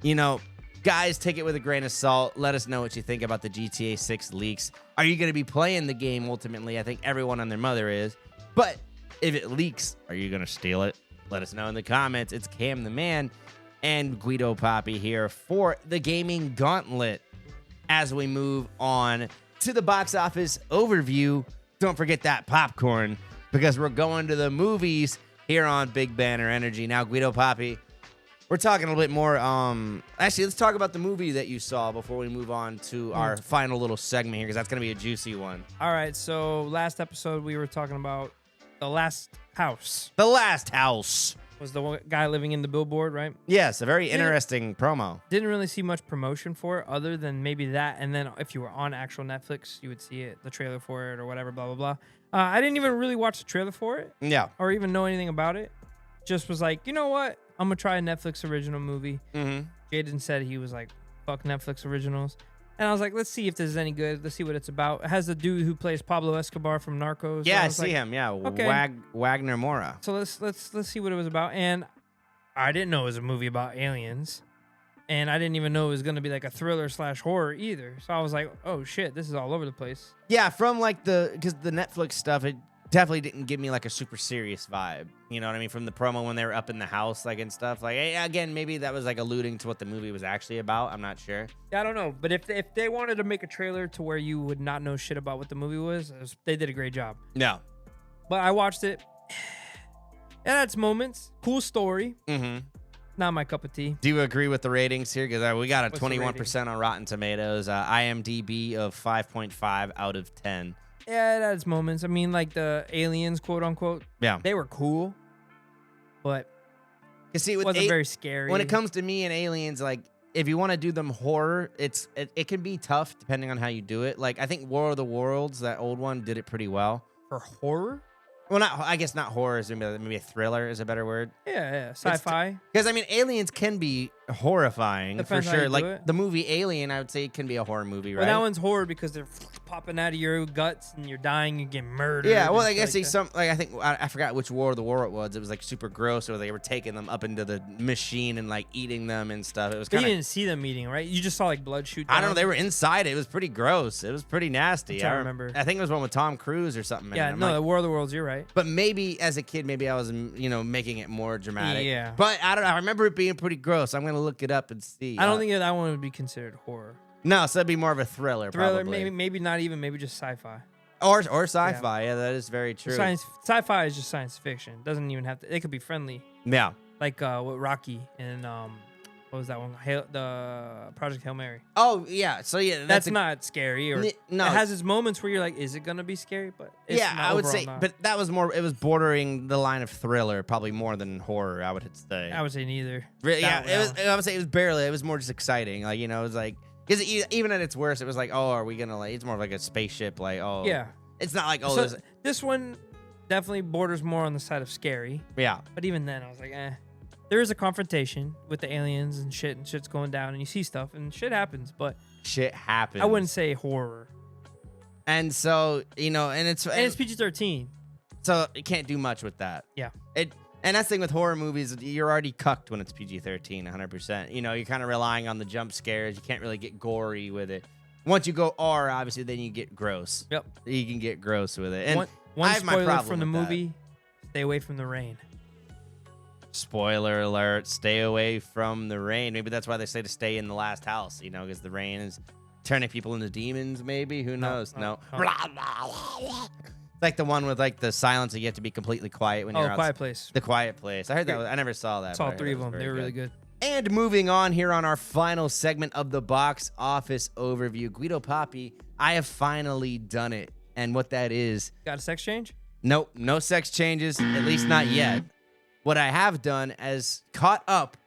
you know, guys, take it with a grain of salt. Let us know what you think about the GTA 6 leaks. Are you gonna be playing the game ultimately? I think everyone and their mother is. But if it leaks, are you going to steal it? Let us know in the comments. It's Cam the Man and Guido Papi here for the gaming gauntlet. As we move on to the box office overview, don't forget that popcorn because we're going to the movies here on Big Banner Energy. Now, Guido Papi, we're talking a little bit more. Actually, let's talk about the movie that you saw before we move on to our final little segment here because that's going to be a juicy one. All right, so last episode we were talking about The Last House. The Last House was the one guy living in the billboard, right? Yes, a very interesting promo. Didn't really see much promotion for it other than maybe that. And then if you were on actual Netflix, you would see it, the trailer for it or whatever, blah, blah, blah. I didn't even really watch the trailer for it. Yeah. Or even know anything about it. Just was like, you know what? I'm going to try a Netflix original movie. Mm-hmm. Jaden said he was like, fuck Netflix originals. And I was like, let's see if this is any good. Let's see what it's about. It has the dude who plays Pablo Escobar from Narcos. Yeah, so I see him. Yeah, okay. Wagner Mora. So let's see what it was about. And I didn't know it was a movie about aliens. And I didn't even know it was going to be like a thriller / horror either. So I was like, oh shit, this is all over the place. Yeah, from like because the Netflix stuff, definitely didn't give me like a super serious vibe. You know what I mean? From the promo when they were up in the house, like, and stuff. Like, again, maybe that was like alluding to what the movie was actually about. I'm not sure. Yeah, I don't know. But if they wanted to make a trailer to where you would not know shit about what the movie was, they did a great job. Yeah. But I watched it. It had its moments. Cool story. Mm-hmm. Not my cup of tea. Do you agree with the ratings here? Because we got a 21% on Rotten Tomatoes. IMDb of 5.5 out of 10. Yeah, it had its moments. I mean, like the aliens, quote unquote. Yeah. They were cool. But see, it wasn't very scary. When it comes to me and aliens, like, if you want to do them horror, it can be tough depending on how you do it. Like, I think War of the Worlds, that old one, did it pretty well. For horror? Well, I guess not horror. Maybe a thriller is a better word. Yeah. Sci-fi. Because, I mean, aliens can be horrifying. Depends for how sure. you do Like, it. the movie Alien, I would say, can be a horror movie, right? Well, that one's horror because they're popping out of your guts and you're dying and getting murdered. Yeah, well, I guess I think I forgot which War of the World it was. It was like super gross, or they were taking them up into the machine and like eating them and stuff. It was kind of. You didn't see them eating, right? You just saw like blood shoot. I don't know. They were inside it. It was pretty gross. It was pretty nasty. I remember. I think it was one with Tom Cruise or something. Yeah, no, the War of the Worlds. You're right. But maybe as a kid, maybe I was making it more dramatic. Yeah. But I don't know. I remember it being pretty gross. I'm gonna look it up and see. I don't think that one would be considered horror. No, so that'd be more of a thriller. Probably. maybe not even. Maybe just sci-fi. Or sci-fi. Yeah, that is very true. Sci-fi is just science fiction. Doesn't even have to. It could be friendly. Yeah. Like with Rocky and what was that one? The Project Hail Mary. Oh yeah. So yeah, that's not scary. Or no, it has its moments where you're like, is it gonna be scary? But it's yeah, I would say. not. But that was more. It was bordering the line of thriller, probably more than horror. I would say. I would say neither. Yeah, it was. I would say it was barely. It was more just exciting. Like, it was like. Because even at its worst, it was like, oh, are we gonna like? It's more like a spaceship, like, oh, yeah. It's not like, oh, so this one definitely borders more on the side of scary. Yeah. But even then, I was like, there is a confrontation with the aliens and shit's going down, and you see stuff, and shit happens. But shit happens. I wouldn't say horror. And so and it's PG-13, so you can't do much with that. Yeah. And that's the thing with horror movies, you're already cucked when it's PG-13, 100%. You're kind of relying on the jump scares. You can't really get gory with it. Once you go R, obviously, then you get gross. Yep. You can get gross with it. And one I have my spoiler problem from the with movie, stay away from the rain. Spoiler alert, stay away from the rain. Maybe that's why they say to stay in the last house, because the rain is turning people into demons, maybe? Who knows? No. Like the one with like the silence, you have to be completely quiet when you're out. Quiet Place. The Quiet Place. I heard that. I never saw that. I saw 3 of them. They were really good. And moving on here on our final segment of the box office overview, Guido Papi, I have finally done it. And what that is... Got a sex change? Nope. No sex changes, at least not yet. What I have done is caught up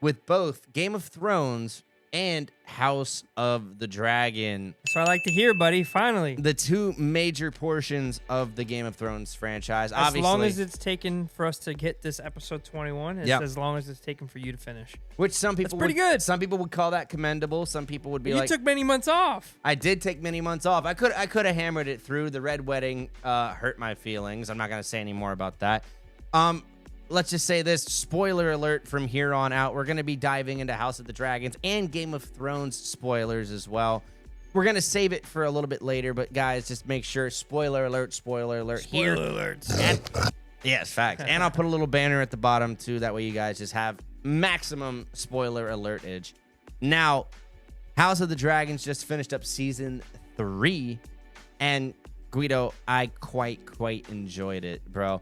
with both Game of Thrones and House of the Dragon. So I like to hear, buddy. Finally. The 2 major portions of the Game of Thrones franchise. As long as it's taken for us to get this episode 21, it's as long as it's taken for you to finish. Which some people pretty good. Some people would call that commendable. Some people would be like, you took many months off. I did take many months off. I could have hammered it through. The Red Wedding hurt my feelings. I'm not going to say any more about that. Let's just say this, spoiler alert from here on out. We're going to be diving into House of the Dragons and Game of Thrones spoilers as well. We're going to save it for a little bit later, but guys, just make sure, spoiler alert here. Spoiler alerts. Yes, facts. And I'll put a little banner at the bottom too. That way you guys just have maximum spoiler alertage. Now, House of the Dragons just finished up season 3. And Guido, I quite enjoyed it, bro.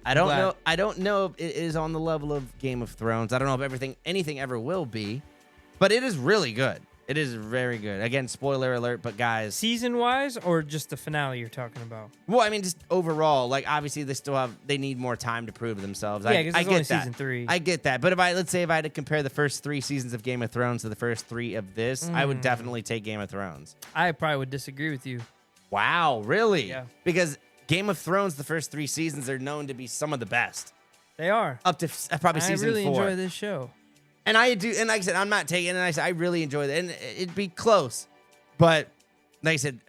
I don't know if it is on the level of Game of Thrones. I don't know if anything ever will be, but it is really good. It is very good. Again, spoiler alert, but guys, season-wise or just the finale you're talking about? Well, I mean, just overall. Like, obviously, they need more time to prove themselves. Yeah, because I it's get only that. season 3. I get that. But let's say if I had to compare the first 3 seasons of Game of Thrones to the first 3 of this, I would definitely take Game of Thrones. I probably would disagree with you. Wow, really? Yeah. Because Game of Thrones, the first 3 seasons are known to be some of the best. They are. Up to probably season 4. I really enjoy this show. And I do, and like I said, I'm not taking it, and I really enjoy it. And it'd be close. But like I said,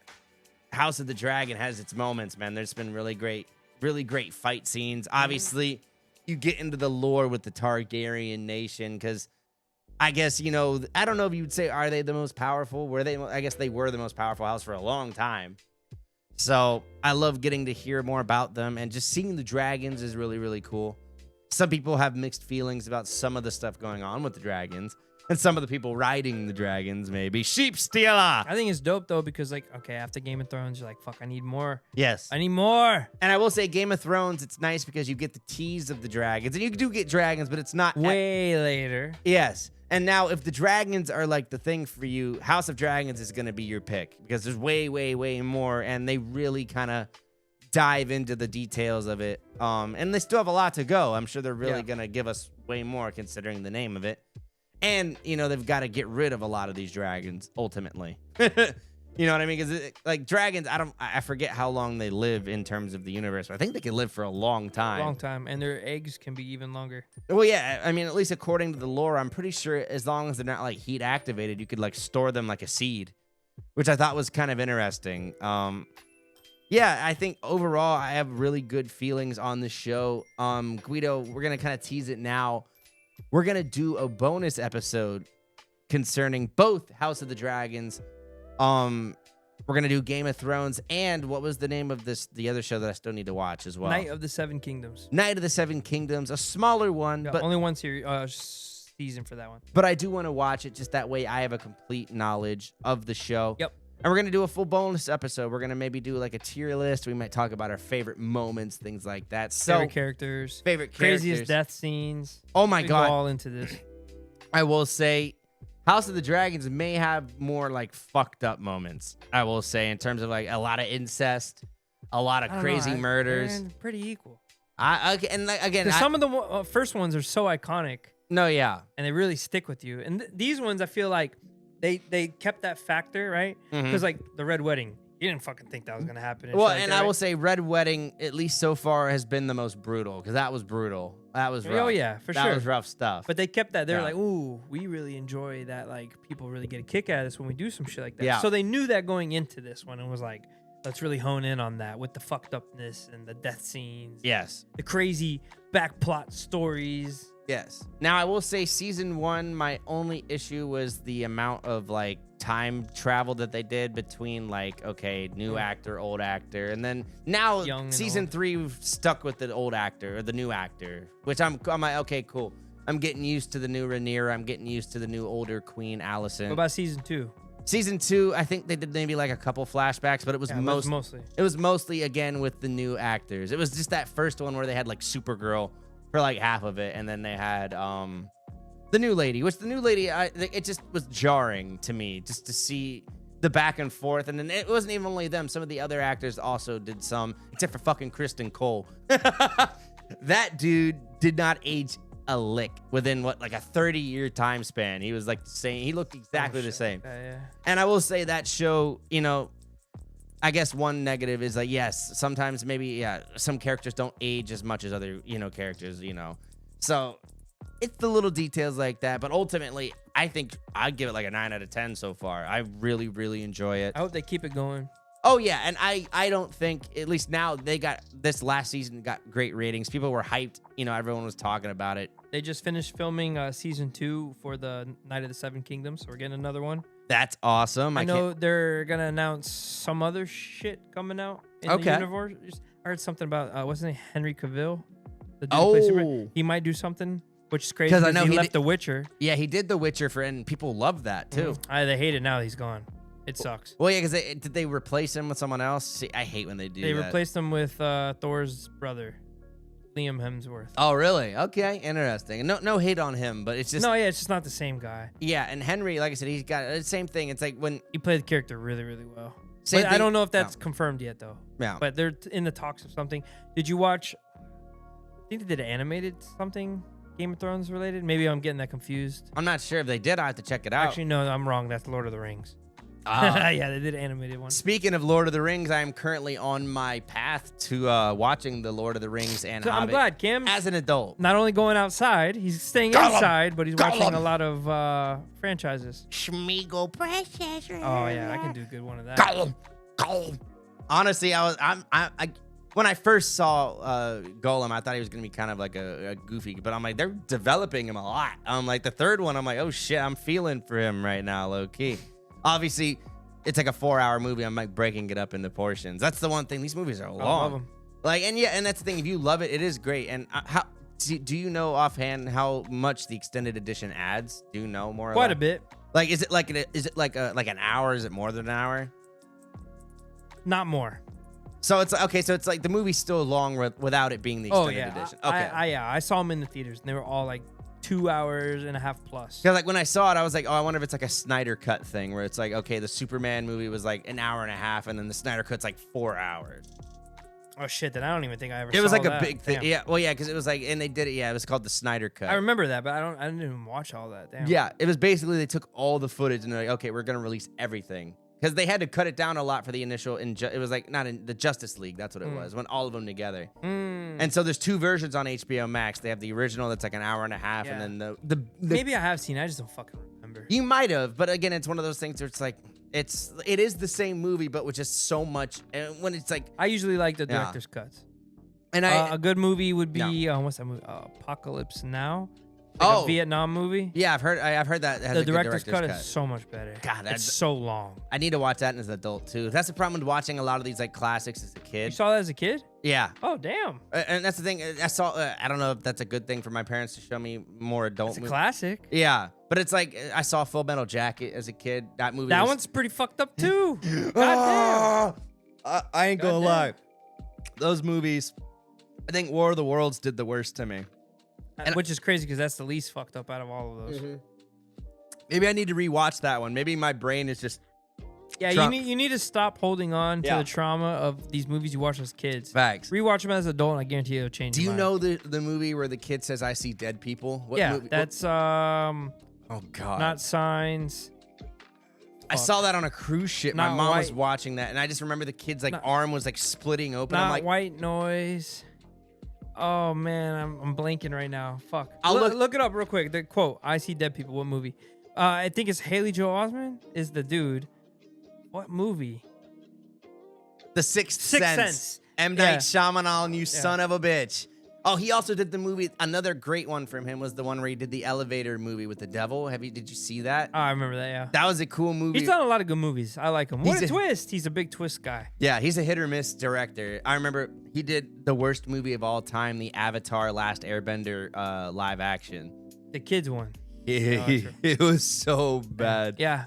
House of the Dragon has its moments, man. There's been really great fight scenes. Obviously, you get into the lore with the Targaryen nation, because I guess, I don't know if you would say, are they the most powerful? I guess they were the most powerful house for a long time. So I love getting to hear more about them, and just seeing the dragons is really, really cool. Some people have mixed feelings about some of the stuff going on with the dragons, and some of the people riding the dragons, maybe. Sheep stealer! I think it's dope, though, because, like, okay, after Game of Thrones, you're like, fuck, I need more. Yes. I need more. And I will say, Game of Thrones, it's nice because you get the tease of the dragons, and you do get dragons, but it's not... Way later. Yes. And now, if the dragons are, like, the thing for you, House of Dragons is going to be your pick, because there's way, way, way more, and they really kind of dive into the details of it. And they still have a lot to go. I'm sure they're really going to give us way more, considering the name of it. And, you know, they've got to get rid of a lot of these dragons, ultimately. You know what I mean? Because, like, dragons, I forget how long they live in terms of the universe. But I think they can live for a long time. Long time. And their eggs can be even longer. Well, yeah. I mean, at least according to the lore, I'm pretty sure as long as they're not, like, heat activated, you could, like, store them like a seed, which I thought was kind of interesting. Yeah, I think overall, I have really good feelings on the show. Guido, we're going to kind of tease it now. We're going to do a bonus episode concerning both House of the Dragons. We're going to do Game of Thrones, and what was the name of the other show that I still need to watch as well? Night of the Seven Kingdoms. Night of the Seven Kingdoms, a smaller one. Yeah, but only one season for that one. But I do want to watch it just that way I have a complete knowledge of the show. Yep. And we're going to do a full bonus episode. We're going to maybe do like a tier list. We might talk about our favorite moments, things like that. So, favorite characters. Craziest Craziest death scenes. Oh my God. Go all into this. I will say House of the Dragons may have more like fucked up moments. I will say in terms of like a lot of incest, a lot of crazy murders. They're pretty equal. Again, some of the first ones are so iconic. No, yeah. And they really stick with you. And these ones, I feel like they kept that factor, right? Because like the Red Wedding, you didn't fucking think that was going to happen. Well, and I will say Red Wedding, at least so far, has been the most brutal, because that was brutal. That was rough. Oh, yeah, for sure. That was rough stuff. But they kept that. They're like, ooh, we really enjoy that. Like, people really get a kick out of this when we do some shit like that. Yeah. So they knew that going into this one and was like, let's really hone in on that with the fucked upness and the death scenes. Yes. The crazy backplot stories. Yes. Now, I will say season 1, my only issue was the amount of like time travel that they did between like, okay, new actor, old actor. And then now season 3, we've stuck with the old actor or the new actor, which I'm like, okay, cool. I'm getting used to the new Rhaenyra. I'm getting used to the new older Queen Alicent. What about season 2? Season 2, I think they did maybe like a couple flashbacks, but it was mostly again with the new actors. It was just that first one where they had like Supergirl for like half of it, and then they had the new lady, which the new lady, it just was jarring to me just to see the back and forth. And then it wasn't even only them. Some of the other actors also did some, except for fucking Kristen Cole. That dude did not age a lick within like a 30-year time span. He was like the same. He looked exactly the same. Yeah. And I will say that show, you know, I guess one negative is like, yes, sometimes maybe, some characters don't age as much as other, characters, So it's the little details like that. But ultimately, I think I'd give it like a 9 out of 10 so far. I really, really enjoy it. I hope they keep it going. Oh, yeah. And I don't think, at least now, they got this last season got great ratings. People were hyped. Everyone was talking about it. They just finished filming season 2 for the Night of the Seven Kingdoms. So we're getting another one. That's awesome. I know they're going to announce some other shit coming out in the universe. I heard something about, wasn't it Henry Cavill? The dude who plays Superman? He might do something, which is crazy because I know he left The Witcher. Yeah, he did The Witcher, and people love that, too. They hate it now he's gone. It sucks. Well, yeah, because did they replace him with someone else? See, I hate when they do that. They replaced him with Thor's brother, Liam Hemsworth. Oh, really? Okay, interesting. No hate on him, but it's just... No, yeah, it's just not the same guy. Yeah, and Henry, like I said, he's got the same thing. It's like when... He played the character really, really well. I don't know if that's confirmed yet, though. Yeah. But they're in the talks of something. Did you watch... I think they did animated something, Game of Thrones related? Maybe I'm getting that confused. I'm not sure if they did. I have to check it out. Actually, no, I'm wrong. That's Lord of the Rings. Yeah, they did an animated one. Speaking of Lord of the Rings, I am currently on my path to watching the Lord of the Rings and Hobbit. I'm glad Cam, as an adult, not only going outside, he's staying inside, but he's watching a lot of franchises. Schmeagle Precious. Oh yeah, I can do a good one of that. Gollum. Honestly, when I first saw Gollum, I thought he was gonna be kind of like a goofy, but I'm like, they're developing him a lot. I'm like, the third one, I'm like, oh shit, I'm feeling for him right now, low key. Obviously, it's like a 4-hour movie. I'm like breaking it up into portions. That's the one thing. These movies are long. I love them. Like, and that's the thing. If you love it, it is great. And how do you know offhand how much the extended edition adds? Do you know more? Quite a bit. Like, is it like an hour? Is it more than an hour? Not more. So it's okay. So it's like the movie's still long without it being the extended edition. Okay. I saw them in the theaters, and they were all like 2 hours and a half plus. Because like when I saw it, I was like, oh, I wonder if it's like a Snyder Cut thing where it's like, okay, the Superman movie was like an hour and a half, and then the Snyder Cut's like 4 hours. Oh shit! Then I don't even think I ever. It was saw like that. a big thing. Damn. Yeah. Well, yeah, because it was like, and they did it. Yeah, it was called the Snyder Cut. I remember that, but I didn't even watch all that. Damn. Yeah, it was basically they took all the footage and they're like, okay, we're gonna release everything because they had to cut it down a lot for the initial. It was like not in the Justice League. That's what it was. When all of them together. And so there's 2 versions on HBO Max. They have the original that's like an hour and a half, and then the maybe I have seen. I just don't fucking remember. You might have, but again, it's one of those things where it's like it is the same movie, but with just so much. And when it's like, I usually like the director's cuts. And a good movie would be what's that movie? Apocalypse Now. Like a Vietnam movie. Yeah, I've heard that has the a good director's cut is so much better. God, it's so long. I need to watch that as an adult too. That's the problem with watching a lot of these like classics as a kid. You saw that as a kid? Yeah. Oh damn. And that's the thing. I saw. I don't know if that's a good thing for my parents to show me more adult. It's a classic. Yeah, but it's like I saw Full Metal Jacket as a kid. That movie. That one's pretty fucked up too. God damn. I ain't gonna lie. Those movies. I think War of the Worlds did the worst to me. Which is crazy because that's the least fucked up out of all of those. Maybe I need to rewatch that one. Maybe my brain is just. Yeah, you need to stop holding on to the trauma of these movies you watch as kids. Facts. Rewatch them as an adult, and I guarantee it'll change. Do you your know the movie where the kid says, "I see dead people"? What movie? That's oh god, not Signs. I saw that on a cruise ship. My mom was watching that, and I just remember the kid's arm was like splitting open. I'm like, White Noise. Oh man, I'm blanking right now. Fuck. I'll look it up real quick. The quote: "I see dead people." What movie? I think it's Haley Joel Osment is the dude. What movie? The Sixth Sense. M. Night Shyamalan, you son of a bitch. Oh, he also did the movie. Another great one from him was the one where he did the elevator movie with the devil. Did you see that? Oh, I remember that, yeah. That was a cool movie. He's done a lot of good movies. I like him. What a twist. He's a big twist guy. Yeah, he's a hit or miss director. I remember he did the worst movie of all time, the Avatar Last Airbender live action. The kids one. It was so bad. Yeah.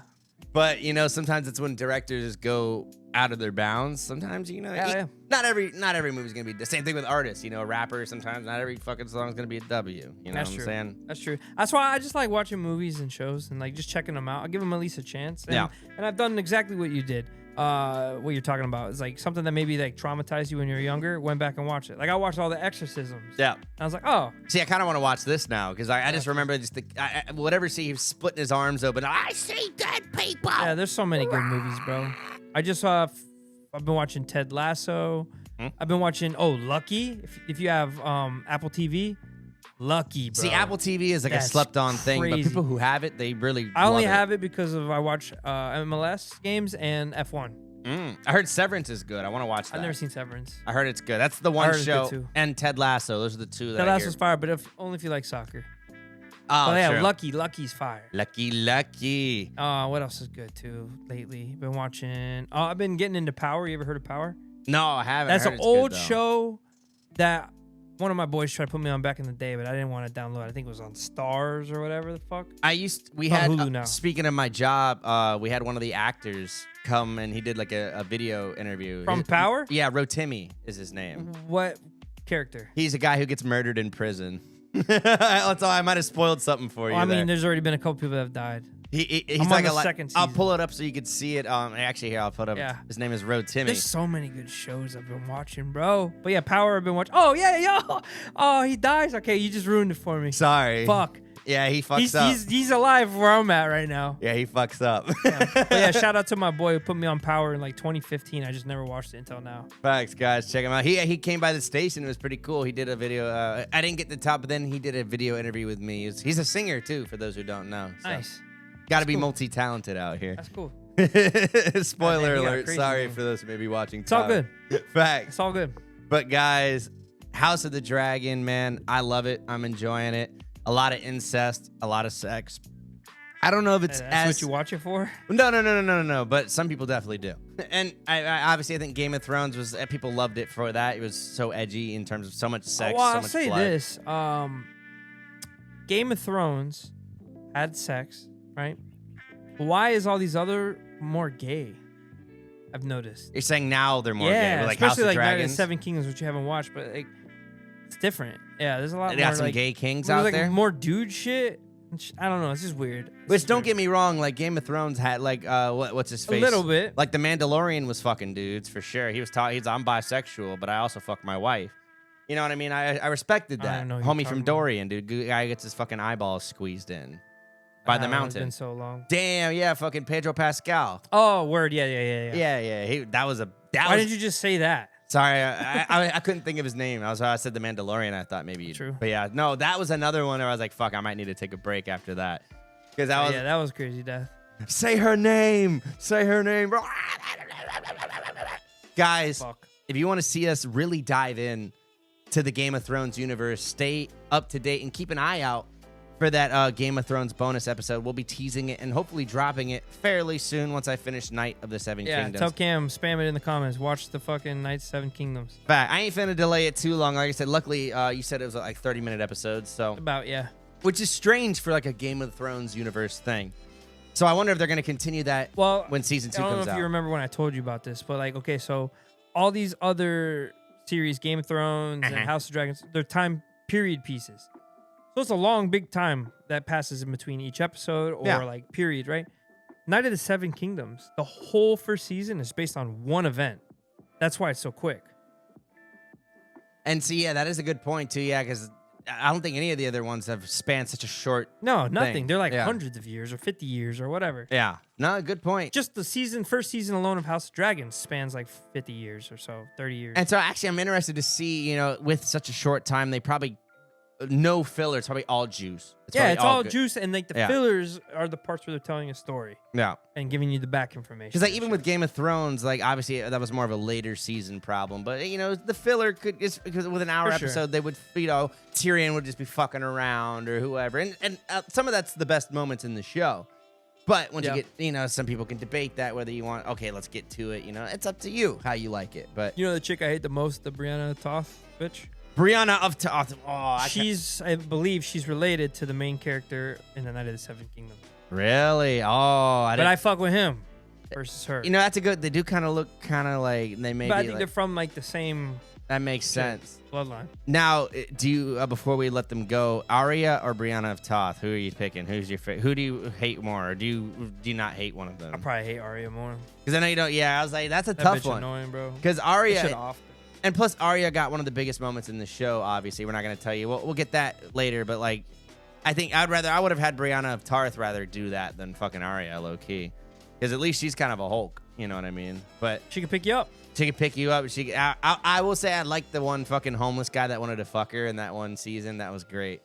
But, sometimes it's when directors just go out of their bounds. Sometimes, not every movie's going to be the same thing with artists. A rapper, sometimes not every fucking song's going to be a W. You know what I'm saying? That's true. That's why I just like watching movies and shows and just checking them out. I'll give them at least a chance. And I've done exactly what you did. What you're talking about is like something that maybe traumatized you when you were younger. Went back and watched it. Like I watched all the exorcisms. Yeah. And I was like, oh. See, I kind of want to watch this now because I just remember just whatever. See, he was splitting his arms open. I see dead people. Yeah, there's so many good movies, bro. I just I've been watching Ted Lasso. I've been watching Lucky. If you have Apple TV. Lucky, bro. See, Apple TV is like a slept-on thing, but people who have it, they really. I only have it because I watch MLS games and F1. I heard Severance is good. I want to watch that. I've never seen Severance. I heard it's good. That's the one show. And Ted Lasso. Those are the two that Ted I Lasso's fire, but only if you like soccer. Oh, yeah, true. Lucky's fire. Lucky. What else is good too lately? Been watching. I've been getting into Power. You ever heard of Power? No, I haven't. That's an old show that one of my boys tried to put me on back in the day, but I didn't want to download. I think it was on Stars or whatever the fuck. We had Hulu now. Speaking of my job, we had one of the actors come and he did like a video interview. From Power? Yeah, Rotimi is his name. What character? He's a guy who gets murdered in prison. That's all. I might have spoiled something for you. I mean, there's already been a couple people that have died. He's like a second season. I'll pull it up so you can see it. Actually, here I'll put it up. Yeah. His name is Rotimi. There's so many good shows I've been watching, bro. But yeah, Power I've been watching. Oh yeah, yo. Oh, he dies. Okay, you just ruined it for me. Sorry. Fuck. Yeah, he fucks up. He's alive where I'm at right now. Yeah, he fucks up. But yeah, shout out to my boy who put me on Power in 2015. I just never watched it until now. Thanks, guys. Check him out. He came by the station. It was pretty cool. He did a video. I didn't get the top, but then he did a video interview with me. He's a singer too, for those who don't know. So. Nice. Got to be multi-talented out here. That's cool. Spoiler alert. Sorry for those who may be watching. It's all good. Facts. It's all good. But guys, House of the Dragon, man, I love it. I'm enjoying it. A lot of incest, a lot of sex. I don't know if it's That's what you watch it for. No. But some people definitely do. And I obviously I think Game of Thrones was people loved it for that. It was so edgy in terms of so much sex. Well, so I'll much say blood. this: Game of Thrones had sex, right? Why is all these other more gay? I've noticed. You're saying now they're more yeah, gay, like especially House of like Dragons. Seven Kingdoms, which you haven't watched, but like it's different. Yeah, there's a lot They more got some like, gay kings there's, out like, there. more dude shit. I don't know. It's just weird. Which don't get me wrong, like Game of Thrones had like what's his face? A little bit. Like the Mandalorian was fucking dudes for sure. He was I'm bisexual, but I also fuck my wife. You know what I mean? I respected I that. don't know who you're Homie from talking Dorian, dude. Guy gets his fucking eyeballs squeezed in by the mountain. It's been so long. Damn, yeah, fucking Pedro Pascal. Oh, word. Yeah. Yeah. Why didn't you just say that? Sorry, I couldn't think of his name. I said the Mandalorian. I thought maybe. True. But yeah, no, that was another one where I was like, fuck, I might need to take a break after that. Because that was crazy death. Say her name. Say her name. Guys, if you want to see us really dive in to the Game of Thrones universe, stay up to date and keep an eye out for that Game of Thrones bonus episode. We'll be teasing it and hopefully dropping it fairly soon once I finish Night of the Seven Kingdoms. Tell Cam, spam it in the comments. Watch the fucking Night of Seven Kingdoms. Fact, I ain't finna delay it too long. Like I said, luckily, you said it was like 30-minute episodes, so which is strange for like a Game of Thrones universe thing. So I wonder if they're gonna continue that when season 2 comes out. I don't know if you remember when I told you about this, but like, okay, so all these other series, Game of Thrones and House of Dragons, they're time period pieces. So it's a long, big time that passes in between each episode or like period, right? Night of the Seven Kingdoms, the whole first season is based on one event. That's why it's so quick. And see, that is a good point too. Yeah, because I don't think any of the other ones have spanned such a short. No, nothing. thing. They're like hundreds of years or 50 years or whatever. Yeah, no, good point. Just the first season alone of House of Dragons spans like 50 years or so, 30 years. And so actually, I'm interested to see, with such a short time, they probably no filler. It's probably all juice. It's all juice, and like the fillers are the parts where they're telling a story. Yeah, and giving you the back information. Because like even with Game of Thrones, like obviously that was more of a later season problem, but the filler could just because with an hour episode they would Tyrion would just be fucking around or whoever, and some of that's the best moments in the show. But once you get, some people can debate that whether you want. Okay, let's get to it. It's up to you how you like it. But the chick I hate the most, the Brianna Toth bitch. Brianna of Toth. I believe she's related to the main character in the Night of the Seven Kingdoms. Really? I fuck with him versus her. That's a good. They do kind of look like they may. But I think they're from like the same. That makes sense. Bloodline. Now, do you before we let them go, Arya or Brianna of Toth? Who are you picking? Who's your favorite? Who do you hate more? Or do you not hate one of them? I probably hate Arya more. Because I know you don't. Yeah, I was like, that's a that tough bitch one. Annoying, bro. Because Arya. And plus, Arya got one of the biggest moments in the show. Obviously, we're not going to tell you. We'll get that later. But like, I think I would have had Brianna of Tarth rather do that than fucking Arya, low key, because at least she's kind of a Hulk. You know what I mean? But she can pick you up. She can pick you up. I will say I like the one fucking homeless guy that wanted to fuck her in that one season. That was great.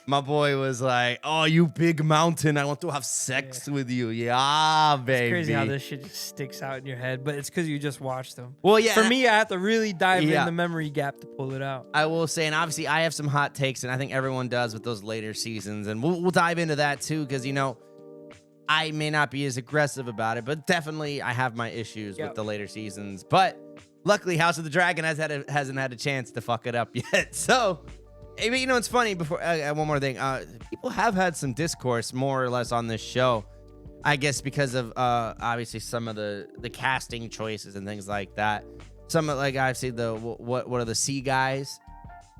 My boy was like, "Oh, you big mountain! I want to have sex with you." Yeah, baby. It's crazy how this shit just sticks out in your head, but it's because you just watched them. Well, yeah. For me, I have to really dive in the memory gap to pull it out. I will say, and obviously, I have some hot takes, and I think everyone does with those later seasons, and we'll dive into that too, because I may not be as aggressive about it, but definitely I have my issues with the later seasons. But luckily, House of the Dragon hasn't had a chance to fuck it up yet. So. It's funny. Before one more thing, people have had some discourse more or less on this show, I guess because of obviously some of the casting choices and things like that. Some like obviously the what are the sea guys,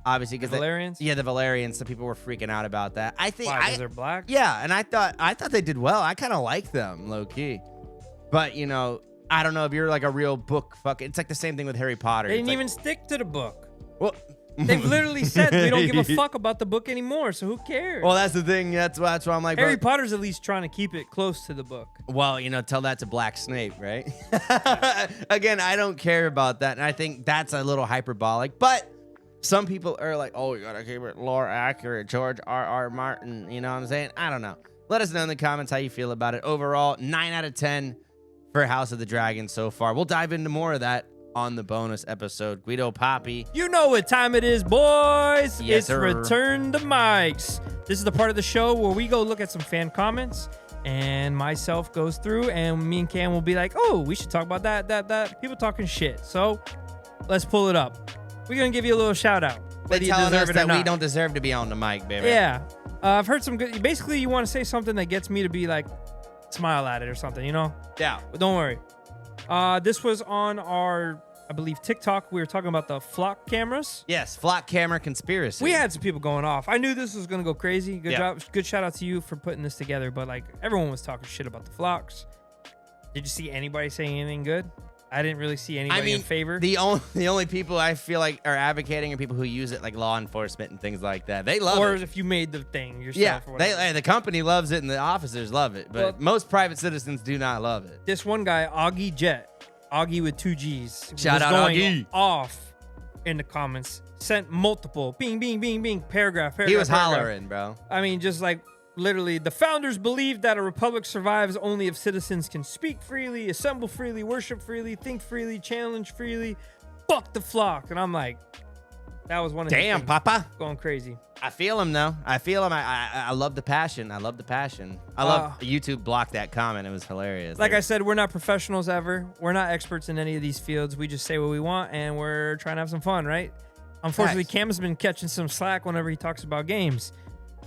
obviously because Valerians. The Valerians. Some people were freaking out about that. I think because they're black. Yeah, and I thought they did well. I kind of like them low key, but I don't know if you're like a real book fucking. It's like the same thing with Harry Potter. They didn't even stick to the book. Well. They've literally said we don't give a fuck about the book anymore, so who cares? Well, that's the thing. That's why I'm like... Harry Potter's at least trying to keep it close to the book. Well, tell that to Black Snape, right? Again, I don't care about that, and I think that's a little hyperbolic, but some people are like, oh, you gotta keep it lore accurate, George R.R. Martin, you know what I'm saying? I don't know. Let us know in the comments how you feel about it. Overall, 9 out of 10 for House of the Dragon so far. We'll dive into more of that on the bonus episode. Guido Papi. You know what time it is, boys. Yes, it's sir. Return to Mics. This is the part of the show where we go look at some fan comments, and myself goes through, and me and Cam will be like, oh, we should talk about that. People talking shit. So let's pull it up. We're going to give you a little shout out. They're telling us that we don't deserve to be on the mic, baby. Yeah. I've heard some good. Basically, you want to say something that gets me to be like, smile at it or something, you know? Yeah. But don't worry. This was on our, I believe, TikTok. We were talking about the flock cameras. Yes, flock camera conspiracy. We had some people going off. I knew this was going to go crazy. Good Yeah. job. Good shout out to you for putting this together. But like everyone was talking shit about the flocks. Did you see anybody saying anything good? I didn't really see anybody in favor. The only people I feel like are advocating are people who use it, like law enforcement and things like that. They love it. Or if you made the thing yourself. Yeah, or whatever. the company loves it and the officers love it, but Well, most private citizens do not love it. This one guy, Augie Jet, Augie with 2 G's, Shout was out going Augie. off in the comments. Sent multiple bing, bing, bing, bing, paragraph. He was paragraph. hollering, bro. I mean, just like literally, the founders believed that a republic survives only if citizens can speak freely, assemble freely, worship freely, think freely, challenge freely. Fuck the flock. And I'm like, that was one of Damn, Papa. Going crazy. I feel him though. I feel him. I love the passion. I love the passion. I love YouTube blocked that comment. It was hilarious. Like I said, we're not professionals ever. We're not experts in any of these fields. We just say what we want, and we're trying to have some fun, right? Unfortunately, Nice. Cam has been catching some slack whenever he talks about games.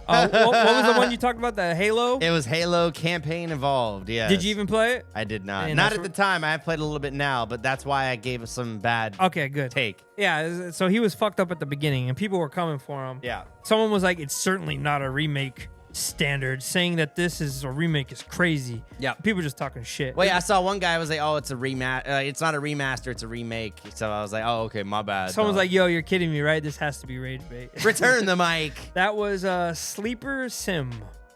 What was the one you talked about? The Halo? It was Halo campaign involved. Yeah. Did you even play it? I did not. And Not that's at the time. I have played a little bit now, but that's why I gave us some bad Okay, good. take. Yeah, so he was fucked up at the beginning, and people were coming for him. Yeah. Someone was like, it's certainly not a remake standard. Saying that this is a remake is crazy. Yeah. People just talking shit. Well, yeah, I saw one guy was like, "Oh, it's a remaster. It's not a remaster. It's a remake." So I was like, "Oh, okay, my bad." Someone's dog." like, yo, you're kidding me, right? This has to be rage bait. "Return the mic." That was Sleeper Sim.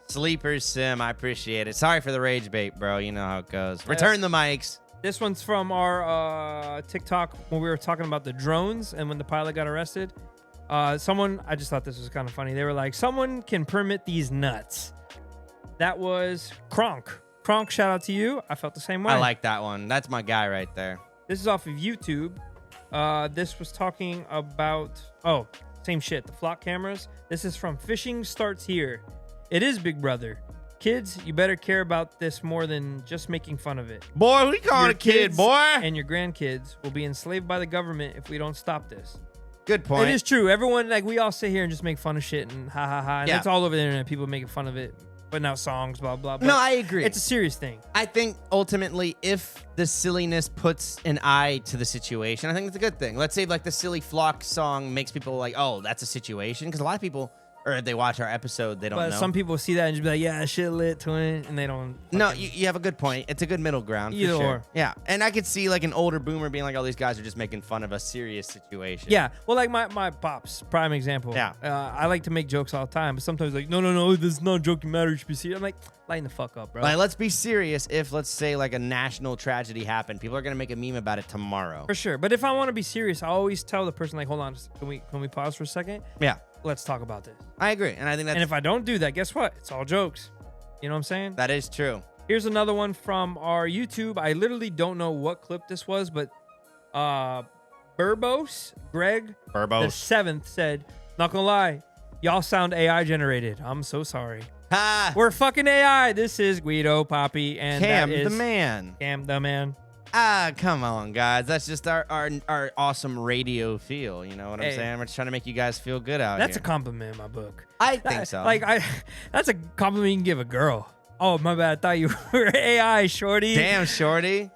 Sleeper Sim. I appreciate it. Sorry for the rage bait, bro. You know how it goes. Return the mics. This one's from our TikTok when we were talking about the drones and when the pilot got arrested. Someone, I just thought this was kind of funny. They were like, someone can permit these nuts. That was Kronk. Kronk, shout out to you. I felt the same way. I like that one. That's my guy right there. This is off of YouTube. This was talking about, same shit, the flock cameras. This is from Fishing Starts Here. It is Big Brother. Kids, you better care about this more than just making fun of it. Boy, we call it a kid, kids boy. And your grandkids will be enslaved by the government if we don't stop this. Good point. It is true. Everyone, like, we all sit here and just make fun of shit and ha ha ha. And Yeah. it's all over the internet. People making fun of it, putting out songs, blah, blah, blah. No, I agree. It's a serious thing. I think ultimately, if the silliness puts an eye to the situation, I think it's a good thing. Let's say like the silly flock song makes people like, oh, that's a situation. Because a lot of people, or if they watch our episode, they don't know. But some people see that and just be like, yeah, shit lit, twin. And they don't. No, you have a good point. It's a good middle ground. For Either sure. or. Yeah. And I could see like an older boomer being like, oh, these guys are just making fun of a serious situation. Yeah, well, like my pops, prime example. Yeah. I like to make jokes all the time, but sometimes like, no, this is not a joking matter. You should be serious. I'm like, lighten the fuck up, bro. Like, let's be serious. If, let's say, like a national tragedy happened, people are going to make a meme about it tomorrow. For sure. But if I want to be serious, I always tell the person, like, hold on, can we pause for a second? Yeah. Let's talk about this. I agree. And I think that's... And if I don't do that, guess what? It's all jokes. You know what I'm saying? That is true. Here's another one from our YouTube. I literally don't know what clip this was, but Greg the 7th said, not gonna lie, y'all sound AI generated. I'm so sorry. Ha! We're fucking AI. This is Guido Papi and Cam that is the man. Cam the man. Ah, come on, guys. That's just our awesome radio feel. You know what I'm Hey. saying? We're just trying to make you guys feel good out That's here. a compliment in my book. I think so. That's a compliment you can give a girl. Oh, my bad. I thought you were AI, shorty. Damn, shorty.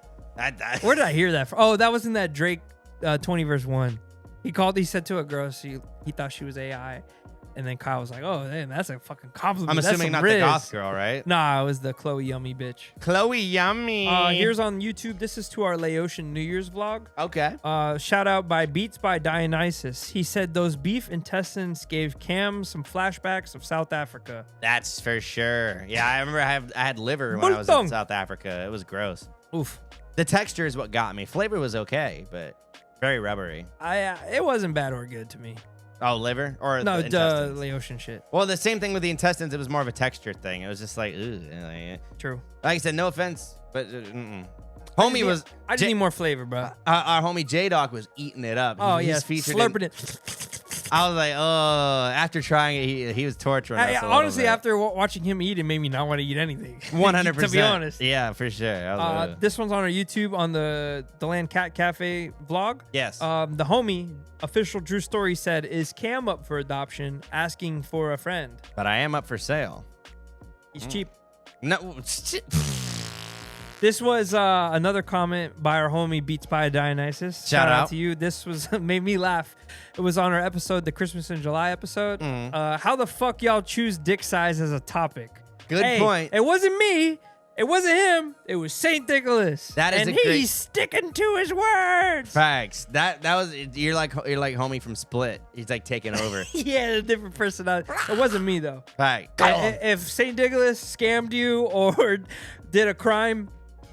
Where did I hear that from? Oh, that was in that Drake 20 verse 1. He said to a girl, he thought she was AI. And then Kyle was like, oh, damn, that's a fucking compliment. I'm That's assuming some not riz. the goth girl, right? Nah, it was the Chloe Yummy bitch. Chloe Yummy. Here's on YouTube. This is to our Laotian New Year's vlog. Okay. Shout out by Beats by Dionysus. He said those beef intestines gave Cam some flashbacks of South Africa. That's for sure. Yeah, I remember I had liver when I was in South Africa. It was gross. Oof. The texture is what got me. Flavor was okay, but very rubbery. It wasn't bad or good to me. Oh, liver? Or No, the intestines? Laotian shit. Well, the same thing with the intestines. It was more of a texture thing. It was just like, ooh. True. Like I said, no offense, but Homie was. I just need more flavor, bro. Our homie J-Dog was eating it up. Oh, He's slurping it. I was like, oh, after trying it, he was torturing us. Honestly, after watching him eat, it made me not want to eat anything. 100%. To be honest. Yeah, for sure. This one's on our YouTube on the Deland Cat Cafe vlog. Yes. The homie, official Drew Story, said, is Cam up for adoption? Asking for a friend. But I am up for sale. He's cheap. No. This was another comment by our homie Beats by Dionysus. Shout out to you. This was made me laugh. It was on our episode, the Christmas in July episode. How the fuck y'all choose dick size as a topic? Good point. It wasn't me. It wasn't him. It was Saint Nicholas. That is and he's sticking to his words. Facts. That was you're like homie from Split. He's like taking over. Yeah, a different personality. It wasn't me though. Right. If Saint Nicholas scammed you or did a crime,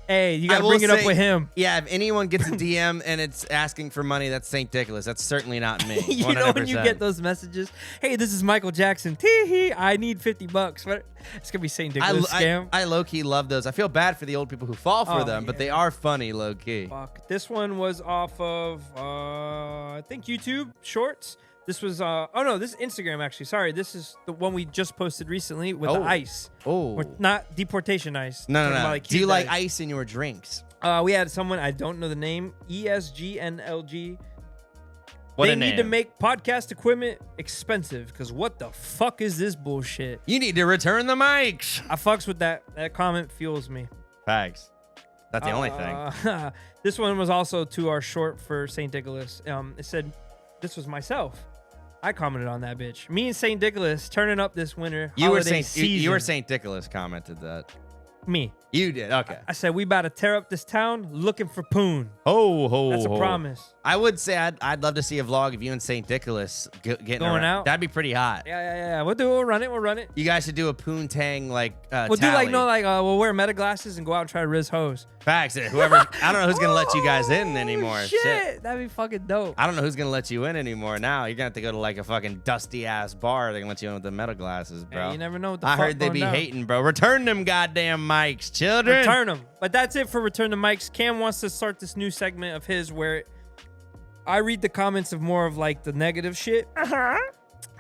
hey, you gotta bring it up with him. Yeah, if anyone gets a DM and it's asking for money, that's Saint Nicholas. That's certainly not me. You 100%. know when you get those messages, hey, this is Michael Jackson. Tee-hee, I need $50. What? It's gonna be Saint Nicholas scam. I low-key love those. I feel bad for the old people who fall for them, but they are funny low-key. Fuck. This one was off of I think YouTube Shorts. This was oh no, this is Instagram actually. Sorry, this is the one we just posted recently with the ice. Oh, not deportation ice. No. Like do you like ice in your drinks? We had someone, I don't know the name, ESGNLG. What they a name. need to make podcast equipment expensive because what the fuck is this bullshit? You need to return the mics. I fucks with that. That comment fuels me. Facts. That's the only thing. This one was also to our short for St. Nicholas. It said, this was myself. I commented on that bitch. Me and St. Nicholas turning up this winter. You were St. Nicholas commented that. Me. You did. Okay. I said we about to tear up this town looking for poon. That's a promise. I would say I'd love to see a vlog of you and St. Nicholas getting going out. That'd be pretty hot. Yeah. We'll run it. You guys should do a poontang like we'll tally. do we'll wear meta glasses and go out and try to riz hoes. Facts. Whoever I don't know who's gonna let you guys in anymore. Shit. That'd be fucking dope. I don't know who's gonna let you in anymore now. You're gonna have to go to like a fucking dusty ass bar. They're gonna let you in with the meta glasses, bro. Hey, you never know what the I fuck heard they be down. hating, bro. Return them goddamn mics, children. Return them. But that's it for Return the Mics. Cam wants to start this new segment of his where I read the comments of more of like the negative shit.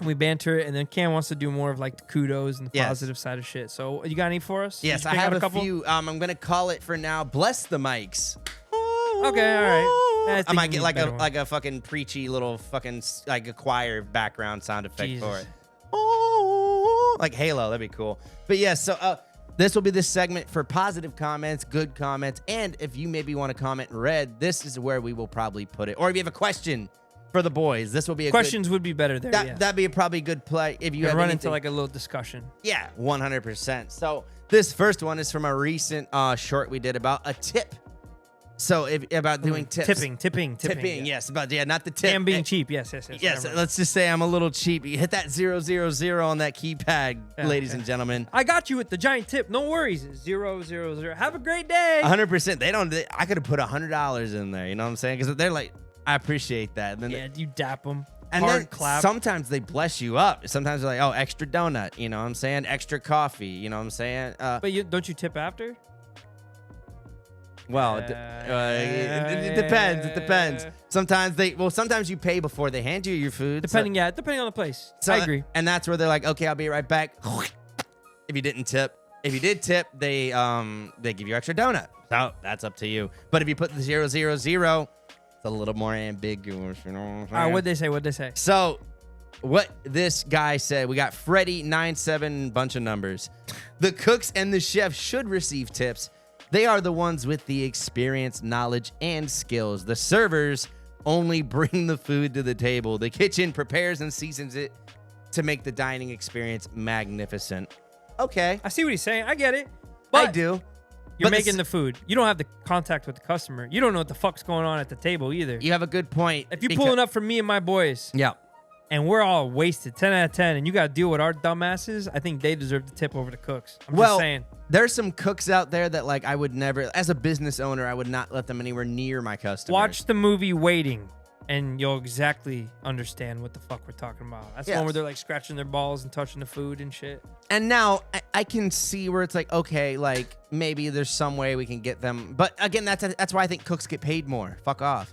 We banter it, and then Cam wants to do more of like the kudos and the positive side of shit. So you got any for us? Yes, I have a few. I'm gonna call it for now. Bless the mics. Okay, all right. I might get like a fucking preachy little fucking like a choir background sound effect for it. Oh, like Halo, that'd be cool. But yeah, so this will be the segment for positive comments, good comments, and if you maybe want to comment in red, this is where we will probably put it. Or if you have a question for the boys, this will be a questions would be better there. That'd be probably a good play if you run into like a little discussion. Yeah, 100%. So this first one is from a recent short we did about a tip. So about doing tips. Tipping. Yes, about not the tip. And being cheap. Yes. Yes, let's just say I'm a little cheap. You hit that 000 on that keypad, ladies and gentlemen. I got you with the giant tip. No worries. 000. Have a great day. 100%. I could have put $100 in there. You know what I'm saying? Because they're like, I appreciate that. And then you dap them. And then clap. Sometimes they bless you up. Sometimes they're like, oh, extra donut. You know what I'm saying? Extra coffee. You know what I'm saying? But don't you tip after? Well, it depends. It depends. Sometimes you pay before they hand you your food. Depending on the place. I agree. And that's where they're like, okay, I'll be right back. If you didn't tip. If you did tip, they give you extra donut. So that's up to you. But if you put the 000, it's a little more ambiguous. You know what I'm saying? What'd they say? So what this guy said, we got Freddy97, bunch of numbers. The cooks and the chefs should receive tips. They are the ones with the experience, knowledge, and skills. The servers only bring the food to the table. The kitchen prepares and seasons it to make the dining experience magnificent. Okay. I see what he's saying. I get it. But I do. You're making the food. You don't have the contact with the customer. You don't know what the fuck's going on at the table either. You have a good point. If you're pulling up for me and my boys. Yeah. And we're all wasted, 10 out of 10, and you got to deal with our dumbasses, I think they deserve the tip over the cooks. I'm just saying. There's some cooks out there that like I would never, as a business owner, I would not let them anywhere near my customers. Watch the movie Waiting. and you'll exactly understand what the fuck we're talking about. That's the one where they're like scratching their balls and touching the food and shit. And now I can see where it's like, okay, like maybe there's some way we can get them. But again, that's why I think cooks get paid more. Fuck off.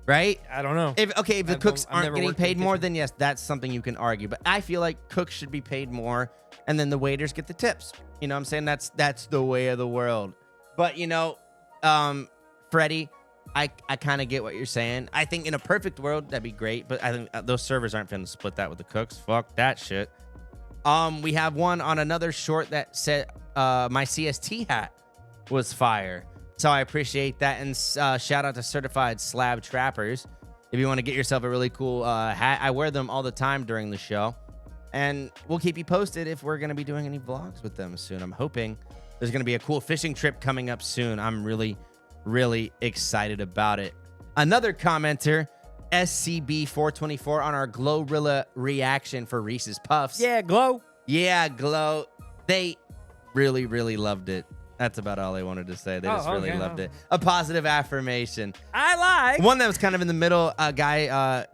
Right? I don't know. If the cooks aren't getting paid more, then yes, that's something you can argue. But I feel like cooks should be paid more, and then the waiters get the tips. You know what I'm saying? That's the way of the world. But, you know, Freddie, I kind of get what you're saying. I think in a perfect world, that'd be great. But I think those servers aren't finna split that with the cooks. Fuck that shit. We have one on another short that said my CST hat was fire. So I appreciate that. And shout out to Certified Slab Trappers. If you want to get yourself a really cool hat, I wear them all the time during the show. And we'll keep you posted if we're going to be doing any vlogs with them soon. I'm hoping there's going to be a cool fishing trip coming up soon. I'm really, really excited about it. Another commenter, SCB424, on our Glorilla reaction for Reese's Puffs. Yeah, Glow. Yeah, Glow. They really, really loved it. That's about all I wanted to say. They just really loved it. A positive affirmation. I like. One that was kind of in the middle,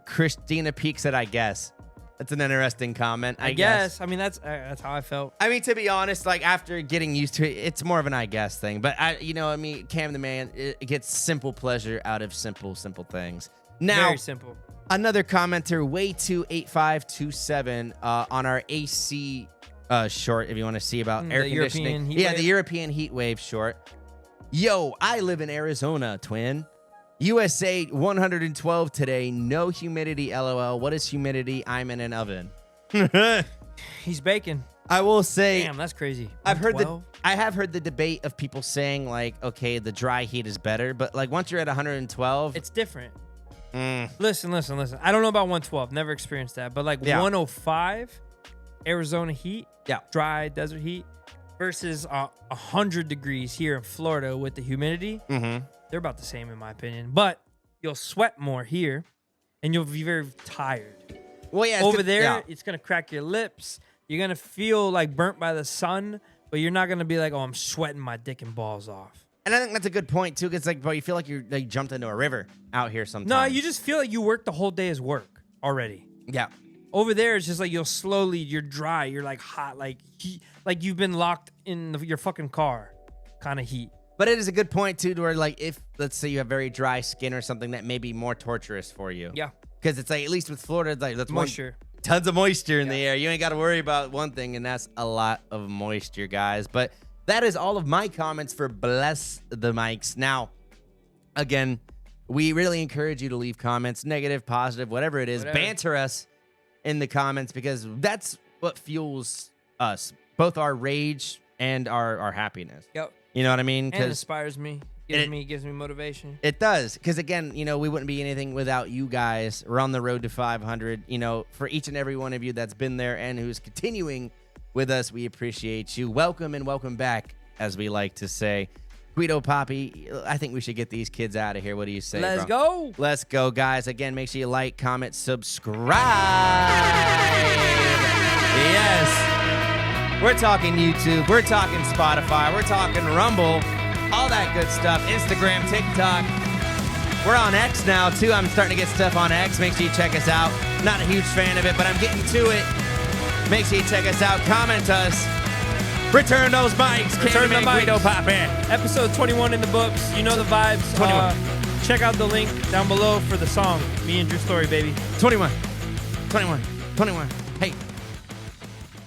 Christina Peak said, I guess. That's an interesting comment. I guess. I mean, that's how I felt. I mean, to be honest, like after getting used to it, it's more of an I guess thing. But Cam the man, it gets simple pleasure out of simple things. Now, very simple. Another commenter, Way28527, on our AC short, if you want to see about air conditioning. The European heat wave short. Yo, I live in Arizona, twin. USA 112 today. No humidity, LOL. What is humidity? I'm in an oven. He's baking. I will say, damn, that's crazy. I have heard the debate of people saying like, okay, the dry heat is better, but like once you're at 112, it's different. Listen. I don't know about 112. Never experienced that, but like 105, Arizona heat, dry desert heat, versus 100 degrees here in Florida with the humidity. They're about the same in my opinion, but you'll sweat more here and you'll be very tired. Well, yeah, over there, it's going to crack your lips. You're going to feel like burnt by the sun, but you're not going to be like, oh, I'm sweating my dick and balls off. And I think that's a good point too. Cause like, bro, you feel like you jumped into a river out here sometimes. No, you just feel like you worked the whole day as work already. Yeah. Over there, it's just like you're dry. You're like hot, like you've been locked in your fucking car kind of heat. But it is a good point, too, to where, like, if, let's say you have very dry skin or something, that may be more torturous for you. Yeah. Because it's like, at least with Florida, like, that's moisture. Tons of moisture in the air. You ain't got to worry about one thing, and that's a lot of moisture, guys. But that is all of my comments for Bless the Mics. Now, again, we really encourage you to leave comments, negative, positive, whatever it is. Banter us in the comments, because that's what fuels us, both our rage and our happiness. Yep. You know what I mean? And it inspires me. Gives me motivation. It does. Because, again, we wouldn't be anything without you guys. We're on the road to 500. For each and every one of you that's been there and who's continuing with us, we appreciate you. Welcome and welcome back, as we like to say. Guido Papi, I think we should get these kids out of here. What do you say, Let's go. Let's go, guys. Again, make sure you like, comment, subscribe. Yes. We're talking YouTube, we're talking Spotify, we're talking Rumble, all that good stuff. Instagram, TikTok. We're on X now, too. I'm starting to get stuff on X. Make sure you check us out. Not a huge fan of it, but I'm getting to it. Make sure you check us out. Comment us. Return those mics. Return the mics. Guido Papi. Episode 21 in the books. You know the vibes. 21. Check out the link down below for the song. Me and Drew Story, baby. 21. Hey.